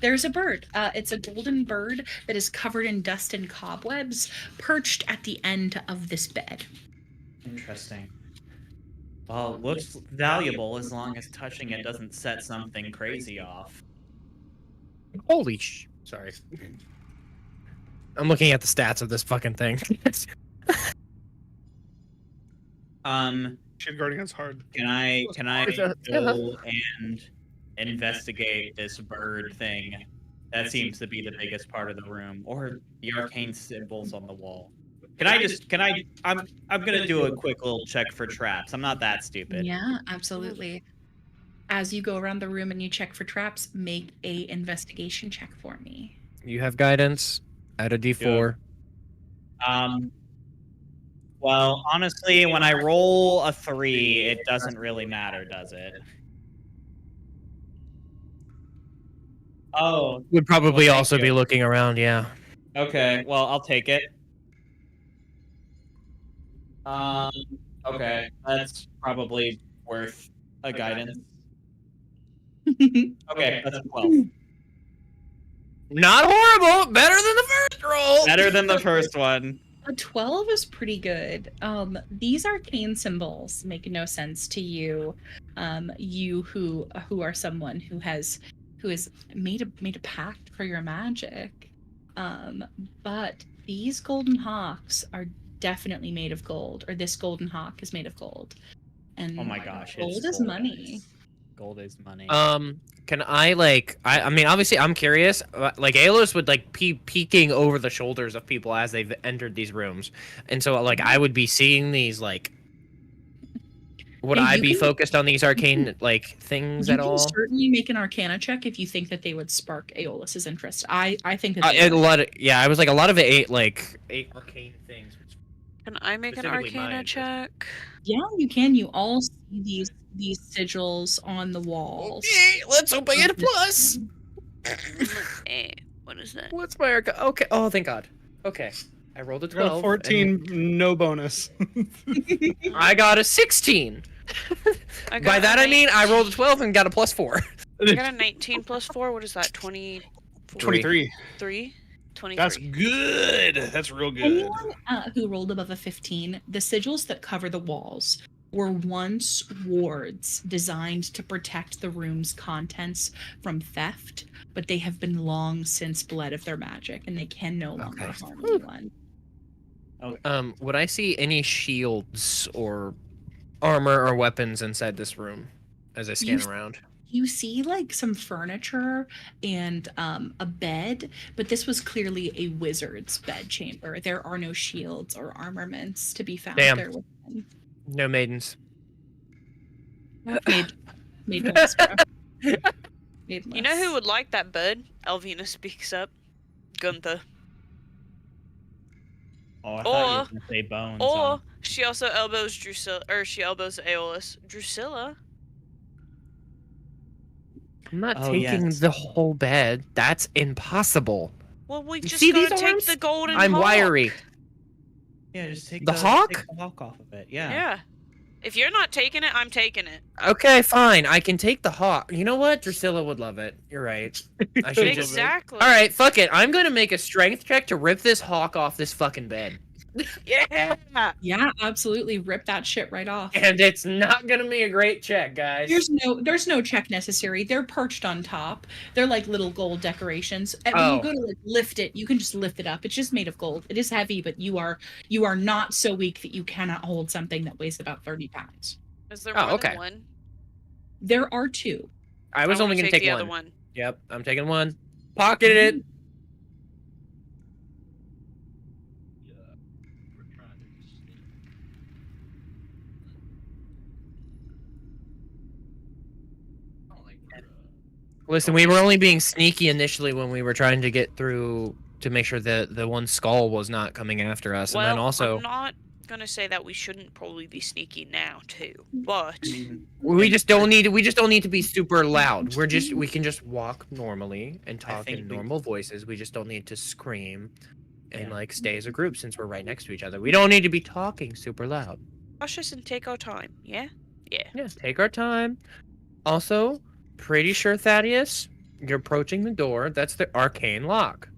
Speaker 1: There's a bird. It's a golden bird that is covered in dust and cobwebs, perched at the end of this bed.
Speaker 3: Interesting. Well, it looks valuable as long as touching it doesn't set something crazy off.
Speaker 2: Holy sorry. I'm looking at the stats of this fucking thing.
Speaker 5: Shield Guardian's hard.
Speaker 3: Can I
Speaker 2: Is that-
Speaker 3: go and investigate this bird thing? That seems to be the biggest part of the room, or the arcane symbols on the wall. I'm gonna do a quick little check for traps. I'm not that stupid.
Speaker 1: Yeah, absolutely. As you go around the room and you check for traps, make a investigation check for me.
Speaker 2: You have guidance. Add a D4.
Speaker 3: Well, honestly, when I roll a 3, it doesn't really matter, does it? Oh,
Speaker 2: Would probably
Speaker 3: well, thank
Speaker 2: also be
Speaker 3: you.
Speaker 2: looking around, yeah.
Speaker 3: Okay, well, I'll take it. Okay, that's probably worth a guidance. Okay, that's a 12.
Speaker 2: Not horrible. Better than the first roll.
Speaker 3: Better than the first one.
Speaker 1: A 12 is pretty good. These arcane symbols make no sense to you. You who are someone who has made a pact for your magic. But these golden hawks are definitely made of gold, or this golden hawk is made of gold. And
Speaker 3: Oh my gosh,
Speaker 1: gold
Speaker 3: it's
Speaker 1: is money.
Speaker 3: Gold is money.
Speaker 2: Can I I mean, obviously I'm curious. Like Aeolus would like be peeking over the shoulders of people as they've entered these rooms, and so like I would be seeing these like. Would
Speaker 1: Yeah,
Speaker 2: I
Speaker 1: you
Speaker 2: be
Speaker 1: can-
Speaker 2: focused on these arcane like things
Speaker 1: You
Speaker 2: at
Speaker 1: can
Speaker 2: all?
Speaker 1: certainly make an Arcana check if you think that they would spark Aeolus's interest. I think that they
Speaker 2: A
Speaker 1: would.
Speaker 2: lot of I was like a lot of eight arcane things.
Speaker 4: Can I make an
Speaker 2: Specifically my
Speaker 4: Arcana
Speaker 2: interest.
Speaker 4: check?
Speaker 1: Yeah, you can. You all see these sigils on the walls.
Speaker 2: Okay, let's hope I get a plus.
Speaker 4: What is that?
Speaker 2: What's my arca? Okay. Oh, thank God. Okay. I rolled a
Speaker 5: I got a
Speaker 2: 12.
Speaker 5: 14, no bonus.
Speaker 2: I got a 16.
Speaker 4: I got
Speaker 2: By that
Speaker 4: a
Speaker 2: I mean I rolled a 12 and got a +4.
Speaker 4: I got a 19 plus 4. What is that? 24?
Speaker 5: 23.
Speaker 4: 23.
Speaker 5: That's good. That's real good.
Speaker 1: Anyone who rolled above a 15, the sigils that cover the walls were once wards designed to protect the room's contents from theft, but they have been long since bled of their magic, and they can no longer harm anyone.
Speaker 2: Would I see any shields or armor or weapons inside this room as I scan around?
Speaker 1: You see like some furniture and a bed, but this was clearly a wizard's bed chamber. There are no shields or armaments to be found
Speaker 2: Damn.
Speaker 1: there within.
Speaker 2: No maidens.
Speaker 1: Maidenless, bro.
Speaker 4: You know who would like that bed? Elvina speaks up. Gunther.
Speaker 3: Oh, I thought you were gonna say bones.
Speaker 4: Or she also elbows Drusilla, or she elbows Aeolus. Drusilla?
Speaker 2: I'm not taking the whole bed. That's impossible.
Speaker 4: Well, we just
Speaker 2: see
Speaker 4: gotta
Speaker 2: these
Speaker 4: take
Speaker 2: arms?
Speaker 4: the golden
Speaker 2: I'm
Speaker 4: hawk.
Speaker 2: wiry.
Speaker 3: Yeah, just take
Speaker 2: The hawk?
Speaker 3: Take the hawk off of it. Yeah.
Speaker 4: Yeah. If you're not taking it, I'm taking it.
Speaker 2: Okay, fine. I can take the hawk. You know what? Drusilla would love it. You're right. I should just.
Speaker 4: Exactly.
Speaker 2: All right, fuck it. I'm gonna make a strength check to rip this hawk off this fucking bed.
Speaker 4: Yeah.
Speaker 1: Yeah, absolutely. Rip that shit right off.
Speaker 2: And it's not gonna be a great check, guys.
Speaker 1: There's no check necessary. They're perched on top. They're like little gold decorations. And when you go to like lift it, you can just lift it up. It's just made of gold. It is heavy, but you are not so weak that you cannot hold something that weighs about 30 pounds.
Speaker 4: Is there more than one?
Speaker 1: There are two.
Speaker 2: I was only gonna take
Speaker 4: the
Speaker 2: one.
Speaker 4: other one.
Speaker 2: Yep, I'm taking one. Pocketed it. Listen, we were only being sneaky initially when we were trying to get through to make sure that the one skull was not coming after us, and then also
Speaker 4: I'm not gonna say that we shouldn't probably be sneaky now too, but
Speaker 2: we just don't need to be super loud. We can just walk normally and talk in normal voices. We just don't need to scream and like stay as a group since we're right next to each other. We don't need to be talking super loud.
Speaker 4: cautious and take our time. Yeah.
Speaker 2: Yeah, take our time. Also, pretty sure, Thaddeus, you're approaching the door. That's the arcane lock.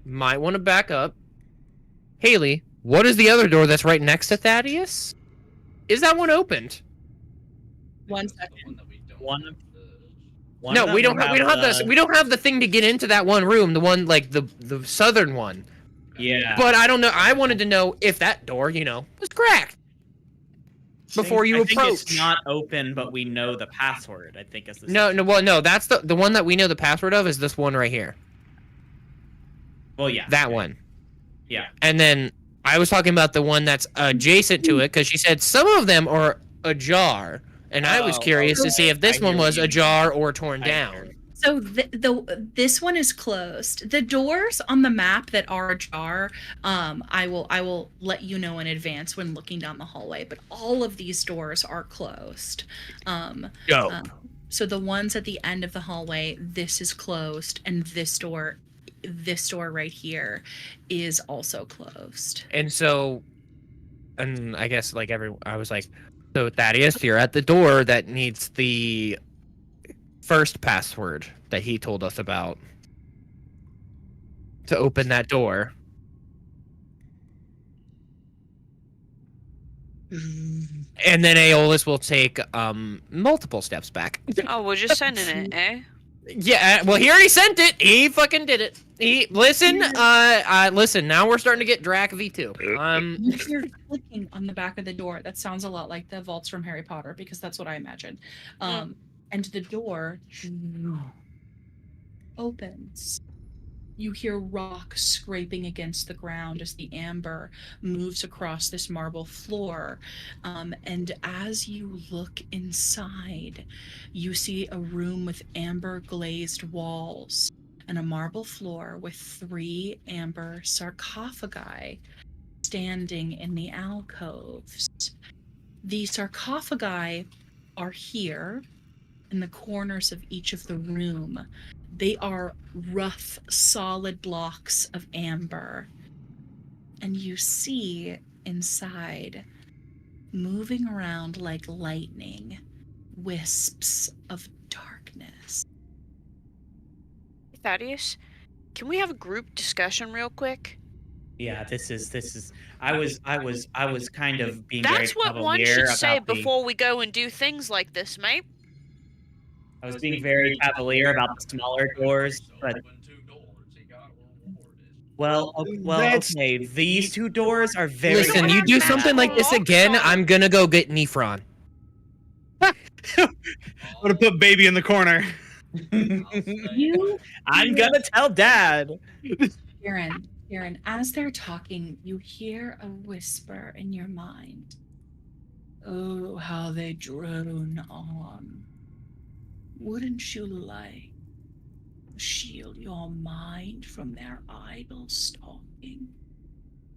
Speaker 2: Might want to back up. Haley, what is the other door that's right next to Thaddeus? Is that one opened?
Speaker 1: 1 second.
Speaker 2: No, we don't have the thing to get into that one room. The one like the southern one.
Speaker 3: Yeah.
Speaker 2: But I don't know. I wanted to know if that door, was cracked before you approach.
Speaker 3: I think it's not open, but we know the password. I think is the
Speaker 2: no. That's the one that we know the password of is this one right here.
Speaker 3: Well, yeah.
Speaker 2: That one.
Speaker 3: Yeah.
Speaker 2: And then I was talking about the one that's adjacent to it because she said some of them are ajar, and I was curious to see if this one was ajar or torn down.
Speaker 1: So this one is closed. The doors on the map that are ajar, I will let you know in advance when looking down the hallway. But all of these doors are closed. So the ones at the end of the hallway, this is closed, and this door right here is also closed.
Speaker 2: And so, and I guess I was like, so Thaddeus, you're at the door that needs the first password that he told us about to open that door. And then Aeolus will take multiple steps back.
Speaker 4: Oh, we're just sending it, eh?
Speaker 2: Yeah, well, he already sent it. He fucking did it. Listen. Now we're starting to get Drac V2.
Speaker 1: You hear clicking on the back of the door. That sounds a lot like the vaults from Harry Potter because that's what I imagine. And the door opens. You hear rock scraping against the ground as the amber moves across this marble floor. And as you look inside, you see a room with amber glazed walls and a marble floor with 3 amber sarcophagi standing in the alcoves. The sarcophagi are here in the corners of each of the room. They are rough, solid blocks of amber. And you see inside, moving around like lightning, wisps of darkness.
Speaker 4: Thaddeus, can we have a group discussion real quick?
Speaker 3: Yeah, this is. I was kind of being very
Speaker 4: That's what one
Speaker 3: cavalier
Speaker 4: should say
Speaker 3: about the.
Speaker 4: before we go and do things like this, mate.
Speaker 3: I was being very cavalier about the smaller doors, but
Speaker 6: Open 2 doors. He got rewarded.
Speaker 3: well,
Speaker 5: That's
Speaker 3: okay. These 2 doors are very.
Speaker 2: Listen, you do something like this again, I'm gonna go get Nefron.
Speaker 5: I'm gonna put baby in the corner.
Speaker 1: You,
Speaker 3: I'm gonna tell Dad.
Speaker 1: Aaron, as they're talking, you hear a whisper in your mind. Oh, how they drone on. Wouldn't you like to shield your mind from their idle stalking?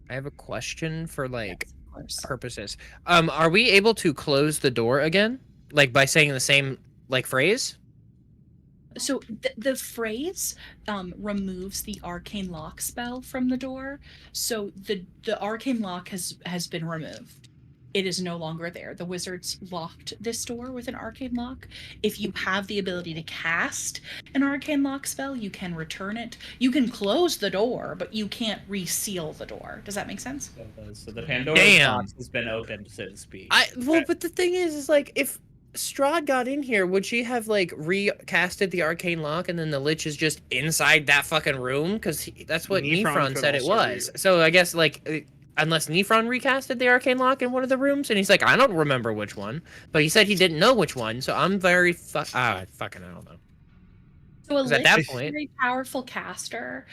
Speaker 2: I have a question for like
Speaker 1: Yes, of course.
Speaker 2: purposes. Are we able to close the door again? Like by saying the same like phrase?
Speaker 1: So the phrase removes the arcane lock spell from the door. So the arcane lock has been removed. It is no longer there. The wizards locked this door with an arcane lock. If you have the ability to cast an arcane lock spell, you can return it. You can close the door, but you can't reseal the door. Does that make sense?
Speaker 3: So the Pandora's
Speaker 2: Damn.
Speaker 3: box has been opened, so to speak.
Speaker 2: But the thing is like if Strahd got in here, would she have like recasted the arcane lock and then the lich is just inside that fucking room? Because that's what
Speaker 5: Nefron
Speaker 2: Nefron
Speaker 5: could
Speaker 2: said it
Speaker 5: also
Speaker 2: was. So I guess like unless Nefron recasted the arcane lock in one of the rooms, and he's like, I don't remember which one, but he said he didn't know which one. So I'm very fucking I don't know.
Speaker 1: So a
Speaker 2: 'Cause at
Speaker 1: lich
Speaker 2: that
Speaker 1: is a
Speaker 2: point-
Speaker 1: very powerful caster.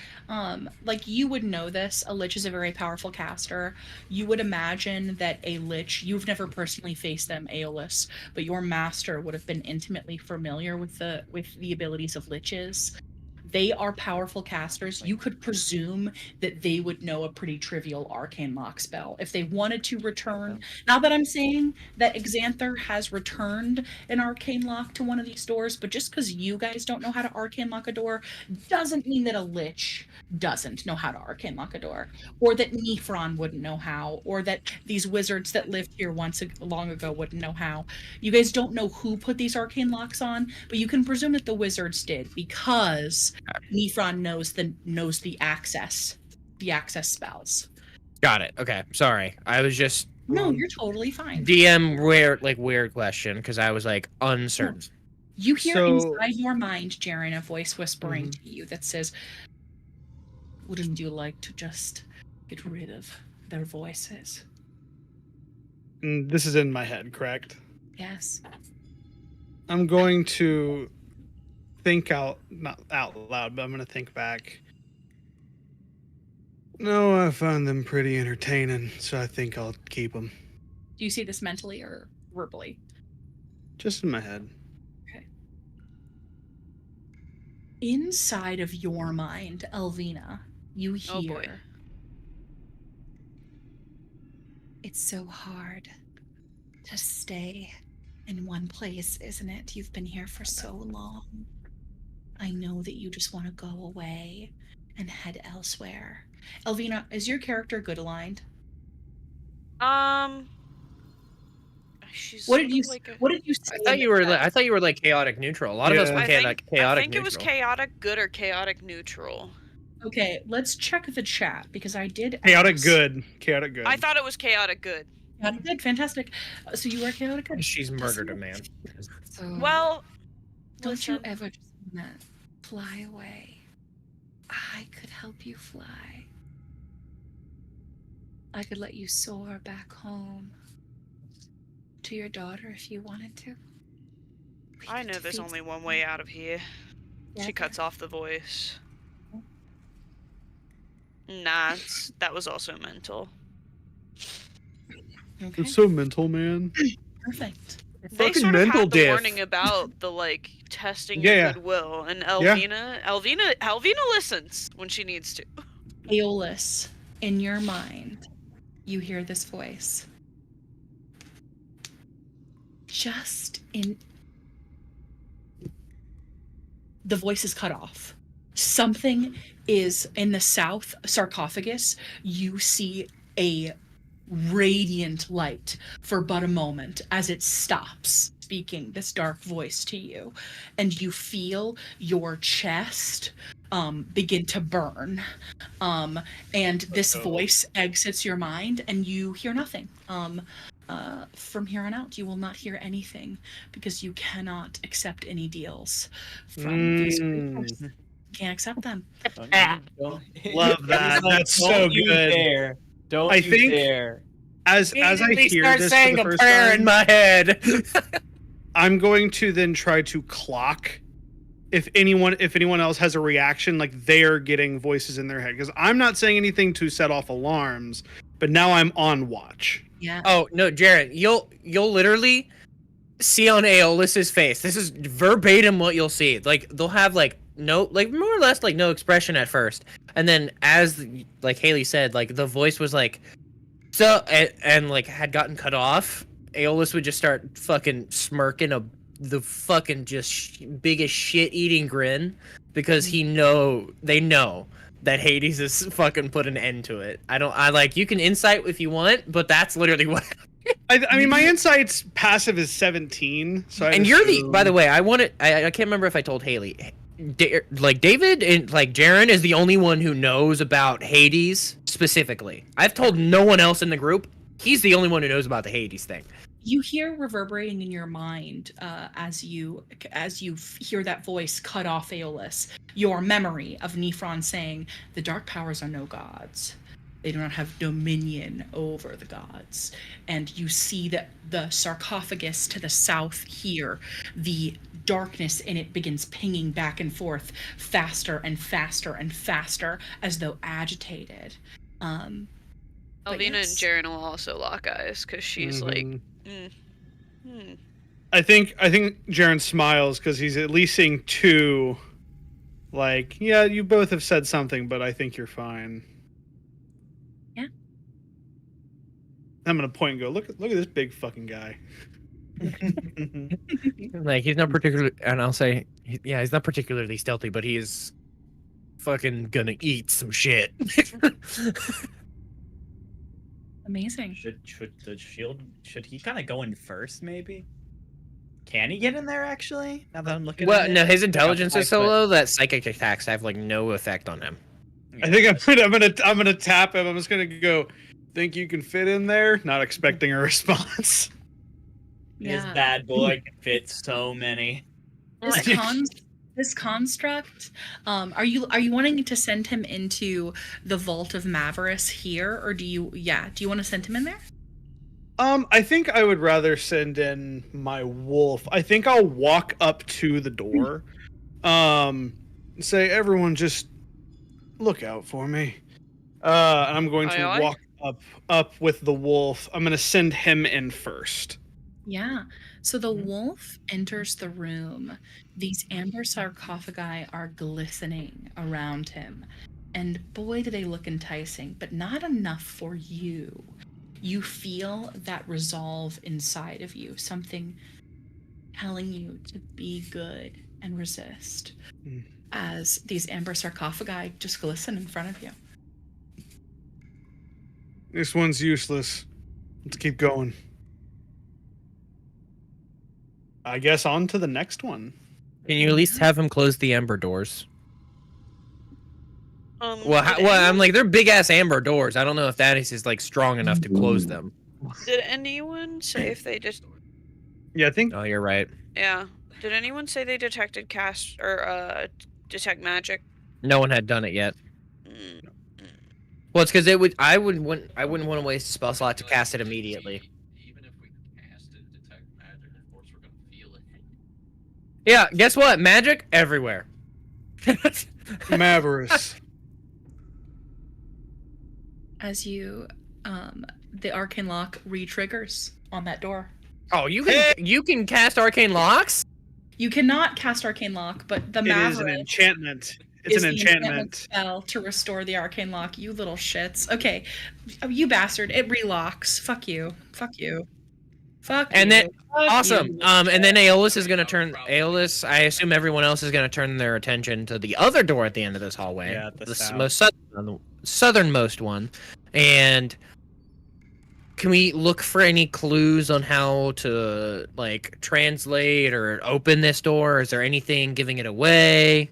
Speaker 1: Like you would know this. A lich is a very powerful caster. You would imagine that a lich, you've never personally faced them, Aeolus, but your master would have been intimately familiar with the abilities of liches. They are powerful casters. You could presume that they would know a pretty trivial arcane lock spell if they wanted to return. Not that I'm saying that Xanther has returned an arcane lock to one of these doors, but just because you guys don't know how to arcane lock a door doesn't mean that a lich doesn't know how to arcane lock a door, or that Nefron wouldn't know how, or that these wizards that lived here long ago wouldn't know how. You guys don't know who put these arcane locks on, but you can presume that the wizards did because Nefron knows the access spells.
Speaker 2: Got it. Okay, sorry. I was just
Speaker 1: No, you're totally fine.
Speaker 2: DM weird question because I was like uncertain.
Speaker 1: You hear
Speaker 5: So-
Speaker 1: inside your mind, Jaren, a voice whispering to you that says, "Wouldn't you like to just get rid of their voices?"
Speaker 5: This is in my head, correct?
Speaker 1: Yes.
Speaker 5: I'm going to think not out loud, but I'm going to think back. No, I found them pretty entertaining, so I think I'll keep them.
Speaker 1: Do you see this mentally or verbally?
Speaker 5: Just in my head.
Speaker 1: Inside of your mind, Elvina, you hear.
Speaker 4: Oh boy.
Speaker 1: It's so hard to stay in one place, isn't it? You've been here for so long. I know that you just want to go away and head elsewhere. Elvina, is your character good aligned?
Speaker 4: She's
Speaker 1: What did you
Speaker 4: say?
Speaker 1: say?
Speaker 2: I thought you were like chaotic neutral. A lot of us
Speaker 5: Yeah.
Speaker 2: were
Speaker 4: I
Speaker 2: chaotic
Speaker 4: think
Speaker 2: neutral.
Speaker 4: it was chaotic good or chaotic neutral.
Speaker 1: Okay, let's check the chat because I did
Speaker 5: Chaotic
Speaker 1: ask.
Speaker 5: good. Chaotic good.
Speaker 4: I thought it was chaotic good.
Speaker 1: Chaotic good, fantastic. So you are chaotic good.
Speaker 2: She's murdered a man.
Speaker 1: So
Speaker 4: Well,
Speaker 1: don't you
Speaker 4: listen.
Speaker 1: ever just wanna fly away? I could help you fly. I could let you soar back home to your daughter if you wanted to. We
Speaker 4: I
Speaker 1: could
Speaker 4: know there's
Speaker 1: defeat
Speaker 4: only one way out of here. She
Speaker 1: together.
Speaker 4: cuts off the voice. Nah, that was also mental.
Speaker 1: Okay,
Speaker 5: It's so mental, man.
Speaker 1: perfect.
Speaker 4: They
Speaker 2: Fucking
Speaker 4: sort of
Speaker 2: mental
Speaker 4: had the
Speaker 2: diff.
Speaker 4: warning about the like testing
Speaker 5: Yeah,
Speaker 4: your
Speaker 5: yeah.
Speaker 4: goodwill, and Elvina listens when she needs to.
Speaker 1: Aeolus, in your mind, you hear this voice. Just in... The voice is cut off. Something is in the south sarcophagus. You see a radiant light for but a moment as it stops speaking this dark voice to you, and you feel your chest begin to burn, and this voice exits your mind and you hear nothing. From here on out, you will not hear anything because you cannot accept any deals from these creatures. You can't accept them.
Speaker 5: Love that. That's so good.
Speaker 3: Dare. Don't
Speaker 5: I
Speaker 3: you
Speaker 5: think
Speaker 3: dare.
Speaker 5: as I
Speaker 2: Immediately
Speaker 5: hear
Speaker 2: start
Speaker 5: this
Speaker 2: saying
Speaker 5: for the
Speaker 2: a
Speaker 5: first
Speaker 2: prayer
Speaker 5: time,
Speaker 2: in my head.
Speaker 5: I'm going to then try to clock if anyone else has a reaction, like they're getting voices in their head, because I'm not saying anything to set off alarms, but now I'm on watch.
Speaker 1: Yeah.
Speaker 2: Oh no, Jared, you'll literally see on Aeolus's face. This is verbatim what you'll see. Like they'll have like no, like more or less like no expression at first, and then as like Haley said, like the voice was like so and like had gotten cut off. Aeolus would just start fucking smirking the fucking just biggest shit eating grin because they know that Hades is fucking put an end to it. I like, you can insight if you want, but that's literally what.
Speaker 5: I mean, my insight's passive is 17, so
Speaker 2: And you're the, by the way, I can't remember if I told Haley, like David and like Jaren is the only one who knows about Hades specifically. I've told no one else in the group. He's the only one who knows about the Hades thing.
Speaker 1: You hear reverberating in your mind as you hear that voice cut off Aeolus, your memory of Nephron saying, "The dark powers are no gods. They do not have dominion over the gods." And you see that the sarcophagus to the south here, the darkness in it begins pinging back and forth faster and faster and faster as though agitated.
Speaker 4: Alvina
Speaker 1: yes.
Speaker 4: and Jaren will also lock eyes because she's like,
Speaker 5: I think Jaren smiles because he's at least seeing two. Like, yeah, you both have said something, but I think you're fine.
Speaker 1: Yeah.
Speaker 5: I'm gonna point and go, look at this big fucking guy.
Speaker 2: Like he's not particularly, and I'll say, yeah, he's not particularly stealthy, but he is fucking gonna eat some shit.
Speaker 1: Amazing.
Speaker 3: Should the shield? Should he kind of go in first? Maybe. Can he get in there? Actually, now that I'm looking.
Speaker 2: Well,
Speaker 3: at it?
Speaker 2: no, his intelligence
Speaker 3: Like,
Speaker 2: is so low that psychic attacks have like no effect on him.
Speaker 5: I think I'm gonna tap him. I'm just gonna go. Think you can fit in there? Not expecting a response.
Speaker 3: This
Speaker 1: Yeah.
Speaker 3: bad boy can fit so many.
Speaker 1: This construct, are you wanting to send him into the Vault of Maverus here, or do you want to send him in there?
Speaker 5: I think I would rather send in my wolf. I think I'll walk up to the door. Say, everyone just look out for me. And I'm going to
Speaker 4: Aye, aye.
Speaker 5: walk up with the wolf. I'm gonna send him in first.
Speaker 1: Yeah. So the wolf enters the room. These amber sarcophagi are glistening around him. And boy, do they look enticing, but not enough for you. You feel that resolve inside of you, something telling you to be good and resist, as these amber sarcophagi just glisten in front of you.
Speaker 5: This one's useless. Let's keep going. I guess on to the next one.
Speaker 2: Can you at least have him close the amber doors?
Speaker 4: did
Speaker 2: Well, I'm
Speaker 4: anyone-
Speaker 2: like, they're big ass amber doors. I don't know if that is like strong enough to close them.
Speaker 4: Did anyone say if they just?
Speaker 5: Yeah, I think
Speaker 2: Oh, you're right.
Speaker 4: Yeah. Did anyone say they detected cast or detect magic?
Speaker 2: No one had done it yet.
Speaker 4: Mm.
Speaker 2: Well, it's because I wouldn't want to waste a spell slot to cast it immediately.
Speaker 6: Even if we cast it, detect magic, of course we're gonna feel it.
Speaker 2: Yeah, guess what? Magic everywhere.
Speaker 5: Maverus.
Speaker 1: As you, the arcane lock re-triggers on that door.
Speaker 2: Oh, you can cast arcane locks?
Speaker 1: You cannot cast arcane lock, but the
Speaker 5: It is an
Speaker 1: Maverus.
Speaker 5: enchantment. It's
Speaker 1: is
Speaker 5: an
Speaker 1: the
Speaker 5: enchantment.
Speaker 1: spell to restore the arcane lock. You little shits. Okay, you bastard. It relocks. Fuck you. Fuck you. Fuck
Speaker 2: And
Speaker 1: you.
Speaker 2: then
Speaker 1: Fuck
Speaker 2: awesome.
Speaker 1: you.
Speaker 2: And then Aeolus is
Speaker 6: Okay,
Speaker 2: gonna
Speaker 6: that was
Speaker 2: turn
Speaker 6: probably
Speaker 2: Aeolus. I assume everyone else is gonna turn their attention to the other door at the end of this hallway.
Speaker 3: Yeah, at the
Speaker 2: the
Speaker 3: south.
Speaker 2: most southernmost one. And can we look for any clues on how to like translate or open this door? Is there anything giving it away?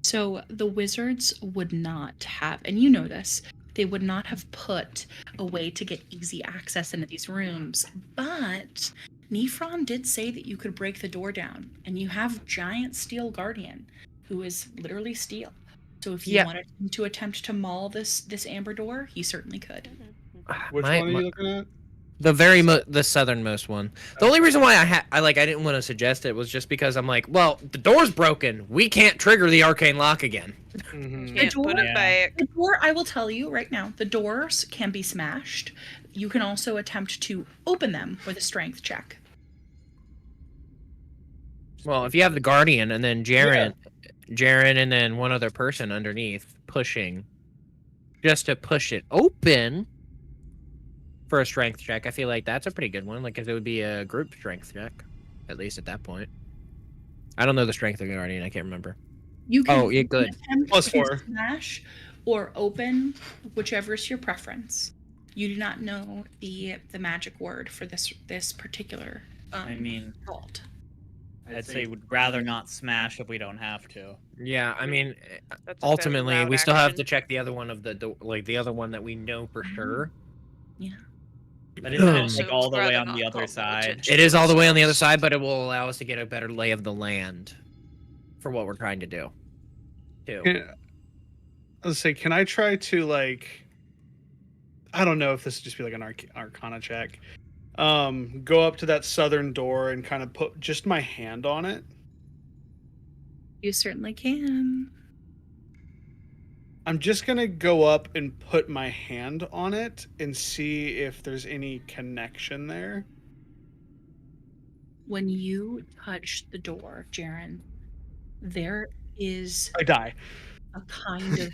Speaker 1: So the wizards would not have, and you know this, they would not have put a way to get easy access into these rooms. But Nifron did say that you could break the door down, and you have giant steel guardian, who is literally steel. So if you
Speaker 2: Yeah.
Speaker 1: wanted him to attempt to maul this amber door, he certainly could.
Speaker 5: Which one are you looking at?
Speaker 2: The southernmost one. The only reason why I didn't want to suggest it was just because I'm like, well, the door's broken. We can't trigger the arcane lock again.
Speaker 5: Mhm.
Speaker 4: Can't
Speaker 1: door-
Speaker 4: put it
Speaker 3: Yeah.
Speaker 4: back.
Speaker 1: The door, I will tell you right now, the doors can be smashed. You can also attempt to open them with a strength check.
Speaker 2: Well, if you have the guardian and then Jaren, and then one other person underneath pushing, just to push it open for a strength check, I feel like that's a pretty good one. Like, 'cause it would be a group strength check, at least at that point. I don't know the strength of the guardian. I can't remember.
Speaker 1: You can,
Speaker 2: Oh, yeah,
Speaker 1: you can
Speaker 2: good.
Speaker 1: attempt
Speaker 5: Plus
Speaker 1: to
Speaker 5: 4.
Speaker 1: smash or open, whichever is your preference. You do not know the magic word for this particular
Speaker 3: I mean,
Speaker 1: vault.
Speaker 3: I'd say would rather not smash if we don't have to.
Speaker 2: Yeah, I mean,
Speaker 4: That's a better
Speaker 2: ultimately,
Speaker 4: route
Speaker 2: we still have
Speaker 4: action.
Speaker 2: to check the other one of the other one that we know for sure.
Speaker 1: Yeah.
Speaker 3: But isn't it
Speaker 4: Also,
Speaker 3: like all the way
Speaker 4: rather
Speaker 3: on the
Speaker 4: not
Speaker 3: other
Speaker 4: call more
Speaker 3: side?
Speaker 4: attention.
Speaker 2: It is all the way on the other side, but it will allow us to get a better lay of the land for what we're trying to do. Too.
Speaker 5: Let's say, can I try to like? I don't know if this would just be like an Arcana check. Go up to that southern door and kind of put just my hand on it.
Speaker 1: You certainly can.
Speaker 5: I'm just gonna go up and put my hand on it and see if there's any connection there.
Speaker 1: When you touch the door, Jaren, there is
Speaker 5: I die.
Speaker 1: a kind of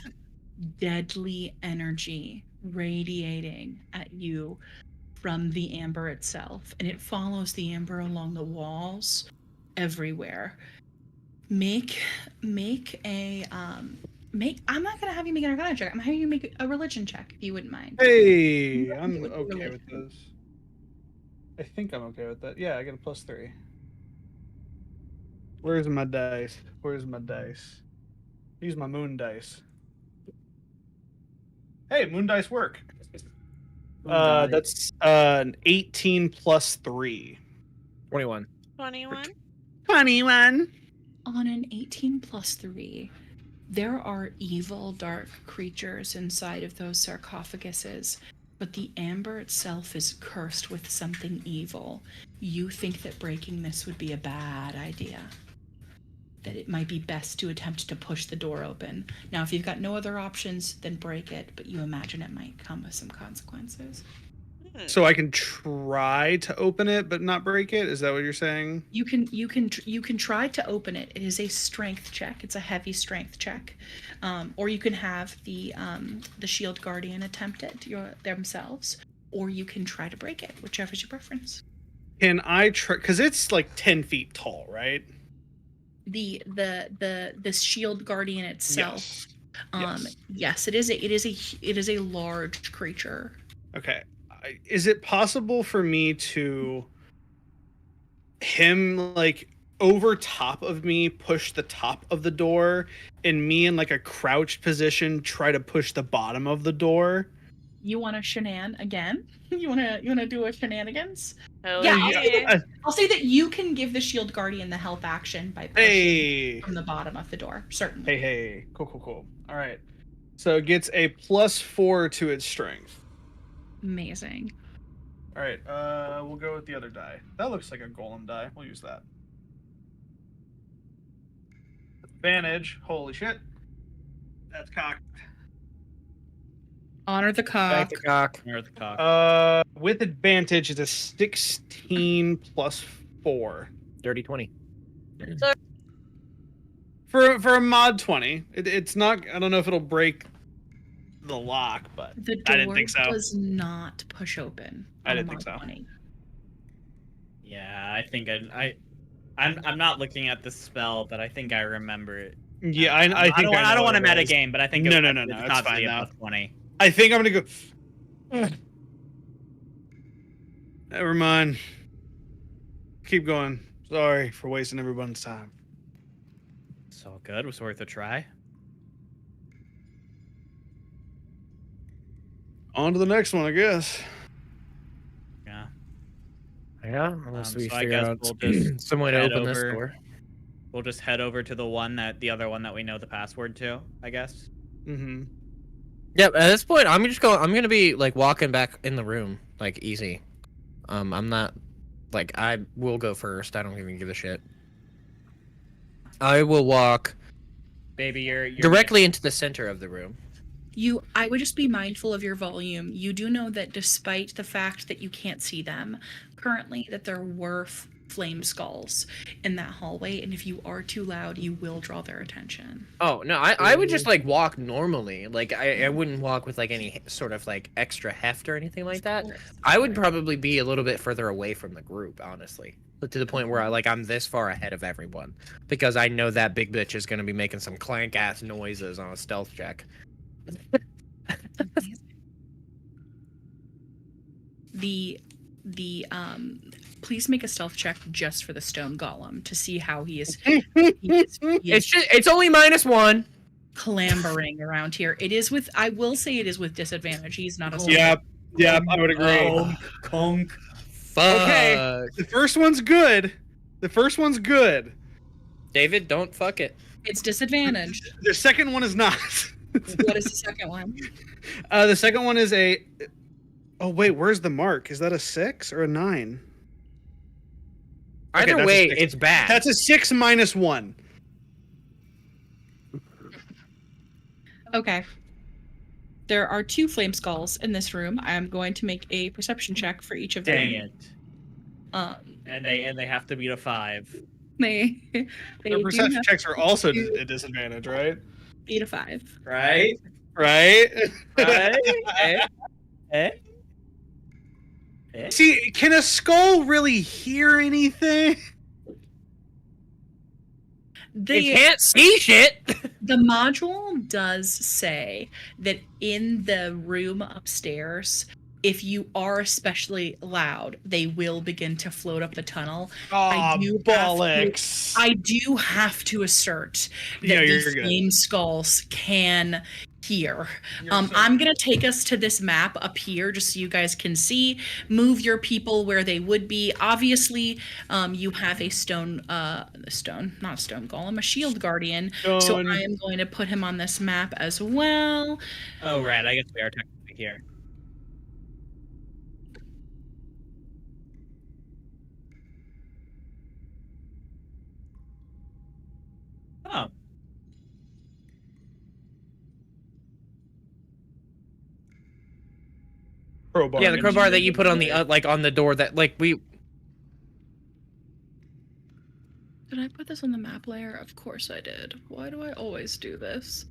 Speaker 1: deadly energy radiating at you from the amber itself, and it follows the amber along the walls everywhere. Make a I'm not gonna have you make an arcana check. I'm having you make a religion check if you wouldn't mind.
Speaker 5: Hey,
Speaker 1: It
Speaker 5: I'm
Speaker 1: would be
Speaker 5: okay with
Speaker 1: religion.
Speaker 5: this. I think I'm okay with that. Yeah, I get a +3. Where's my dice? Where's my dice? Use my moon dice. Hey, moon dice work. That's an 18 plus 3.
Speaker 2: 21.
Speaker 4: 21?
Speaker 5: 21.
Speaker 1: On an 18 plus 3, there are evil, dark creatures inside of those sarcophaguses, but the amber itself is cursed with something evil. You think that breaking this would be a bad idea. That it might be best to attempt to push the door open. Now, if you've got no other options, then break it, but you imagine it might come with some consequences.
Speaker 5: So I can try to open it but not break it? Is that what you're saying?
Speaker 1: You can try to open it. It is a strength check. It's a heavy strength check, or you can have the shield guardian attempt it themselves, or you can try to break it, whichever's your preference.
Speaker 5: Can I try? Because it's like 10 feet tall, right?
Speaker 1: The shield guardian itself.
Speaker 5: Yes.
Speaker 1: Yes, it is a large creature.
Speaker 5: Okay. Is it possible for me to him like over top of me push the top of the door and me in like a crouched position try to push the bottom of the door?
Speaker 1: You want a shenan again? You wanna do a shenanigans?
Speaker 4: Hell
Speaker 1: Yeah,
Speaker 4: yeah.
Speaker 1: I'll say that you can give the shield guardian the help action by pushing
Speaker 5: Hey.
Speaker 1: from the bottom of the door. Certainly.
Speaker 5: Hey. Cool. All right. So it gets a +4 to its strength.
Speaker 1: Amazing.
Speaker 5: All right. We'll go with the other die. That looks like a golem die. We'll use that. Advantage. Holy shit. That's cocked.
Speaker 1: Honor the
Speaker 2: Back
Speaker 1: cock.
Speaker 2: to cock.
Speaker 3: Near the cock.
Speaker 5: With advantage, it's a 16 plus 4.
Speaker 2: Dirty 20.
Speaker 5: For a mod 20, it's not. I don't know if it'll break the lock, but
Speaker 1: The
Speaker 5: I didn't
Speaker 1: door
Speaker 5: think so.
Speaker 1: does not push open.
Speaker 5: I
Speaker 1: on a
Speaker 5: didn't think
Speaker 1: mod
Speaker 5: so.
Speaker 1: 20.
Speaker 3: Yeah, I think I'm not looking at the spell, but I think I remember it.
Speaker 5: Yeah, I think
Speaker 3: I don't want to
Speaker 5: what it
Speaker 3: meta
Speaker 5: is.
Speaker 3: game, but I think
Speaker 5: No,
Speaker 3: it's
Speaker 5: it's
Speaker 3: got to
Speaker 5: fine
Speaker 3: be
Speaker 5: now.
Speaker 3: above 20.
Speaker 5: I think I'm gonna go. Never mind. Keep going. Sorry for wasting everyone's time.
Speaker 3: It's all good. It was worth a try.
Speaker 5: On to the next one, I guess.
Speaker 3: Yeah.
Speaker 2: Yeah, unless we
Speaker 3: So I
Speaker 2: figure
Speaker 3: guess
Speaker 2: out
Speaker 3: we'll just
Speaker 2: some way to
Speaker 3: head
Speaker 2: open this
Speaker 3: over.
Speaker 2: door.
Speaker 3: We'll just head over to the other one that we know the password to, I guess.
Speaker 5: Mm-hmm.
Speaker 2: Yep. At this point, I'm gonna be like walking back in the room, like easy. I'm not like I will go first. I don't even give a shit. I will walk
Speaker 3: Baby, you're
Speaker 2: directly into the center of the room.
Speaker 1: I would just be mindful of your volume. You do know that despite the fact that you can't see them currently, that there were flame skulls in that hallway, and if you are too loud, you will draw their attention.
Speaker 2: Oh no, I would just like walk normally. Like I wouldn't walk with like any sort of like extra heft or anything like that. I would probably be a little bit further away from the group, honestly. But to the point where I'm this far ahead of everyone. Because I know that big bitch is gonna be making some clank ass noises on a stealth check.
Speaker 1: the please make a stealth check just for the stone golem to see how he is
Speaker 2: It's only -1.
Speaker 1: clambering around here. It is with, I will say it is with disadvantage. He's not a
Speaker 5: Yeah, I would agree.
Speaker 3: Conk.
Speaker 2: Fuck.
Speaker 5: Okay, the first one's good.
Speaker 2: David, don't fuck it.
Speaker 1: It's disadvantage.
Speaker 5: The second one is not.
Speaker 1: What is the second one?
Speaker 5: The second one is a. Oh wait, where's the mark? Is that a 6 or a 9?
Speaker 2: Either
Speaker 5: that's
Speaker 2: way,
Speaker 5: a 6.
Speaker 2: it's bad.
Speaker 5: That's a 6 minus 1.
Speaker 1: Okay. There are 2 flame skulls in this room. I am going to make a perception check for each of them.
Speaker 3: Dang it. And they have to beat a 5.
Speaker 1: They
Speaker 5: The perception checks are also a disadvantage, right?
Speaker 1: beat a 5.
Speaker 3: Right?
Speaker 5: Right?
Speaker 3: Right? Eh?
Speaker 5: See, can a skull really hear anything?
Speaker 2: It can't see shit.
Speaker 1: The module does say that in the room upstairs, if you are especially loud, they will begin to float up the tunnel.
Speaker 5: Oh, bollocks.
Speaker 1: I do have to assert that these flame skulls can hear. I'm going to take us to this map up here just so you guys can see. Move your people where they would be. Obviously, you have a stone golem, a shield guardian. So I am going to put him on this map as well.
Speaker 3: Oh, right. I guess we are technically here. Oh.
Speaker 5: Crowbar.
Speaker 2: Yeah, the crowbar that you put on the on the door that we.
Speaker 1: Did I put this on the map layer? Of course I did. Why do I always do this?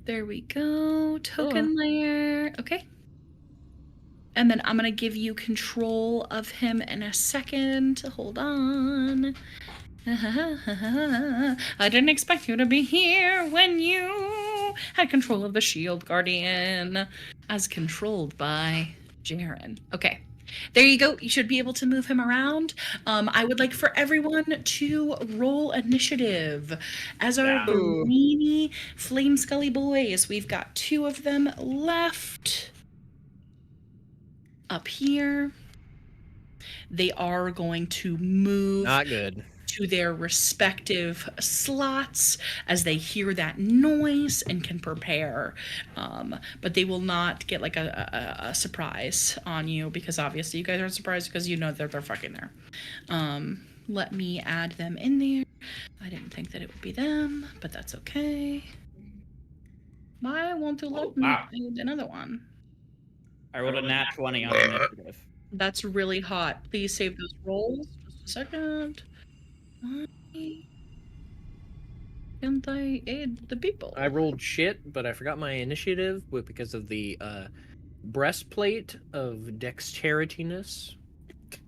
Speaker 1: There we go. Token layer. Okay. And then I'm going to give you control of him in a second. Hold on. I didn't expect you to be here when you had control of the shield guardian, as controlled by Jaren. Okay. There you go. You should be able to move him around. I would like for everyone to roll initiative. As our greeny flame scully boys, we've got 2 of them left. Up here. They are going to move
Speaker 2: Not good.
Speaker 1: to their respective slots as they hear that noise and can prepare. But they will not get like a surprise on you, because obviously you guys aren't surprised because you know that they're fucking there. Let me add them in there. I didn't think that it would be them, but that's okay. Why won't you let me add another one?
Speaker 3: I rolled a nat 20 on initiative.
Speaker 1: That's really hot. Please save those rolls. Just a second. 1, don't I aid the people?
Speaker 2: I rolled shit, but I forgot my initiative because of the breastplate of dexteritiness.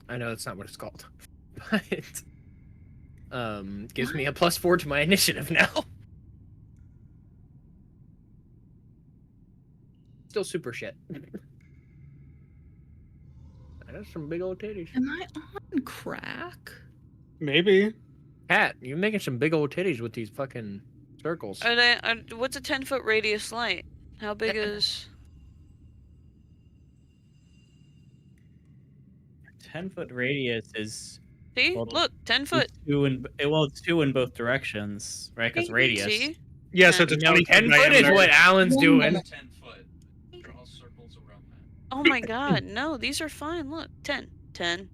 Speaker 2: I know that's not what it's called, but gives me a +4 to my initiative now. Still super shit. That's some big old titties.
Speaker 1: Am I on crack?
Speaker 5: Maybe.
Speaker 2: Cat, you're making some big old titties with these fucking circles.
Speaker 4: What's a 10-foot radius light? How big is?
Speaker 3: 10-foot radius is
Speaker 4: See,
Speaker 3: Well,
Speaker 4: look, 10 foot.
Speaker 3: it's 2 in both directions, right? Because radius.
Speaker 4: See?
Speaker 5: Yeah, so it's a
Speaker 2: No,
Speaker 5: 20
Speaker 2: 10 foot is what Alan's doing.
Speaker 6: 10 foot. Draw circles around that.
Speaker 4: Oh my god, no, these are fine. Look, 10. 10.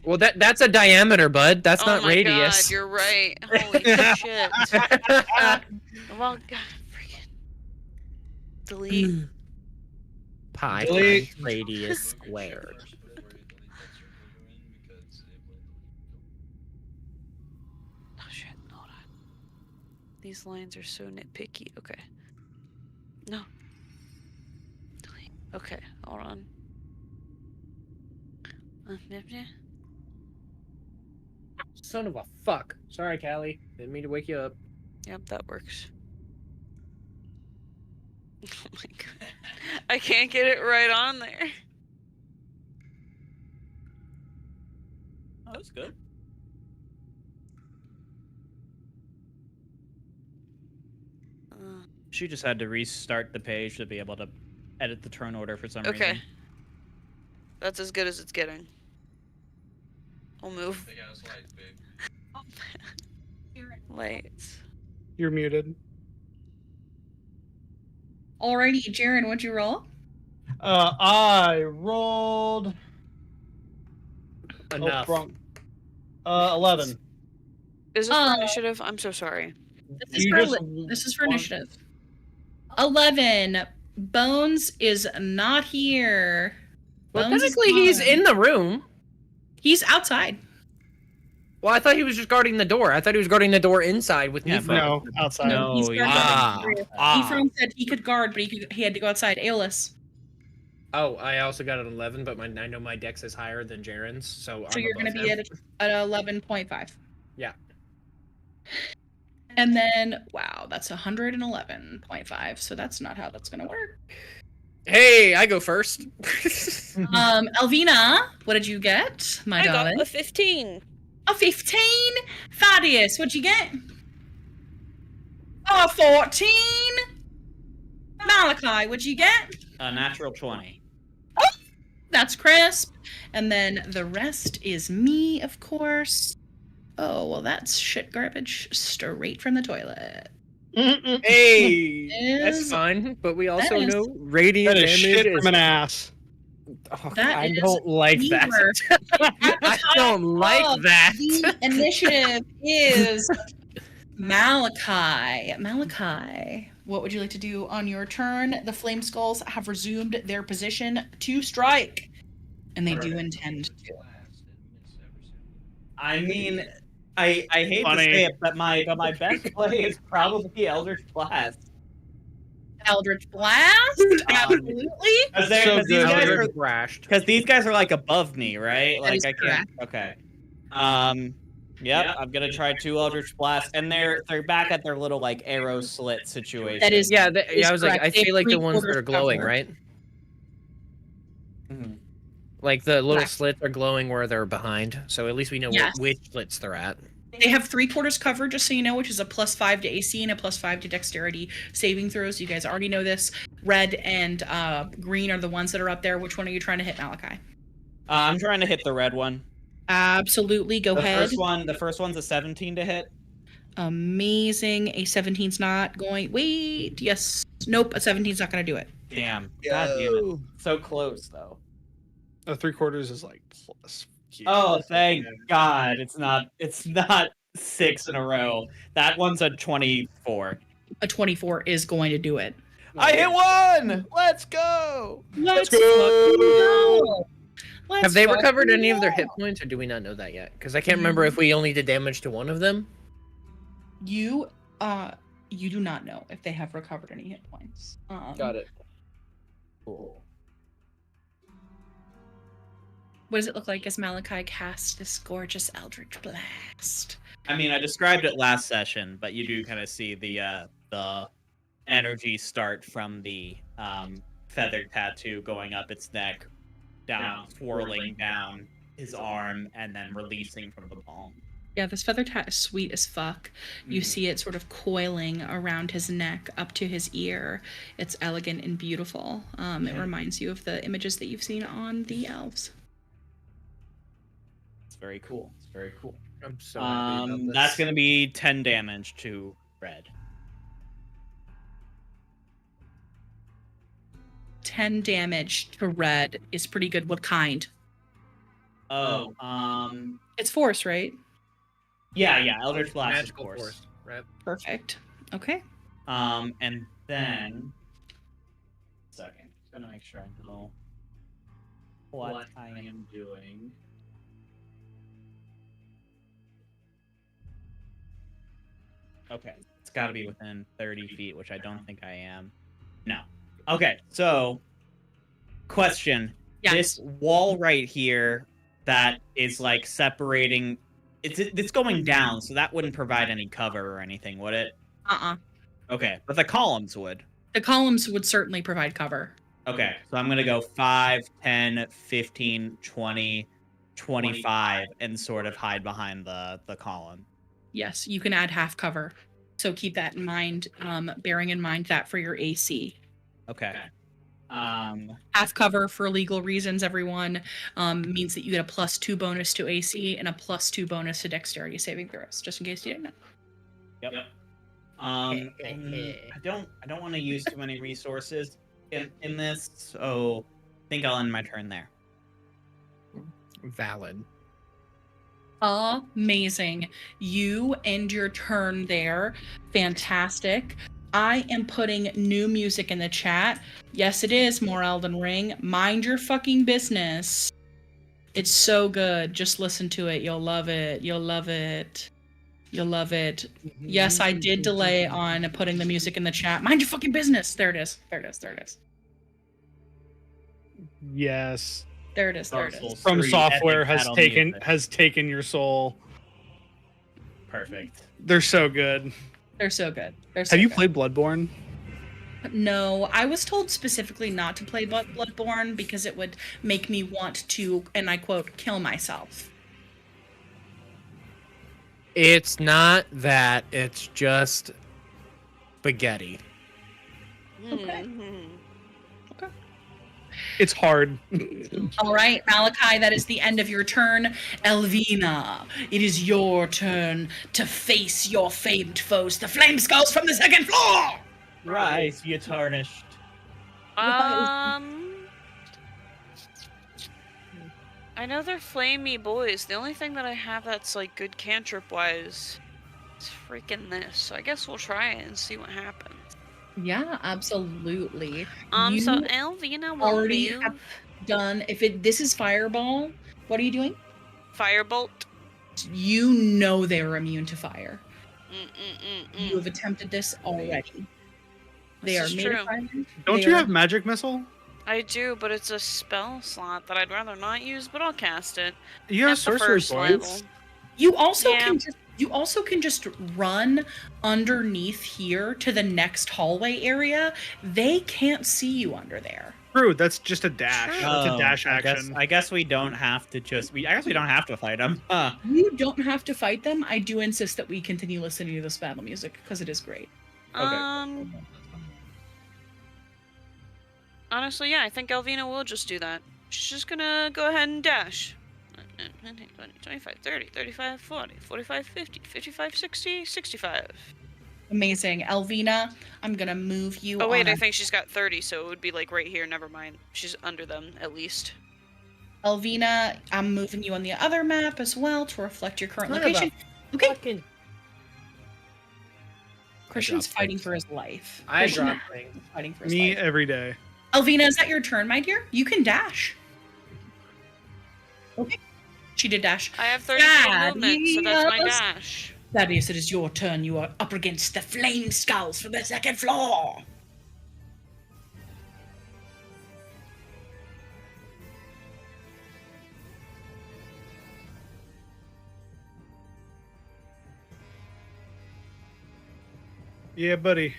Speaker 2: Well, that's a diameter, bud. That's
Speaker 4: Oh
Speaker 2: not
Speaker 4: my
Speaker 2: radius.
Speaker 4: god, you're right. Holy shit. Well, god, freaking. Delete.
Speaker 2: Pi
Speaker 5: Delete.
Speaker 2: times radius squared.
Speaker 4: Oh shit, hold on. These lines are so nitpicky. Okay. No. Delete. Okay, hold on.
Speaker 2: Son of a fuck. Sorry, Callie. Didn't mean to wake you up.
Speaker 4: Yep, that works. Oh my god. I can't get it right on there.
Speaker 3: Oh, that's good. She just had to restart the page to be able to edit the turn order for some
Speaker 4: Okay.
Speaker 3: reason.
Speaker 4: That's as good as it's getting. I'll move.
Speaker 6: Big ass lights, babe.
Speaker 4: Lights.
Speaker 5: You're muted.
Speaker 1: Alrighty, Jaren, what'd you roll?
Speaker 8: I rolled
Speaker 2: Enough.
Speaker 8: 11.
Speaker 4: Is this for initiative? I'm so sorry.
Speaker 1: This is for initiative. 11. Bones is not here.
Speaker 2: Well,
Speaker 1: Bones is
Speaker 2: technically, he's
Speaker 1: gone.
Speaker 2: in the room.
Speaker 1: He's outside.
Speaker 2: Well, I thought he was just guarding the door. I thought he was guarding the door inside with
Speaker 3: Yeah,
Speaker 2: Nifron.
Speaker 5: No, outside.
Speaker 3: No,
Speaker 1: he's
Speaker 3: you're
Speaker 1: guarding.
Speaker 2: Ah.
Speaker 1: Ephraim said he could guard, but he had to go outside. Aeolus.
Speaker 2: Oh, I also got an 11, but I know my dex is higher than Jaren's, so
Speaker 1: So
Speaker 2: I'm
Speaker 1: you're going to
Speaker 2: above
Speaker 1: be
Speaker 2: him.
Speaker 1: at 11.5.
Speaker 2: Yeah.
Speaker 1: And then, wow, that's 111.5. So that's not how that's going to work.
Speaker 2: Hey, I go first.
Speaker 1: Elvina, what did you get, my
Speaker 4: I
Speaker 1: darling?
Speaker 4: got a 15.
Speaker 1: A 15. Thaddeus, what'd you get? A 14. Malachi, what'd you get?
Speaker 3: A natural 20.
Speaker 1: That's crisp. And then the rest is me, of course. Oh, well, that's shit garbage straight from the toilet.
Speaker 2: Hey, that's
Speaker 1: Is-
Speaker 2: fine, but we also
Speaker 1: is-
Speaker 2: know radiant
Speaker 5: That is
Speaker 2: damage
Speaker 5: shit
Speaker 2: is...
Speaker 5: from an ass.
Speaker 2: Oh,
Speaker 1: That
Speaker 2: I
Speaker 1: is
Speaker 2: don't like that.
Speaker 1: Beaver.
Speaker 2: I don't like
Speaker 1: of
Speaker 2: that.
Speaker 1: The initiative is Malachi. Malachi, what would you like to do on your turn? The Flame Skulls have resumed their position to strike, and they do intend to.
Speaker 3: I mean, I hate
Speaker 5: Funny.
Speaker 3: to say it, but my best play is probably Eldritch Blast.
Speaker 1: Eldritch Blast, absolutely.
Speaker 3: Because
Speaker 5: So
Speaker 3: these
Speaker 5: good.
Speaker 3: guys are
Speaker 2: Eldritch Blast.
Speaker 3: because these guys are like above me, right?
Speaker 1: That
Speaker 3: Like
Speaker 1: is
Speaker 3: I can't. Okay. Yep. I'm gonna try 2 Eldritch Blasts, and they're back at their little like arrow slit situation.
Speaker 1: That is-
Speaker 2: Yeah,
Speaker 1: is
Speaker 2: I was like,
Speaker 1: correct.
Speaker 2: I
Speaker 1: They have
Speaker 2: feel like the ones that
Speaker 1: 3/4
Speaker 2: are glowing,
Speaker 1: cover.
Speaker 2: right?
Speaker 3: Mhm.
Speaker 2: Like the little
Speaker 1: Correct.
Speaker 2: slits are glowing where they're behind, so at least we know
Speaker 1: Yes.
Speaker 2: which slits they're at.
Speaker 1: They have 3/4 cover, just so you know, which is a +5 to AC and a +5 to Dexterity saving throws. You guys already know this. Red and green are the ones that are up there. Which one are you trying to hit, Malachi?
Speaker 3: I'm trying to hit the red one.
Speaker 1: Absolutely, go
Speaker 3: The
Speaker 1: ahead.
Speaker 3: first one's a 17 to hit.
Speaker 1: Amazing. A 17's not going. Wait, yes. Nope, a 17's not going to do it.
Speaker 3: Damn. God damn it. So close though.
Speaker 5: A 3/4 is like plus.
Speaker 3: Oh, thank God! It's not 6 in a row. That one's a 24.
Speaker 1: A 24 is going to do it.
Speaker 3: I hit 1. Let's go.
Speaker 1: Let's
Speaker 5: go!
Speaker 1: fucking go. Let's
Speaker 2: Have they
Speaker 1: fucking
Speaker 2: recovered any of their
Speaker 1: go.
Speaker 2: hit points, or do we not know that yet? Because I can't remember if we only did damage to one of them.
Speaker 1: You You do not know if they have recovered any hit points.
Speaker 2: Got it. Cool.
Speaker 1: What does it look like as Malachi casts this gorgeous Eldritch Blast?
Speaker 3: I mean, I described it last session, but you do kind of see the energy start from the feathered tattoo going up its neck, down, swirling down his arm, and then releasing from the palm.
Speaker 1: Yeah, this feather tat is sweet as fuck. You see it sort of coiling around his neck up to his ear. It's elegant and beautiful. It reminds you of the images that you've seen on the elves.
Speaker 3: It's very cool. It's very cool.
Speaker 2: I'm so happy about this.
Speaker 3: That's going to be 10 damage to Red.
Speaker 1: 10 damage to Red is pretty good. What kind?
Speaker 3: Oh,
Speaker 1: It's force, right?
Speaker 3: yeah, Eldritch Blast,
Speaker 2: Magical
Speaker 3: of course.
Speaker 2: force, right?
Speaker 1: Perfect. Okay.
Speaker 3: And then... Second. Just gonna make sure I know what I am doing. Okay, it's gotta be within 30 feet, which I don't think I am. No. Okay, so... Question.
Speaker 1: Yes.
Speaker 3: This wall right here that is, like, separating... It's going down, so that wouldn't provide any cover or anything, would it? Okay, but the columns would.
Speaker 1: The columns would certainly provide cover.
Speaker 3: Okay, so I'm going to go 5, 10, 15, 20, 25, and sort of hide behind the column.
Speaker 1: Yes, you can add half cover. So keep that in mind, bearing in mind that for your AC.
Speaker 3: Okay.
Speaker 1: Half cover for legal reasons, everyone, means that you get a +2 bonus to AC and a +2 bonus to dexterity saving throws, just in case you didn't know.
Speaker 3: Yep. I don't want to use too many resources in this, so I think I'll end my turn there.
Speaker 2: Valid.
Speaker 1: Amazing. You end your turn there. Fantastic. I am putting new music in the chat. Yes, it is more Elden Ring. Mind your fucking business. It's so good. Just listen to it. You'll love it. You'll love it. You'll love it. Yes, I did delay on putting the music in the chat. Mind your fucking business. There it is. There it is. There it is.
Speaker 5: Yes.
Speaker 1: There it is. There it is.
Speaker 5: From
Speaker 3: 3,
Speaker 5: software
Speaker 3: epic
Speaker 5: has
Speaker 3: battle music.
Speaker 5: taken your soul.
Speaker 3: Perfect.
Speaker 5: They're so good.
Speaker 1: They're so good. They're so
Speaker 5: Have you
Speaker 1: good.
Speaker 5: played Bloodborne?
Speaker 1: No, I was told specifically not to play Bloodborne because it would make me want to, and I quote, kill myself.
Speaker 2: It's not that. It's just spaghetti.
Speaker 1: Okay.
Speaker 5: It's hard.
Speaker 1: All right, Malachi, that is the end of your turn. Elvina, it is your turn to face your famed foes, the flame skulls from the second floor!
Speaker 3: Rise, you tarnished.
Speaker 4: I know they're flamey boys. The only thing that I have that's like good cantrip wise is freaking this. So I guess we'll try it and see what happens.
Speaker 1: Yeah, absolutely.
Speaker 4: So
Speaker 1: You
Speaker 4: Elvina will
Speaker 1: already
Speaker 4: move.
Speaker 1: have done, this is Fireball, what are you doing?
Speaker 4: Firebolt.
Speaker 1: You know they're immune to fire. You have
Speaker 4: Mm.
Speaker 1: attempted this already. They
Speaker 4: This
Speaker 1: are
Speaker 4: is
Speaker 1: made
Speaker 4: true.
Speaker 1: of fire.
Speaker 5: Don't
Speaker 1: They
Speaker 5: you
Speaker 1: are-
Speaker 5: have magic missile?
Speaker 4: I do, but it's a spell slot that I'd rather not use, but I'll cast it.
Speaker 5: You have
Speaker 4: At the
Speaker 5: sorcery
Speaker 4: first
Speaker 5: points.
Speaker 4: level.
Speaker 1: You also
Speaker 4: Yeah.
Speaker 1: can just run underneath here to the next hallway area. They can't see you under there.
Speaker 5: True, that's just a dash.
Speaker 4: True.
Speaker 5: That's a dash
Speaker 3: I guess,
Speaker 5: action.
Speaker 3: I guess we don't have to I guess we don't have to fight them.
Speaker 1: You don't have to fight them. I do insist that we continue listening to this battle music because it is great.
Speaker 4: Honestly, yeah, I think Elvina will just do that. She's just gonna go ahead and dash. 20, 25, 30, 35, 40, 45, 50, 55, 60, 65.
Speaker 1: Amazing. Elvina, I'm going to move you
Speaker 4: Oh, wait,
Speaker 1: on
Speaker 4: I think she's got 30, so it would be like right here. Never mind. She's under them, at least.
Speaker 1: Elvina, I'm moving you on the other map as well to reflect your current
Speaker 2: Son of a
Speaker 1: location. Okay.
Speaker 2: Fucking...
Speaker 1: Christian's
Speaker 2: dropped
Speaker 1: fighting
Speaker 2: things.
Speaker 1: for his life.
Speaker 2: I
Speaker 1: Christian
Speaker 2: dropped things.
Speaker 1: is fighting for his
Speaker 5: Me
Speaker 1: life.
Speaker 5: every day.
Speaker 1: Elvina, is that your turn, my dear? You can dash. Okay. She did dash.
Speaker 4: I have 30 feet
Speaker 1: God,
Speaker 4: movement, so that's my
Speaker 1: yes.
Speaker 4: dash.
Speaker 1: Thaddeus, it is your turn. You are up against the flame skulls from the second floor.
Speaker 5: Yeah, buddy.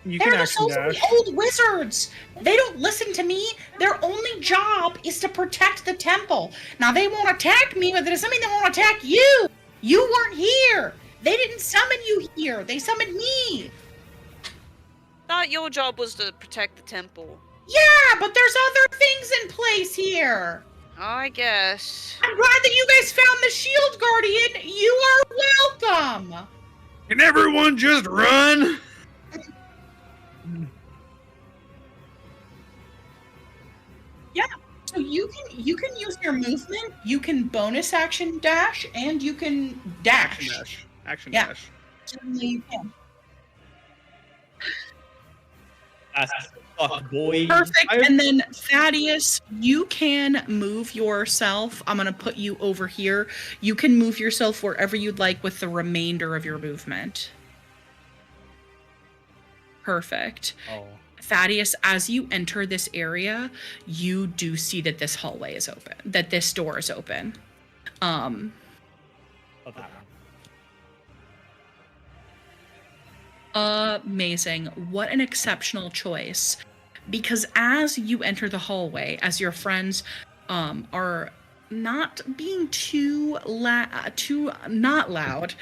Speaker 5: You
Speaker 1: They're
Speaker 5: can
Speaker 1: the
Speaker 5: action
Speaker 1: souls of
Speaker 5: dash.
Speaker 1: the old wizards. They don't listen to me. Their only job is to protect the temple. Now, they won't attack me, but there's something they won't attack you. You weren't here. They didn't summon you here. They summoned me.
Speaker 4: Thought your job was to protect the temple.
Speaker 1: Yeah, but there's other things in place here.
Speaker 4: I guess.
Speaker 1: I'm glad that you guys found the shield guardian. You are welcome.
Speaker 5: Can everyone just run?
Speaker 1: Yeah. So you can use your movement. You can bonus action dash, and you can dash.
Speaker 5: Action dash. Action
Speaker 1: Yeah.
Speaker 5: dash.
Speaker 1: Certainly you can.
Speaker 3: That's fuck, boy.
Speaker 1: Perfect. And then Thaddeus, you can move yourself. I'm gonna put you over here. You can move yourself wherever you'd like with the remainder of your movement. Perfect.
Speaker 2: Oh.
Speaker 1: Thaddeus, as you enter this area, you do see that this hallway is open, that this door is open.
Speaker 3: Oh, that one.
Speaker 1: Amazing. What an exceptional choice. Because as you enter the hallway, as your friends are not being too not loud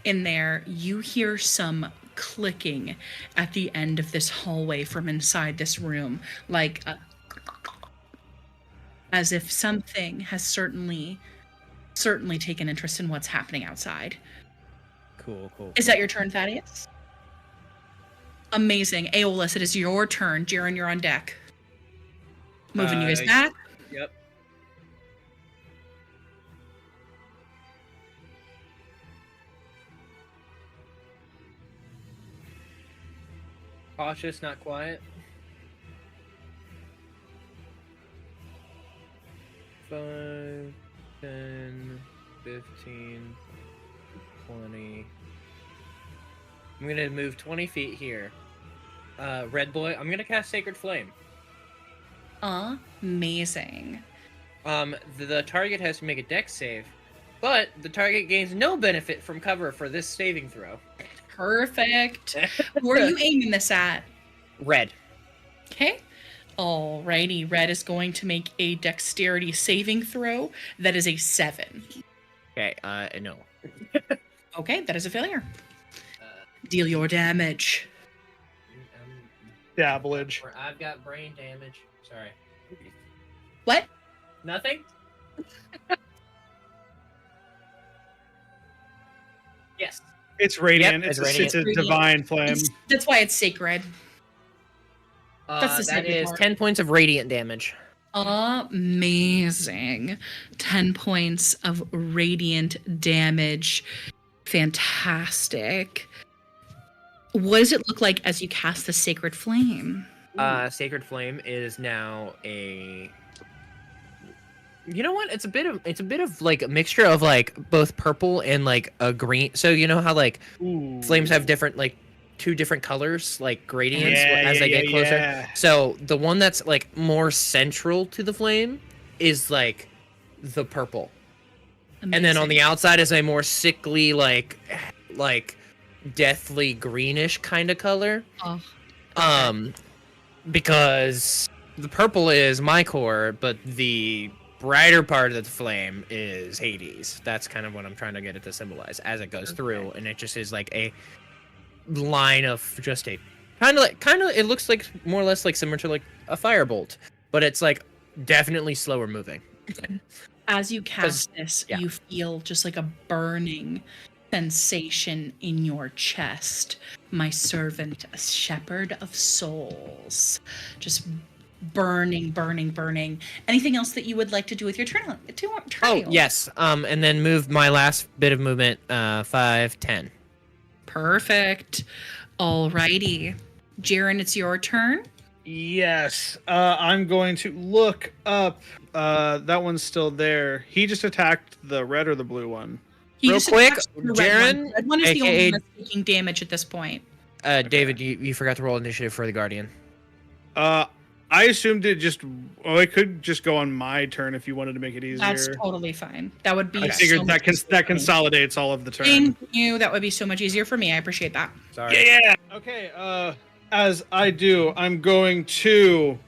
Speaker 1: in there, you hear some clicking at the end of this hallway from inside this room, like as if something has certainly taken interest in what's happening outside.
Speaker 2: Cool.
Speaker 1: Is that your turn, Thaddeus? Amazing. Aeolus, it is your turn. Jiren, you're on deck. Moving you guys back.
Speaker 2: Yep. Cautious, not quiet. 5, 10, 15, 20. I'm gonna move 20 feet here. Red boy, I'm gonna cast Sacred Flame.
Speaker 1: Amazing.
Speaker 2: The target has to make a dex save, but the target gains no benefit from cover for this saving throw.
Speaker 1: Perfect. Who are you aiming this at?
Speaker 2: Red.
Speaker 1: Okay. Alrighty. Red is going to make a dexterity saving throw. That is a 7.
Speaker 2: Okay, no.
Speaker 1: Okay, that is a failure. Deal your damage.
Speaker 5: Dabblage.
Speaker 2: I've got brain damage. Sorry.
Speaker 1: What?
Speaker 2: Nothing? Yes.
Speaker 5: It's radiant.
Speaker 2: Yep,
Speaker 5: it's,
Speaker 2: it's
Speaker 5: it's a
Speaker 1: radiant.
Speaker 5: divine flame.
Speaker 1: That's why it's sacred. That's the
Speaker 2: That
Speaker 1: sacred
Speaker 2: is
Speaker 1: part.
Speaker 2: 10 points of radiant damage.
Speaker 1: Amazing. 10 points of radiant damage. Fantastic. What does it look like as you cast the sacred flame?
Speaker 2: Sacred Flame is now a. You know what? It's a bit of like a mixture of like both purple and like a green. So you know how like
Speaker 5: Ooh.
Speaker 2: flames have different like 2 different colors, like gradients as they get closer.
Speaker 5: Yeah.
Speaker 2: So the one that's like more central to the flame is like the purple. And then on
Speaker 1: Amazing.
Speaker 2: the outside is a more sickly like deathly greenish kind of color.
Speaker 1: Oh,
Speaker 2: Because the purple is my core, but the brighter part of the flame is Hades. That's kind of what I'm trying to get it to symbolize as it goes through, and it just is like a line of just a kind of it looks like more or less like similar to like a firebolt, but it's like definitely slower moving.
Speaker 1: as you cast this,
Speaker 2: yeah.
Speaker 1: you feel just like a burning sensation in your chest, my servant, a shepherd of souls. Just burning, burning, burning. Anything else that you would like to do with your turn?
Speaker 2: Oh, yes. And then move my last bit of movement, 5, 10.
Speaker 1: Perfect. Alrighty. Jaren, it's your turn.
Speaker 5: Yes. I'm going to look up. That one's still there. He just attacked the red or the blue one.
Speaker 1: He
Speaker 2: Real
Speaker 1: just
Speaker 2: quick,
Speaker 1: attacks the
Speaker 2: Jaren,
Speaker 1: red one is the only
Speaker 2: aka
Speaker 1: one that's taking damage at this point.
Speaker 2: David, you forgot to roll initiative for the Guardian.
Speaker 5: I assumed it just. Oh, it could just go on my turn if you wanted to make it easier.
Speaker 1: That's totally fine. That would be.
Speaker 5: I figured
Speaker 1: so
Speaker 5: that that consolidates all of the turn.
Speaker 1: Thank you. That would be so much easier for me. I appreciate that.
Speaker 2: Sorry.
Speaker 5: Yeah. Okay. As I do, I'm going to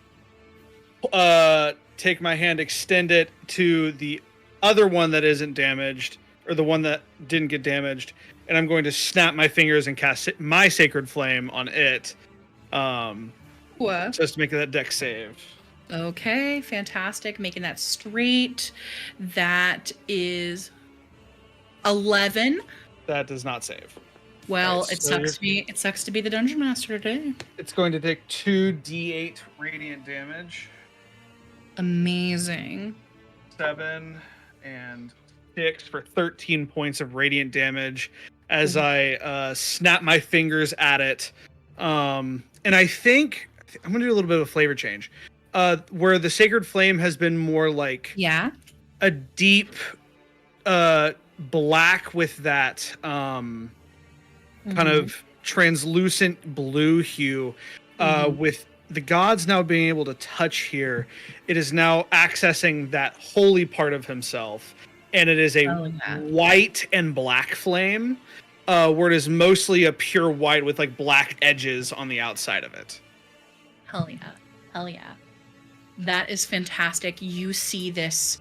Speaker 5: take my hand, extend it to the other one that isn't damaged, or the one that didn't get damaged, and I'm going to snap my fingers and cast my Sacred Flame on it.
Speaker 1: What?
Speaker 5: Just to make that dex save.
Speaker 1: Okay, fantastic. Making that straight. That is 11.
Speaker 5: That does not save.
Speaker 1: Well,
Speaker 5: Right,
Speaker 1: it
Speaker 5: so
Speaker 1: sucks to be. It sucks to be the dungeon master today.
Speaker 5: It's going to take 2d8 radiant damage.
Speaker 1: Amazing.
Speaker 5: 7 and 6 for 13 points of radiant damage as I snap my fingers at it. And I think I'm going to do a little bit of a flavor change. Where the Sacred Flame has been more like
Speaker 1: Yeah.
Speaker 5: a deep black with that kind of translucent blue hue. With the gods now being able to touch here, it is now accessing that holy part of himself. And it is a white and black flame, where it is mostly a pure white with like black edges on the outside of it.
Speaker 1: Hell yeah. Hell yeah. That is fantastic. You see this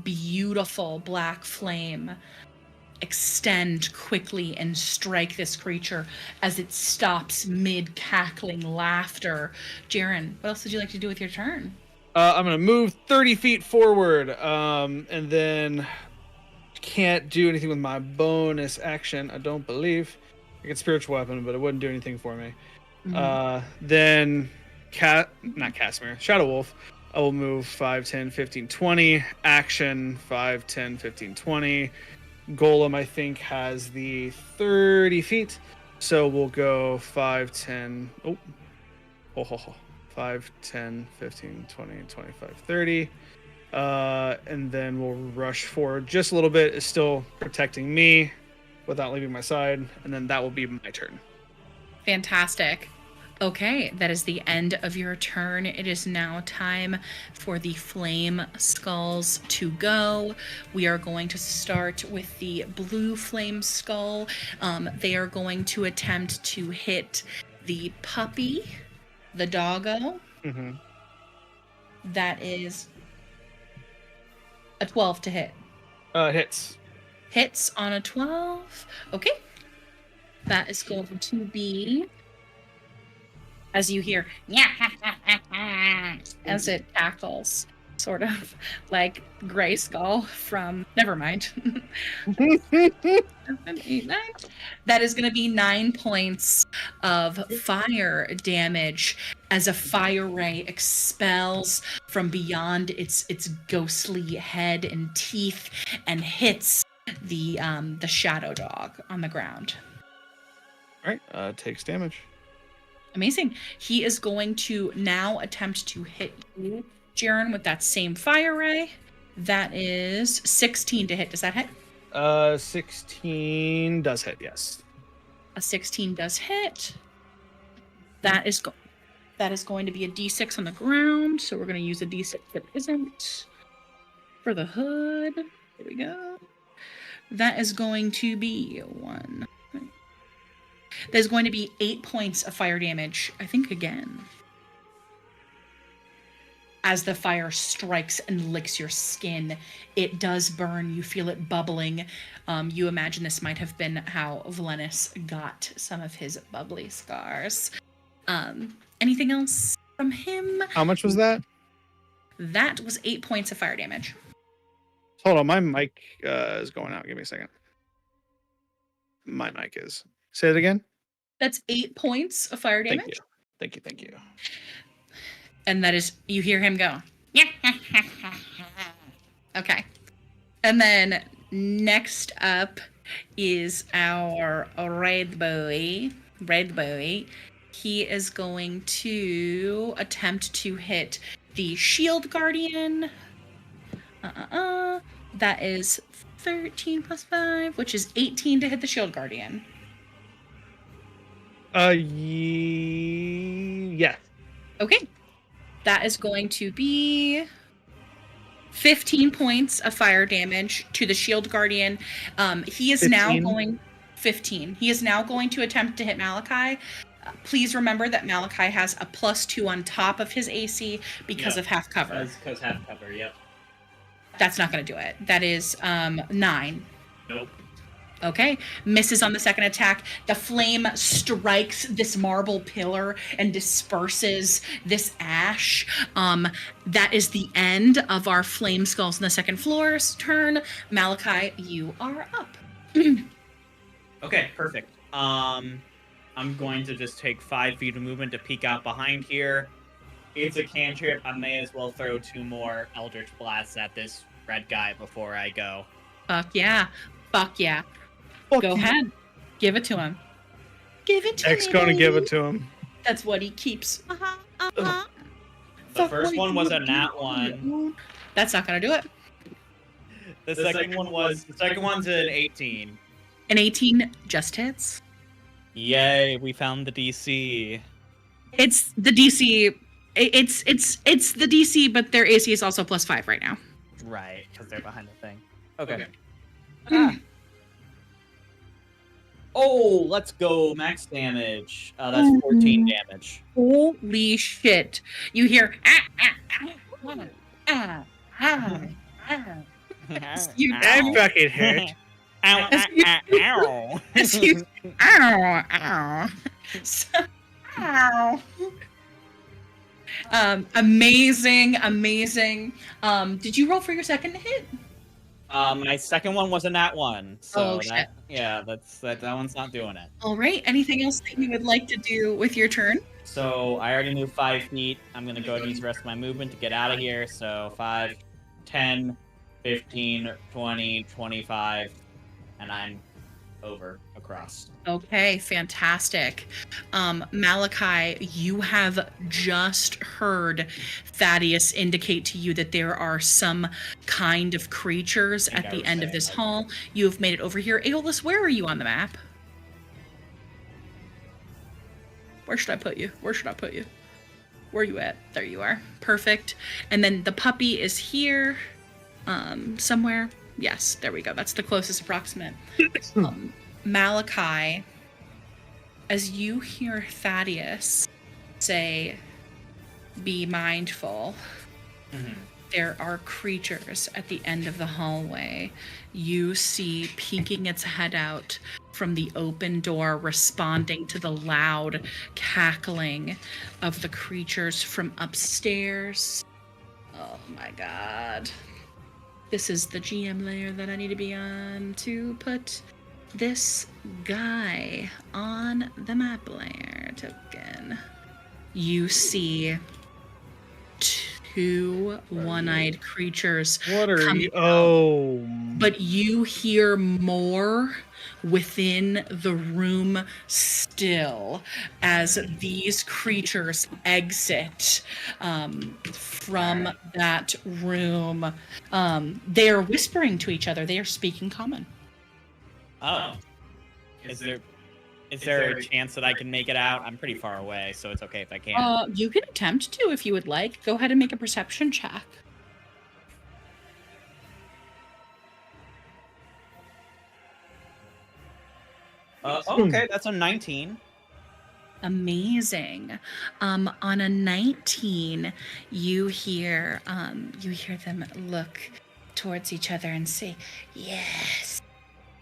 Speaker 1: beautiful black flame extend quickly and strike this creature as it stops mid cackling laughter. Jaren, what else would you like to do with your turn?
Speaker 5: I'm going to move 30 feet forward, and then can't do anything with my bonus action, I don't believe. I get Spiritual Weapon, but it wouldn't do anything for me. Then not Casimir, Shadow Wolf. I will move 5, 10, 15, 20. Action 5, 10, 15, 20. Golem, I think, has the 30 feet. So we'll go 5, 10. 5, 10, 15, 20, 25, 30. And then we'll rush forward just a little bit. It's still protecting me without leaving my side. And then that will be my turn.
Speaker 1: Fantastic. Okay, that is the end of your turn. It is now time for the flame skulls to go. We are going to start with the blue flame skull. They are going to attempt to hit the puppy, the doggo. That is a 12 to hit.
Speaker 5: Hits.
Speaker 1: Hits on a 12. Okay. That is going to be, as you hear, as it tackles, sort of like Gray Skull from, never mind. 7, 8, 9. That is going to be 9 points of fire damage as a fire ray expels from beyond its ghostly head and teeth and hits the shadow dog on the ground.
Speaker 5: All right, takes damage.
Speaker 1: Amazing. He is going to now attempt to hit you, Jaren, with that same fire ray. That is 16 to hit. Does that hit?
Speaker 5: 16 does hit, yes.
Speaker 1: A 16 does hit. That is going to be a d6 on the ground. So we're going to use a d6 that isn't for the hood. Here we go. That is going to be 1. There's going to be 8 points of fire damage, I think again. As the fire strikes and licks your skin, it does burn. You feel it bubbling. You imagine this might have been how Valenus got some of his bubbly scars. Anything else from him?
Speaker 5: How much was that?
Speaker 1: That was 8 points of fire damage.
Speaker 5: Hold on, my mic is going out. Give me a second. My mic is. Say it again.
Speaker 1: That's 8 points of fire damage.
Speaker 5: Thank you. Thank you. Thank you.
Speaker 1: And that is, you hear him go. Okay. And then next up is our red boy. Red boy. He is going to attempt to hit the shield guardian. That is 13 plus 5, which is 18 to hit the shield guardian.
Speaker 5: Yes.
Speaker 1: Okay. That is going to be 15 points of fire damage to the shield guardian. He is
Speaker 5: 15?
Speaker 1: now going 15. He is now going to attempt to hit Malachi. Please remember that Malachi has a +2 on top of his AC because of half cover.
Speaker 3: Because half cover, yep.
Speaker 1: That's not going to do it. That is 9.
Speaker 3: Nope.
Speaker 1: Okay, misses on the second attack. The flame strikes this marble pillar and disperses this ash. That is the end of our flame skulls on the second floor's turn. Malachi, you are up.
Speaker 3: Okay, perfect. I'm going to just take 5 feet of movement to peek out behind here. It's a cantrip. I may as well throw 2 more Eldritch Blasts at this red guy before I go.
Speaker 1: Fuck yeah. Fuck yeah.
Speaker 5: Fuck
Speaker 1: Go
Speaker 5: you.
Speaker 1: ahead. Give it to him. Give it to
Speaker 5: X
Speaker 1: me.
Speaker 5: gonna give it to him.
Speaker 1: That's what he keeps.
Speaker 3: The first one was a nat 1.
Speaker 1: That's not gonna do it.
Speaker 3: The second one's an 18.
Speaker 1: An 18 just hits.
Speaker 3: Yay, we found the DC.
Speaker 1: It's the DC. It's the DC, but their AC is also +5 right now.
Speaker 3: Right, because they're behind the thing. Okay.
Speaker 1: Ah.
Speaker 3: Oh, let's go. Max damage. That's 14 damage.
Speaker 1: Holy shit! You hear You
Speaker 5: That fucking hurt.
Speaker 3: Ow,
Speaker 1: As you-
Speaker 3: ow.
Speaker 1: as you ow. So, ow. Amazing. Did you roll for your second hit?
Speaker 3: My second one was a nat 1. So
Speaker 1: shit.
Speaker 3: that one's not doing it.
Speaker 1: All right. Anything else that you would like to do with your turn?
Speaker 3: So I already moved 5 feet. I'm going to go and use the rest of my movement to get out of here. So 5, 10, 15, 20, 25, and I'm over across.
Speaker 1: Okay, fantastic. Malachi, you have just heard Thaddeus indicate to you that there are some kind of creatures at the end of this hall. You have made it over here. Aeolus, where are you on the map? Where should I put you? Where are you at? There you are. Perfect. And then the puppy is here somewhere. Yes, there we go. That's the closest approximate. Malachi, as you hear Thaddeus say, "Be mindful," there are creatures at the end of the hallway. You see peeking its head out from the open door, responding to the loud cackling of the creatures from upstairs. Oh my god. This is the GM layer that I need to be on to put this guy on the map layer token. You see 2 one-eyed creatures.
Speaker 5: What are
Speaker 1: coming
Speaker 5: you?
Speaker 1: out,
Speaker 5: Oh.
Speaker 1: but you hear more within the room still as these creatures exit from that room. They are whispering to each other. They are speaking common.
Speaker 3: Oh. Is there a chance that I can make it out? I'm pretty far away, so it's okay if I can't.
Speaker 1: You can attempt to if you would like. Go ahead and make a perception check.
Speaker 3: Okay, that's a 19.
Speaker 1: Amazing. On a 19, you hear them look towards each other and say, "Yes,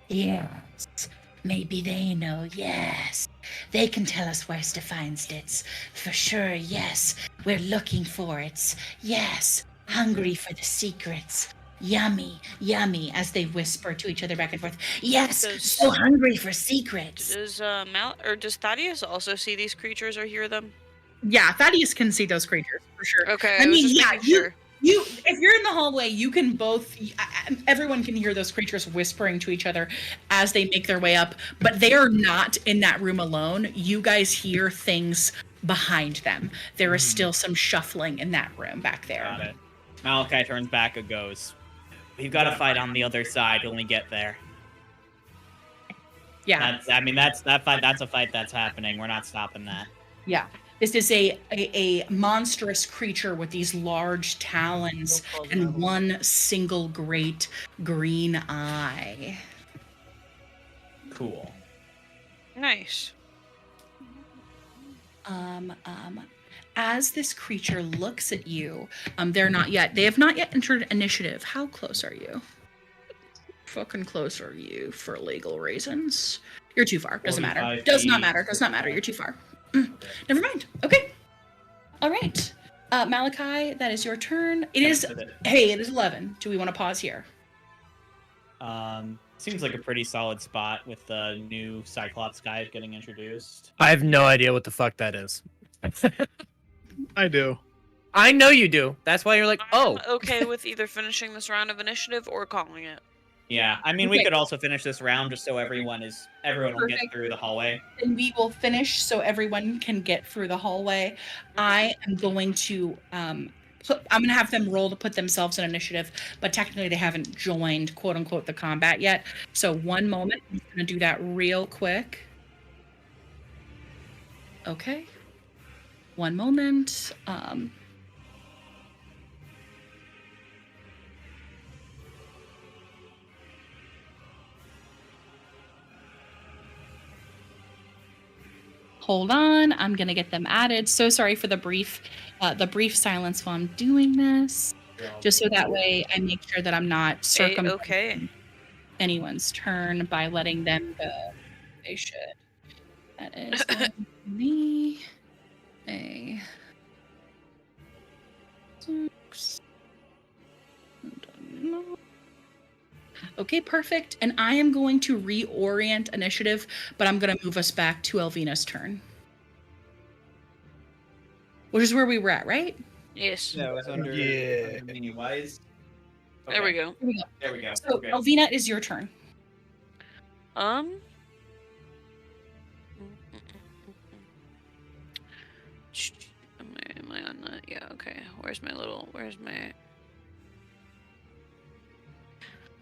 Speaker 1: yes. Maybe they know. Yes, they can tell us where's to find it. For sure. Yes, we're looking for it. Yes, hungry for the secrets. Yummy, yummy, as they whisper to each other back and forth. Yes,
Speaker 4: Does-
Speaker 1: so hungry for secrets.
Speaker 4: Does Thaddeus also see these creatures or hear them?
Speaker 1: Yeah, Thaddeus can see those creatures for sure.
Speaker 4: Okay,
Speaker 1: I
Speaker 4: I was
Speaker 1: mean,
Speaker 4: just
Speaker 1: yeah,
Speaker 4: making sure.
Speaker 1: you, if you're in the hallway, you can both. Everyone can hear those creatures whispering to each other as they make their way up, but they are not in that room alone. You guys hear things behind them. There is still some shuffling in that room back there.
Speaker 3: Got it. Malachi turns back and goes, "We've got to fight on the other side when we get there."
Speaker 1: Yeah,
Speaker 3: That's a fight that's happening. We're not stopping that.
Speaker 1: yeah. This is a monstrous creature with these large talons and one single great green eye.
Speaker 3: Cool.
Speaker 4: Nice.
Speaker 1: As this creature looks at you, they have not yet entered initiative. How close are you? Fucking close are you for legal reasons? You're too far. Doesn't matter.
Speaker 3: 45
Speaker 1: Does not
Speaker 3: feet.
Speaker 1: matter. Does not matter. You're too far. Never mind. Okay. All right. Malachi, that is your turn. It is 11. Do we want to pause here?
Speaker 3: Seems like a pretty solid spot with the new Cyclops guy getting introduced.
Speaker 2: I have no idea what the fuck that is.
Speaker 5: I do.
Speaker 2: I know you do. That's why you're like, oh.
Speaker 4: I'm okay with either finishing this round of initiative or calling it.
Speaker 3: Yeah, I mean, we
Speaker 1: Okay.
Speaker 3: could also finish this round just so everyone will get
Speaker 1: Perfect.
Speaker 3: through the hallway.
Speaker 1: Then we will finish so everyone can get through the hallway. I am going to I'm going to have them roll to put themselves in initiative, but technically they haven't joined, quote unquote, the combat yet. So one moment, I'm going to do that real quick. Okay. One moment. Hold on, I'm gonna get them added. So sorry for the brief silence while I'm doing this. Just so that way I make sure that I'm not circumventing
Speaker 4: Okay.
Speaker 1: anyone's turn by letting them go. They should. That is me. A 6. Okay, perfect. And I am going to reorient initiative, but I'm going to move us back to Elvina's turn. Which is where we were at, right?
Speaker 4: Yes.
Speaker 3: Yeah, it was under mini wise.
Speaker 4: There we go.
Speaker 1: Here we go.
Speaker 3: There we go.
Speaker 1: So,
Speaker 3: Okay.
Speaker 1: Elvina, is your turn.
Speaker 4: Am I on that? Yeah, okay. Where's my...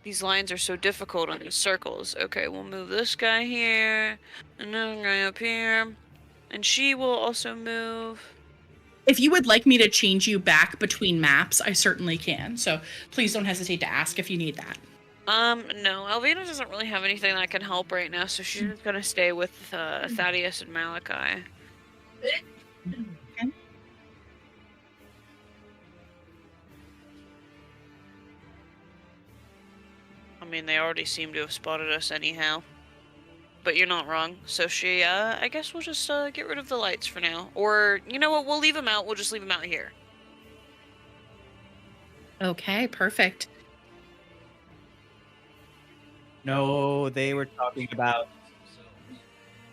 Speaker 4: These lines are so difficult on these circles. Okay, we'll move this guy here, and then guy up here. And she will also move.
Speaker 1: If you would like me to change you back between maps, I certainly can. So please don't hesitate to ask if you need that.
Speaker 4: No, Elvina doesn't really have anything that can help right now, so she's just gonna stay with Thaddeus and Malachi.
Speaker 1: Okay.
Speaker 4: I mean, they already seem to have spotted us anyhow. But you're not wrong. So she, I guess we'll just get rid of the lights for now. Or, you know what, we'll leave them out. We'll just leave them out here.
Speaker 1: Okay, perfect.
Speaker 3: No, they were talking about.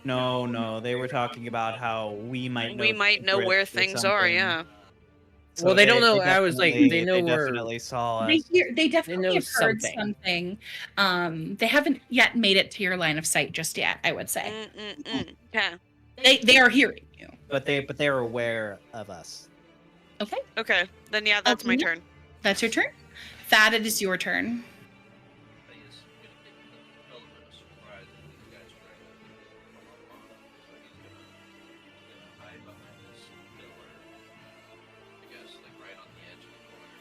Speaker 3: No, they were talking about how we might know
Speaker 4: where
Speaker 3: secrets or
Speaker 4: things are,
Speaker 3: something.
Speaker 4: yeah.
Speaker 3: So
Speaker 2: Well, they don't know. I was like, they know
Speaker 3: they
Speaker 2: where.
Speaker 3: definitely saw
Speaker 1: They
Speaker 3: us.
Speaker 1: definitely
Speaker 2: know
Speaker 1: have heard
Speaker 2: something.
Speaker 1: something. They haven't yet made it to your line of sight just yet, I would say.
Speaker 4: Okay.
Speaker 1: They are hearing you.
Speaker 3: But they're aware of us.
Speaker 1: Okay,
Speaker 4: Okay. Then yeah, that's my
Speaker 1: Elvina?
Speaker 4: turn.
Speaker 1: that's your turn. Thad, it is your turn.
Speaker 6: I guess I'm gonna get the element of surprise that these guys are actually from our pond. So he's gonna hide behind this pillar. I guess like right on the edge of the corner.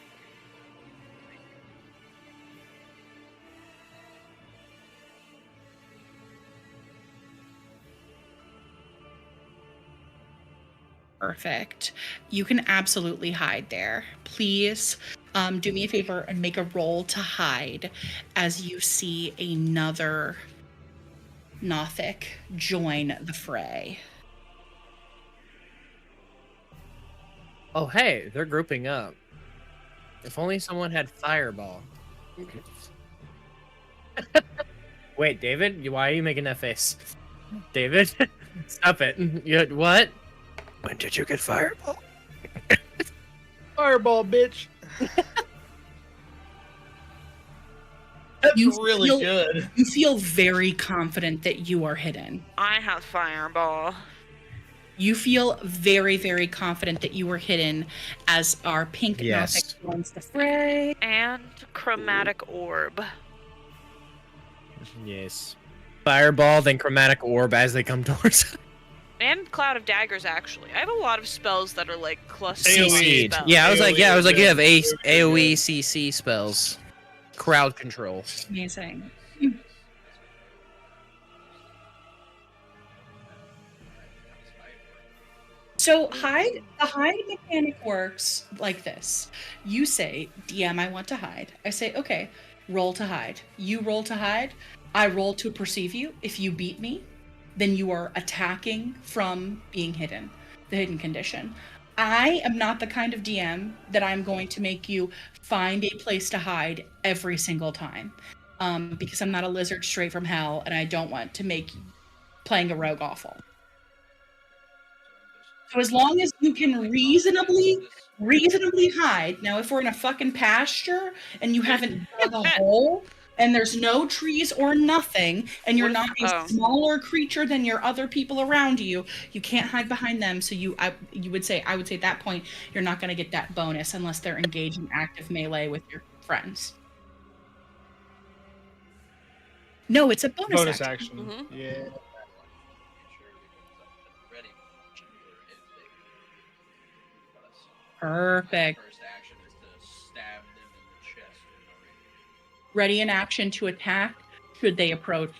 Speaker 1: Perfect. You can absolutely hide there. Please do me a favor and make a roll to hide as you see another Nothic join the fray.
Speaker 2: Oh, hey, they're grouping up. If only someone had Fireball. Wait, David, why are you making that face? David, stop it. What? When did you get fireball?
Speaker 5: Fireball, bitch. That's
Speaker 1: You
Speaker 5: really
Speaker 1: feel-
Speaker 5: good.
Speaker 1: You feel very confident that you are hidden.
Speaker 4: I have fireball.
Speaker 1: You feel very, very confident that you were hidden as our pink
Speaker 2: Yes.
Speaker 1: Gothic joins the fray.
Speaker 4: And chromatic orb.
Speaker 2: Yes. Fireball, then chromatic orb as they come towards us.
Speaker 4: And cloud of daggers, actually. I have a lot of spells that are like cluster
Speaker 2: CC'd.
Speaker 4: spells.
Speaker 2: Yeah, I was like, you have
Speaker 5: AOE,
Speaker 2: AOE CC spells. Crowd control.
Speaker 1: Amazing. So the hide mechanic works like this. You say, DM, I want to hide. I say, okay, roll to hide. You roll to hide. I roll to perceive you. If you beat me, then you are attacking from being hidden, the hidden condition. I am not the kind of DM that I'm going to make you find a place to hide every single time. Because I'm not a lizard straight from hell, and I don't want to make playing a rogue awful. So as long as you can reasonably hide. Now, if we're in a fucking pasture and you haven't dug a hole and there's no trees or nothing, and you're not a smaller creature than your other people around you, you can't hide behind them. So I would say at that point you're not going to get that bonus unless they're engaged in active melee with your friends. No, it's a bonus action.
Speaker 5: action. Yeah.
Speaker 1: Perfect.
Speaker 6: First action is to stab them in the chest with my rapier.
Speaker 1: Ready in action to attack should they approach.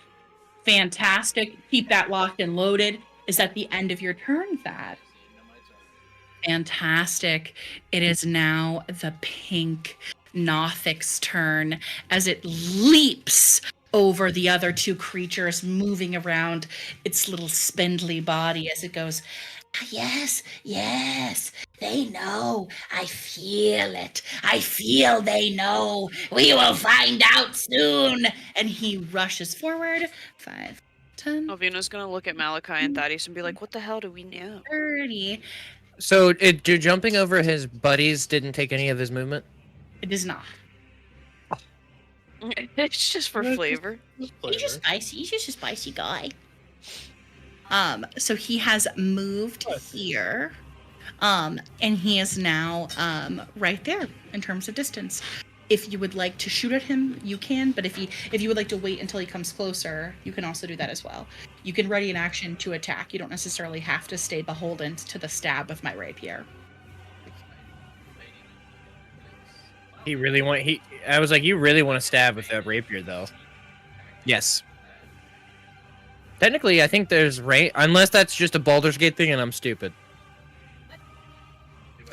Speaker 1: Fantastic. Keep that locked and loaded. Is that the end of your turn, Thad? Fantastic. It is now the pink Nothic's turn as it leaps over the other two creatures, moving around its little spindly body as it goes, yes, yes, they know. I feel it. I feel they know. We will find out soon. And he rushes forward. 5, 10,
Speaker 4: Alvina's gonna look at Malachi and Thaddeus and be like, what the hell do we know?
Speaker 1: 30.
Speaker 2: So, jumping over his buddies didn't take any of his movement?
Speaker 1: It does not.
Speaker 4: It's just for flavor.
Speaker 1: He's just spicy. He's just a spicy guy. So he has moved here. And he is now right there in terms of distance. If you would like to shoot at him, you can, but if you would like to wait until he comes closer, you can also do that as well. You can ready an action to attack. You don't necessarily have to stay beholden to the stab of my rapier.
Speaker 2: I was like, you really want to stab with that rapier, though. Yes. Technically, I think there's range, unless that's just a Baldur's Gate thing and I'm stupid.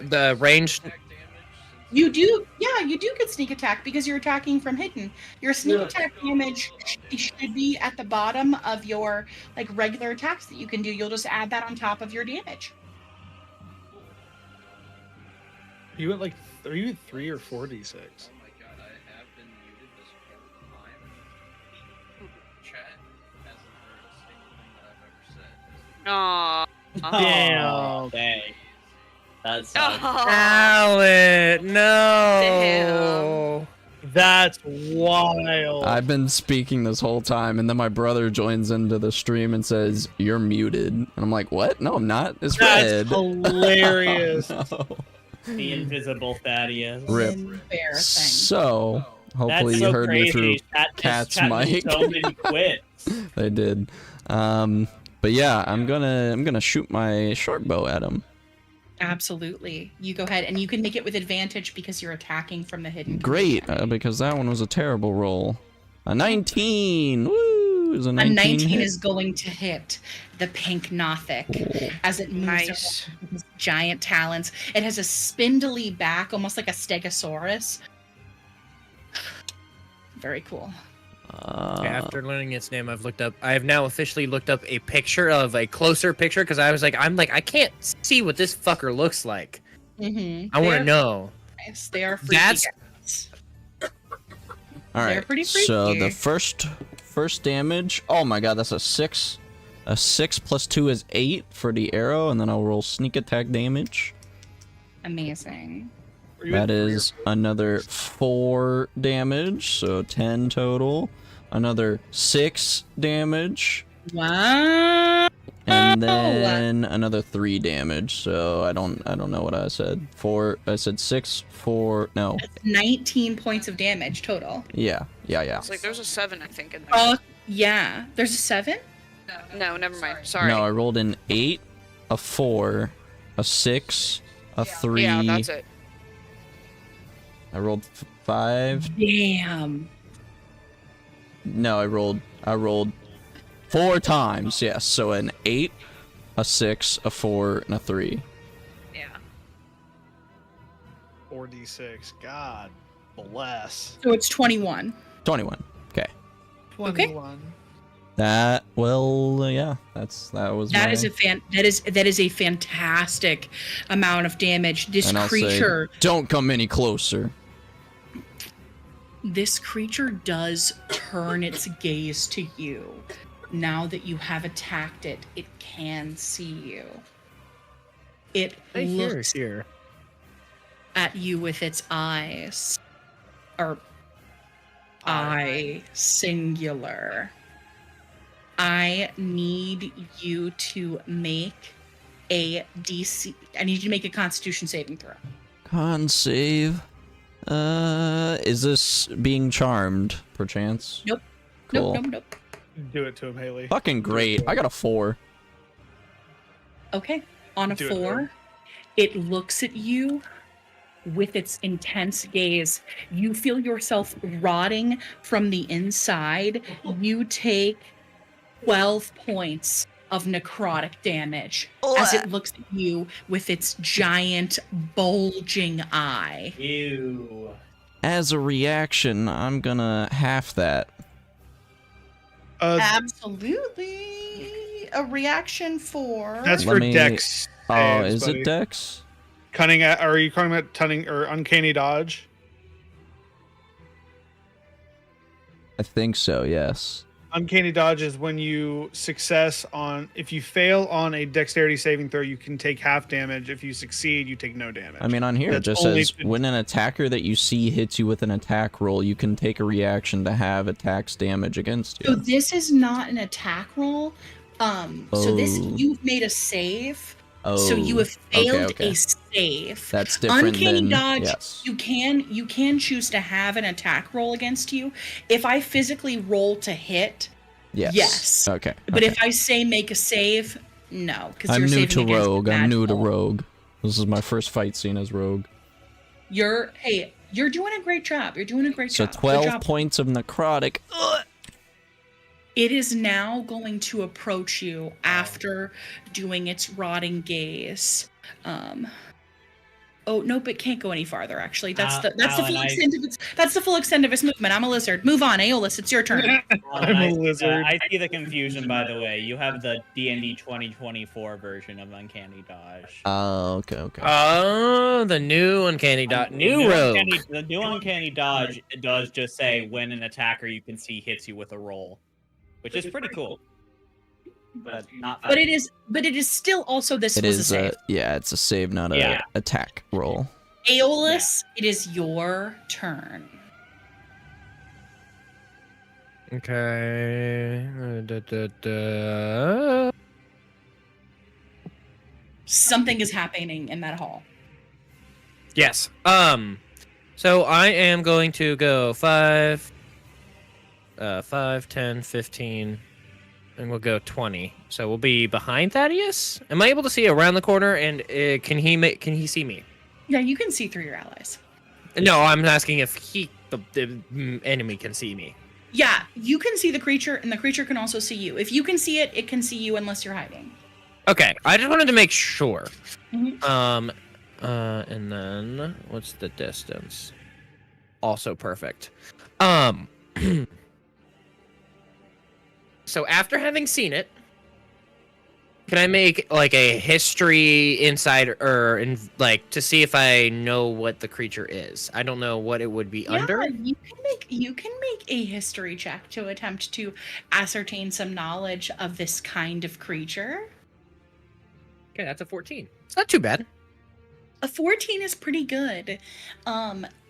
Speaker 2: The range.
Speaker 1: You do get sneak attack because you're attacking from hidden. Your sneak attack damage should be at the bottom of your regular attacks that you can do. You'll just add that on top of your damage.
Speaker 5: You went are you at 3 or 4d6?
Speaker 6: Oh my god, I have been muted this whole time. Chat hasn't heard a single thing that I've ever said.
Speaker 4: Aww.
Speaker 5: Damn.
Speaker 3: Dang. That sucks.
Speaker 2: Alan, no.
Speaker 5: That's wild.
Speaker 9: I've been speaking this whole time, and then my brother joins into the stream and says, "You're muted." And I'm like, "What? No, I'm not. It's
Speaker 5: That's
Speaker 9: red."
Speaker 5: hilarious.
Speaker 9: Oh, no.
Speaker 3: The invisible Thaddeus.
Speaker 9: Rip.
Speaker 1: Embarrassing.
Speaker 9: So, hopefully
Speaker 3: That's
Speaker 9: you
Speaker 3: so
Speaker 9: heard
Speaker 3: crazy.
Speaker 9: me through
Speaker 3: Chat
Speaker 9: Cat's
Speaker 3: made
Speaker 9: mic.
Speaker 3: so many quits.
Speaker 9: They did. But yeah, I'm gonna shoot my short bow at him.
Speaker 1: Absolutely. You go ahead and you can make it with advantage because you're attacking from the hidden.
Speaker 9: Great, because that one was a terrible roll. A 19. Woo! Is a 19
Speaker 1: A 19
Speaker 9: hit?
Speaker 1: is going to hit the pink Nothic
Speaker 9: Cool.
Speaker 1: as it moves
Speaker 4: Nice.
Speaker 1: around with its giant talons. It has a spindly back, almost like a stegosaurus. Very cool.
Speaker 2: After learning its name, I have now officially looked up a closer picture because I can't see what this fucker looks like.
Speaker 1: Mm-hmm.
Speaker 2: I want to know.
Speaker 1: Nice. They are freaky
Speaker 2: That's-
Speaker 1: guys.
Speaker 9: All
Speaker 1: They're
Speaker 9: right.
Speaker 1: pretty
Speaker 9: So
Speaker 1: freaky.
Speaker 9: the first damage. Oh my god, that's a 6. A 6 plus 2 is 8 for the arrow, and then I'll roll sneak attack damage.
Speaker 1: Amazing.
Speaker 5: Are you
Speaker 9: That
Speaker 5: at 3 or
Speaker 9: is another 4 damage, so 10 total. Another 6 damage,
Speaker 1: Wow.
Speaker 9: and then another 3 damage. So I don't know what I said. 4. I said 6, 4. No.
Speaker 1: 19 points of damage total.
Speaker 9: Yeah.
Speaker 4: It's like there's a 7, I think, in there.
Speaker 1: Oh, yeah. There's a 7?
Speaker 4: No, never mind. Sorry.
Speaker 9: No, I rolled an 8, a 4, a 6, a 3.
Speaker 4: Yeah, that's it.
Speaker 9: I rolled 5.
Speaker 1: Damn.
Speaker 9: No, I rolled 4 times. Yes, so an 8, a 6, a 4, and a 3.
Speaker 4: Yeah.
Speaker 5: 4d6. God bless.
Speaker 1: So it's 21.
Speaker 9: 21. Okay.
Speaker 5: 21.
Speaker 9: That yeah, that was
Speaker 1: That
Speaker 9: my,
Speaker 1: is that is a fantastic amount of damage. This
Speaker 9: and I'll
Speaker 1: creature
Speaker 9: say, don't come any closer.
Speaker 1: This creature does turn its gaze to you. Now that you have attacked it, it can see you. It looks
Speaker 2: here.
Speaker 1: at you with its eyes. Or eye singular. I need you to make a DC. I need you to make a Constitution saving throw.
Speaker 9: Con save. Is this being charmed, perchance?
Speaker 1: Nope.
Speaker 9: Cool.
Speaker 1: Nope.
Speaker 5: Do it to him, Haley.
Speaker 9: Fucking great. I got a 4.
Speaker 1: Okay. On a
Speaker 5: Do it,
Speaker 1: 4, it looks at you with its intense gaze. You feel yourself rotting from the inside. You take 12 points of necrotic damage as it looks at you with its giant bulging eye.
Speaker 3: Ew.
Speaker 9: As a reaction, I'm gonna half that.
Speaker 1: Absolutely. A reaction for
Speaker 5: That's
Speaker 9: Let
Speaker 5: for
Speaker 9: me-
Speaker 5: Dex.
Speaker 9: Oh,
Speaker 5: saves,
Speaker 9: is
Speaker 5: buddy.
Speaker 9: it Dex?
Speaker 5: Cunning? Are you talking about cunning or uncanny dodge?
Speaker 9: I think so, yes.
Speaker 5: Uncanny dodge is when you if you fail on a dexterity saving throw, you can take half damage. If you succeed, you take no damage.
Speaker 9: I mean, on here it
Speaker 5: That's
Speaker 9: just
Speaker 5: only
Speaker 9: says, when an attacker that you see hits you with an attack roll, you can take a reaction to have attacks damage against
Speaker 1: So
Speaker 9: you.
Speaker 1: this is not an attack roll. So this
Speaker 9: Oh.
Speaker 1: you've made a save.
Speaker 9: Oh,
Speaker 1: So you have failed
Speaker 9: okay.
Speaker 1: a save.
Speaker 9: That's different
Speaker 1: Uncanny
Speaker 9: than
Speaker 1: dodge.
Speaker 9: yes.
Speaker 1: You can choose to have an attack roll against you. If I physically roll to hit,
Speaker 9: Yes.
Speaker 1: yes.
Speaker 9: Okay.
Speaker 1: but
Speaker 9: okay.
Speaker 1: if I say make a save, no, because
Speaker 9: I'm
Speaker 1: you're
Speaker 9: new
Speaker 1: saving
Speaker 9: to
Speaker 1: against
Speaker 9: rogue. I'm new to
Speaker 1: magical.
Speaker 9: rogue. This is my first fight scene as rogue.
Speaker 1: You're doing a great job. You're doing a great
Speaker 9: So
Speaker 1: job. Good
Speaker 9: 12
Speaker 1: job.
Speaker 9: points of necrotic. Ugh.
Speaker 1: It is now going to approach you after doing its rotting gaze. Oh nope, it can't go any farther. Actually, that's the
Speaker 3: Alan,
Speaker 1: full extent of its movement. I'm a lizard. Move on, Aeolus. It's your turn.
Speaker 5: I'm a lizard.
Speaker 3: I see the confusion, by the way. You have the D&D 2024 version of Uncanny Dodge.
Speaker 9: Oh, okay.
Speaker 2: Oh, the new uncanny dot. New rogue.
Speaker 3: The new Uncanny Dodge does just say when an attacker you can see hits you with a roll, which is pretty cool. But not.
Speaker 1: But it is still also this
Speaker 9: It
Speaker 1: was a
Speaker 9: is
Speaker 1: save.
Speaker 9: yeah, it's a save, not a
Speaker 3: Yeah.
Speaker 9: attack roll.
Speaker 1: Aeolus, it is your turn.
Speaker 2: Okay. Da.
Speaker 1: Something is happening in that hall.
Speaker 2: Yes. So I am going to go 5, 10, 15, and we'll go 20. So we'll be behind Thaddeus. Am I able to see around the corner? And can he see me?
Speaker 1: Yeah, you can see through your allies.
Speaker 2: No, I'm asking if the enemy can see me.
Speaker 1: Yeah, you can see the creature, and the creature can also see you. If you can see it, it can see you unless you're hiding.
Speaker 2: Okay, I just wanted to make sure.
Speaker 1: Mhm.
Speaker 2: And then what's the distance? Also perfect. So after having seen it, Can I make like a history inside or like to see if I know what the creature is? I don't know what it would be
Speaker 1: Yeah,
Speaker 2: under.
Speaker 1: you can make a history check to attempt to ascertain some knowledge of this kind of creature.
Speaker 2: Okay, that's a 14. It's not too bad.
Speaker 1: A 14 is pretty good.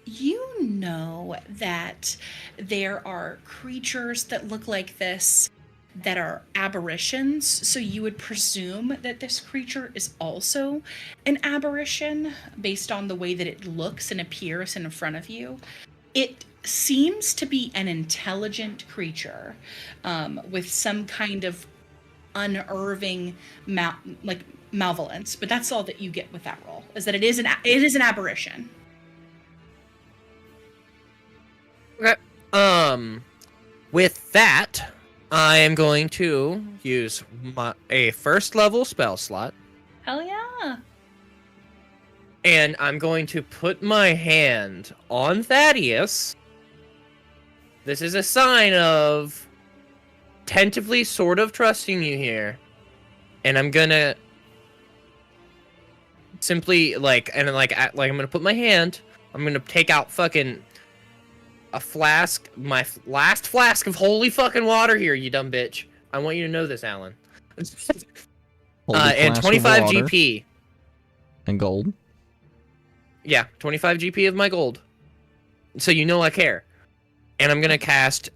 Speaker 1: You know that there are creatures that look like this that are aberrations, so you would presume that this creature is also an aberration based on the way that it looks and appears in front of you. It seems to be an intelligent creature with some kind of unnerving malevolence, but that's all that you get with that roll, is that it is an aberration.
Speaker 2: Okay. With that, I am going to use a first level spell slot,
Speaker 1: Hell yeah.
Speaker 2: and I'm going to put my hand on Thaddeus. This is a sign of tentatively sort of trusting you here. And I'm gonna simply I'm gonna put my hand, I'm gonna take out fucking a flask, my last flask of holy fucking water here, you dumb bitch. I want you to know this, Alan. And 25 GP.
Speaker 9: And gold.
Speaker 2: Yeah, 25 GP of my gold. So you know I care. And I'm gonna cast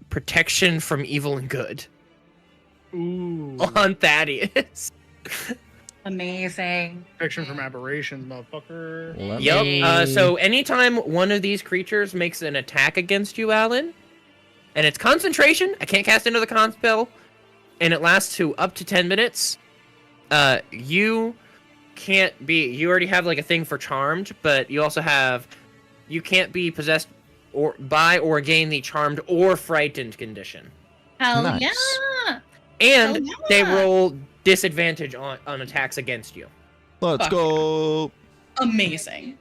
Speaker 2: Protection from Evil and Good.
Speaker 5: Ooh.
Speaker 2: On Thaddeus.
Speaker 1: Amazing.
Speaker 5: Protection from aberrations, motherfucker.
Speaker 2: Yep. So anytime one of these creatures makes an attack against you, Alan, and it's concentration, I can't cast another con spell, and it lasts to up to 10 minutes, you can't be... You already have like a thing for charmed, but you also have... You can't be possessed or by or gain the charmed or frightened condition.
Speaker 1: Hell
Speaker 9: Nice.
Speaker 1: yeah.
Speaker 2: And
Speaker 1: Oh, yeah.
Speaker 2: they roll disadvantage on attacks against you.
Speaker 9: Let's
Speaker 1: Fuck.
Speaker 9: go.
Speaker 1: Amazing.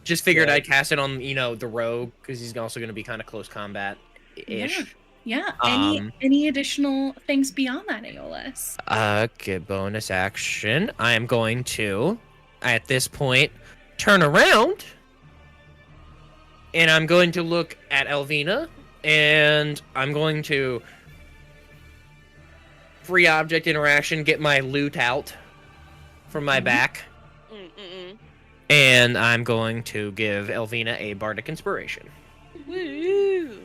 Speaker 2: Just figured I'd cast it on, the rogue, because he's also going to be kind of close combat-ish.
Speaker 1: Yeah.
Speaker 2: Um,
Speaker 1: Any additional things beyond that, Aeolus?
Speaker 2: Okay, bonus action. I am going to, at this point, turn around, and I'm going to look at Elvina, and I'm going to free object interaction, get my loot out from my back, and I'm going to give Elvina a bardic inspiration.
Speaker 4: Woo!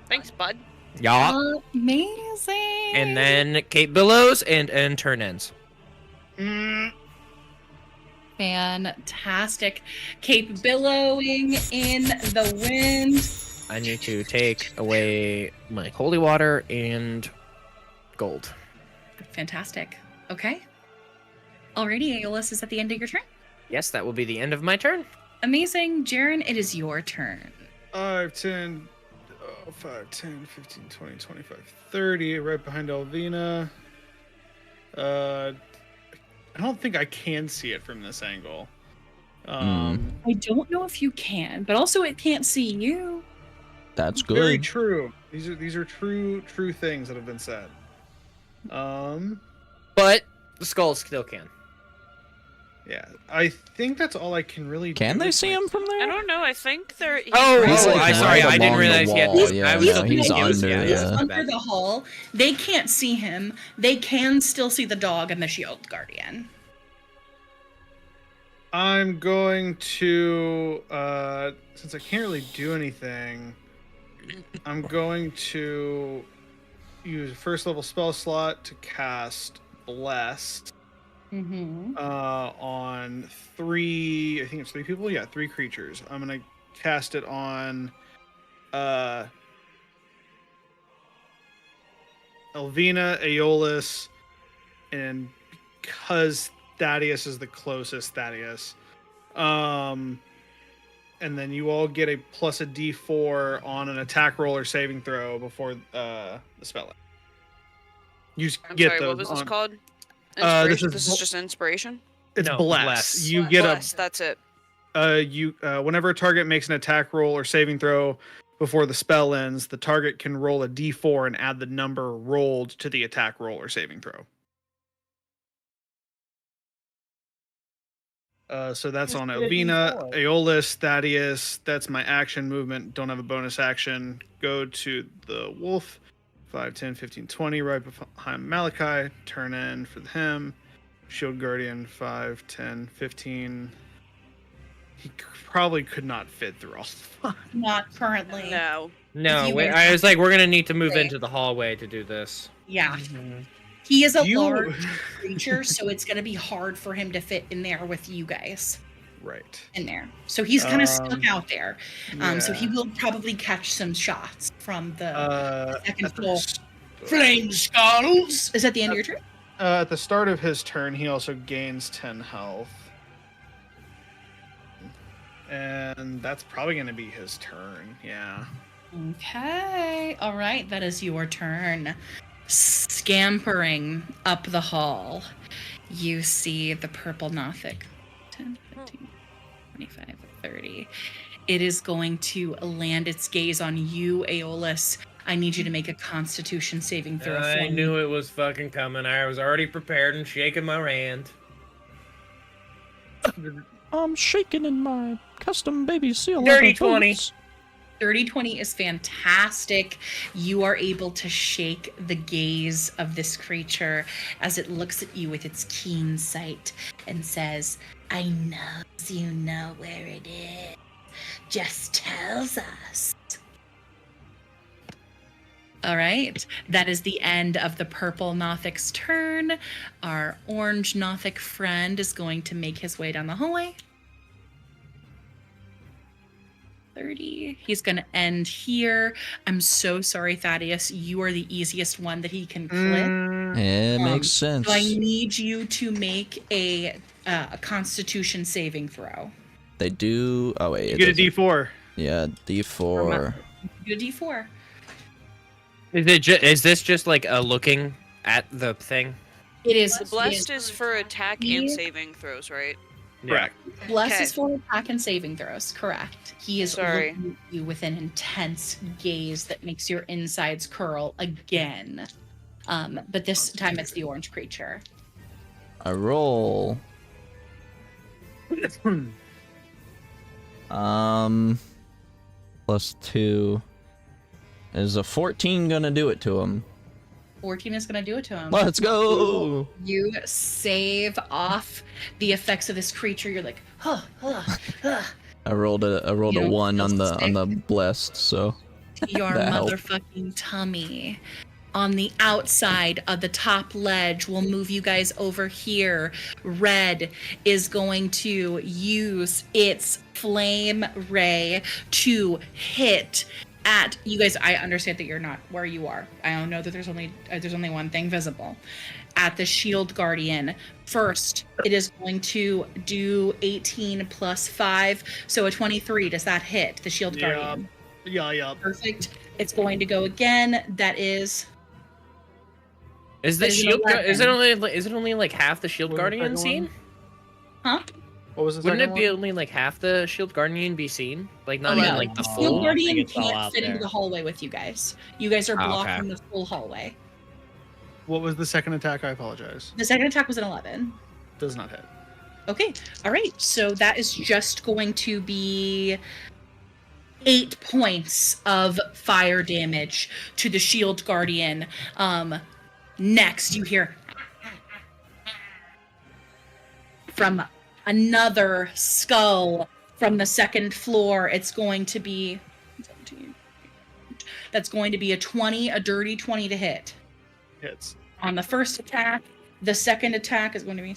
Speaker 4: Thanks, bud.
Speaker 2: Yeah.
Speaker 1: Amazing.
Speaker 2: And then Kate Billows, and turn ends.
Speaker 1: Fantastic. Cape billowing in the wind.
Speaker 2: I need to take away my holy water and gold.
Speaker 1: Fantastic. Okay. Alrighty, Aeolus is at the end of your turn.
Speaker 2: Yes, that will be the end of my turn.
Speaker 1: Amazing. Jaren, it is your turn.
Speaker 5: 5, 10, 5, 10, 15, 20, 25, 30, right behind Elvina. I don't think I can see it from this angle.
Speaker 1: I don't know if you can, but also it can't see you.
Speaker 9: That's good.
Speaker 5: Very true. These are true things that have been said.
Speaker 2: But the skulls still can.
Speaker 5: Yeah, I think that's all I can really do.
Speaker 9: Can they see him from there?
Speaker 4: I don't know. I think they're.
Speaker 9: He's like
Speaker 2: I sorry,
Speaker 9: right
Speaker 2: I didn't
Speaker 9: along the
Speaker 2: realize he had.
Speaker 9: wall, yeah,
Speaker 2: I was
Speaker 9: no,
Speaker 2: looking
Speaker 9: he's
Speaker 2: at you.
Speaker 9: under,
Speaker 2: Yeah,
Speaker 9: yeah.
Speaker 2: my
Speaker 1: Under
Speaker 2: bad.
Speaker 1: the hall. They can't see him. They can still see the dog and the shield guardian.
Speaker 5: I'm going to, since I can't really do anything, I'm going to use a first level spell slot to cast Blessed on 3, I think it's 3 people? Yeah, 3 creatures. I'm going to cast it on Elvina, Aeolus, and because Thaddeus is the closest Thaddeus. And then you all get a plus a d4 on an attack roll or saving throw before the spell. You
Speaker 4: I'm
Speaker 5: get
Speaker 4: sorry.
Speaker 5: those
Speaker 4: What was this
Speaker 5: on-
Speaker 4: called?
Speaker 5: this
Speaker 4: Inspiration?
Speaker 5: is
Speaker 4: This is just inspiration.
Speaker 5: It's
Speaker 2: No,
Speaker 5: bless.
Speaker 2: bless.
Speaker 5: You get
Speaker 4: Bless, that's it.
Speaker 5: whenever a target makes an attack roll or saving throw before the spell ends, the target can roll a d4 and add the number rolled to the attack roll or saving throw. So that's
Speaker 8: Just
Speaker 5: on
Speaker 8: get a
Speaker 5: Elvina,
Speaker 8: D4.
Speaker 5: Aeolus, Thaddeus. That's my action movement. Don't have a bonus action. Go to the wolf. 5, 10, 15, 20, right behind Malachi. Turn in for him. Shield Guardian, 5, 10, 15. He probably could not fit through all five.
Speaker 1: Not currently.
Speaker 4: No.
Speaker 2: No,
Speaker 1: you
Speaker 2: wait,
Speaker 1: guys
Speaker 2: I was like, we're gonna need to move
Speaker 1: Okay.
Speaker 2: into the hallway to do this.
Speaker 1: Yeah. He is a
Speaker 5: You-
Speaker 1: large creature, so it's going to be hard for him to fit in there with you guys
Speaker 5: Right.
Speaker 1: in there. So he's kind of stuck out there. So he
Speaker 5: yeah.
Speaker 1: will probably catch some shots from the second
Speaker 5: At the
Speaker 1: floor.
Speaker 5: s-
Speaker 1: Flame skulls! Is that the end of your turn?
Speaker 5: at the start of his turn, he also gains 10 health. And that's probably going to be his turn. Yeah.
Speaker 1: Okay. All right. That is your turn. Scampering up the hall, you see the purple Nothic. 10, 15, 25, 30. It is going to land its gaze on you, Aeolus. I need you to make a Constitution saving throw.
Speaker 2: I
Speaker 1: for
Speaker 2: knew
Speaker 1: me.
Speaker 2: it was fucking coming. I was already prepared and shaking my hand.
Speaker 9: I'm shaking in my custom baby seal.
Speaker 2: Dirty
Speaker 9: leather
Speaker 2: 20.
Speaker 9: boots.
Speaker 1: 30-20 is fantastic. You are able to shake the gaze of this creature as it looks at you with its keen sight and says, I know you know where it is. Just tells us. All right, that is the end of the purple Nothic's turn. Our orange Nothic friend is going to make his way down the hallway. 30. He's going to end here. I'm so sorry, Thaddeus. You are the easiest one that he can click.
Speaker 9: It makes sense.
Speaker 1: So I need you to make a Constitution saving throw.
Speaker 9: They do. Oh wait,
Speaker 5: You get a D4.
Speaker 9: Yeah, D4.
Speaker 1: You get a D4.
Speaker 2: Is this just like a looking at the thing?
Speaker 1: It is.
Speaker 4: The blessed is for attack and
Speaker 1: Yeah.
Speaker 4: saving throws, right?
Speaker 5: Correct.
Speaker 1: Bless
Speaker 4: Okay.
Speaker 1: is for attack and saving throws. Correct. He is
Speaker 4: Sorry.
Speaker 1: looking at you with an intense gaze that makes your insides curl again. But this time it's the orange creature.
Speaker 9: I roll. +2. Is a 14 gonna do it to him?
Speaker 1: 14 is going to do it to him.
Speaker 9: Let's go.
Speaker 1: You save off the effects of this creature. You're like, huh, huh, huh.
Speaker 9: I rolled a
Speaker 1: You don't
Speaker 9: 1
Speaker 1: feel
Speaker 9: on the
Speaker 1: sick?
Speaker 9: blessed, so
Speaker 1: Your
Speaker 9: That helped.
Speaker 1: motherfucking tummy. On the outside of the top ledge, we'll move you guys over here. Red is going to use its flame ray to hit at you guys. I understand that you're not where you are. I don't know that there's only one thing visible. At the shield guardian. First, it is going to do 18 plus 5, so a 23. Does that hit the shield
Speaker 5: Yeah.
Speaker 1: guardian?
Speaker 5: Yeah.
Speaker 1: Perfect. It's going to go again. That is
Speaker 2: Is the
Speaker 1: It is an
Speaker 2: shield?
Speaker 1: 11.
Speaker 2: Is it only like half the shield
Speaker 5: What was the
Speaker 2: guardian
Speaker 5: second
Speaker 2: seen?
Speaker 1: huh?
Speaker 5: What was the
Speaker 2: Wouldn't
Speaker 5: second
Speaker 2: it be
Speaker 5: one?
Speaker 2: only like half the shield guardian be seen? Like not
Speaker 1: No,
Speaker 2: even like the
Speaker 3: no.
Speaker 1: Shield
Speaker 2: full.
Speaker 3: I
Speaker 1: Guardian
Speaker 3: think it's all
Speaker 1: can't
Speaker 3: out
Speaker 1: fit into
Speaker 3: there.
Speaker 1: the hallway with you guys. You guys are
Speaker 2: Oh,
Speaker 1: blocking
Speaker 2: okay.
Speaker 1: the full hallway.
Speaker 5: What was the second attack? I apologize.
Speaker 1: The second attack was an 11.
Speaker 5: Does not hit.
Speaker 1: Okay. All right. So that is just going to be 8 points of fire damage to the shield guardian. Next, you hear from another skull from the second floor. It's going to be that's going to be a 20, a dirty 20 to hit.
Speaker 5: Hits.
Speaker 1: On the first attack. The second attack is going to be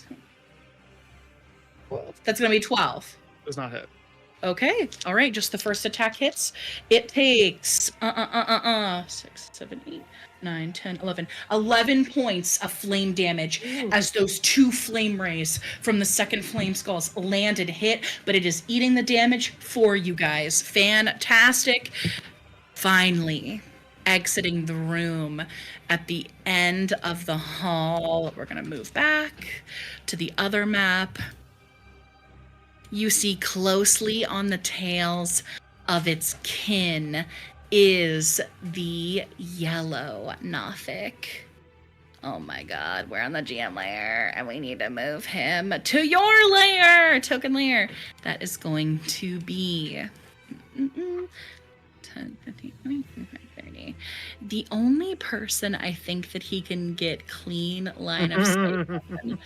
Speaker 1: 12. That's going to be 12.
Speaker 5: Does not hit.
Speaker 1: Okay. All right. Just the first attack hits. It takes 6, 7, 8, 9, 10, 11. 11 points of flame damage as those two flame rays from the second flame skulls land and hit, but it is eating the damage for you guys. Fantastic. Finally, exiting the room at the end of the hall. We're going to move back to the other map. You see closely on the tails of its kin is the yellow Nothic. Oh my god, we're on the GM layer and we need to move him to your layer, token layer. That is going to be 10, 15, 20, 25, 30. The only person I think that he can get clean line of sight on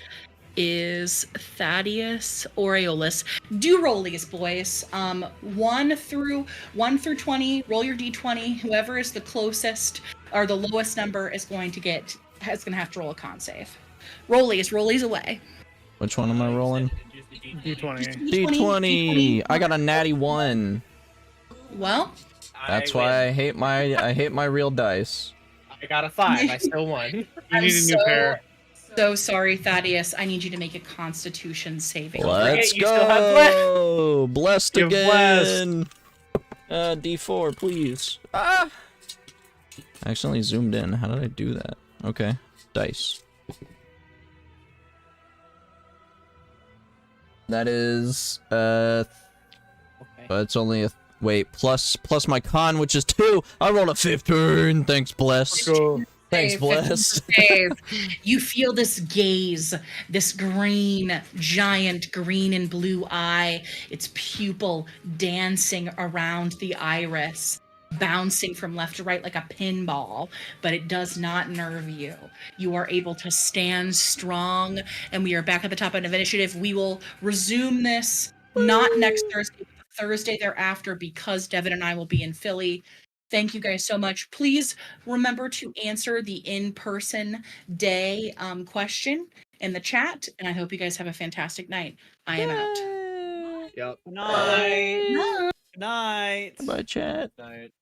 Speaker 1: is Thaddeus Aureolus. Do rollies, boys. 1 through 20. Roll your d20. Whoever is the closest or the lowest number is going to have to roll a con save. Rollies away.
Speaker 9: Which one am I rolling?
Speaker 5: D20.
Speaker 9: D20. I got a natty 1.
Speaker 1: Well,
Speaker 9: That's why I hate my real dice.
Speaker 2: I got a 5. I still won.
Speaker 5: You
Speaker 1: I'm
Speaker 5: need a new pair.
Speaker 1: so sorry, Thaddeus. I need you to make a Constitution saving.
Speaker 9: Let's
Speaker 2: you still have
Speaker 9: go. Blessed
Speaker 5: You're
Speaker 9: again. D4, please. Ah. I accidentally zoomed in. How did I do that? Okay. Dice. That is
Speaker 2: Okay.
Speaker 9: it's only a wait plus my con, which is 2. I rolled a 15. Thanks, blessed. Thanks, blessed.
Speaker 1: You feel this gaze, this giant green and blue eye, its pupil dancing around the iris, bouncing from left to right like a pinball, but it does not nerve you. You are able to stand strong, and we are back at the top end of initiative. We will resume this not next Thursday, but the Thursday thereafter, because Devin and I will be in Philly. Thank you guys so much. Please remember to answer the in-person day question in the chat, and I hope you guys have a fantastic night. I am out.
Speaker 2: Yep.
Speaker 3: Good night.
Speaker 1: Bye.
Speaker 3: Good night.
Speaker 9: Bye, chat.
Speaker 6: Night.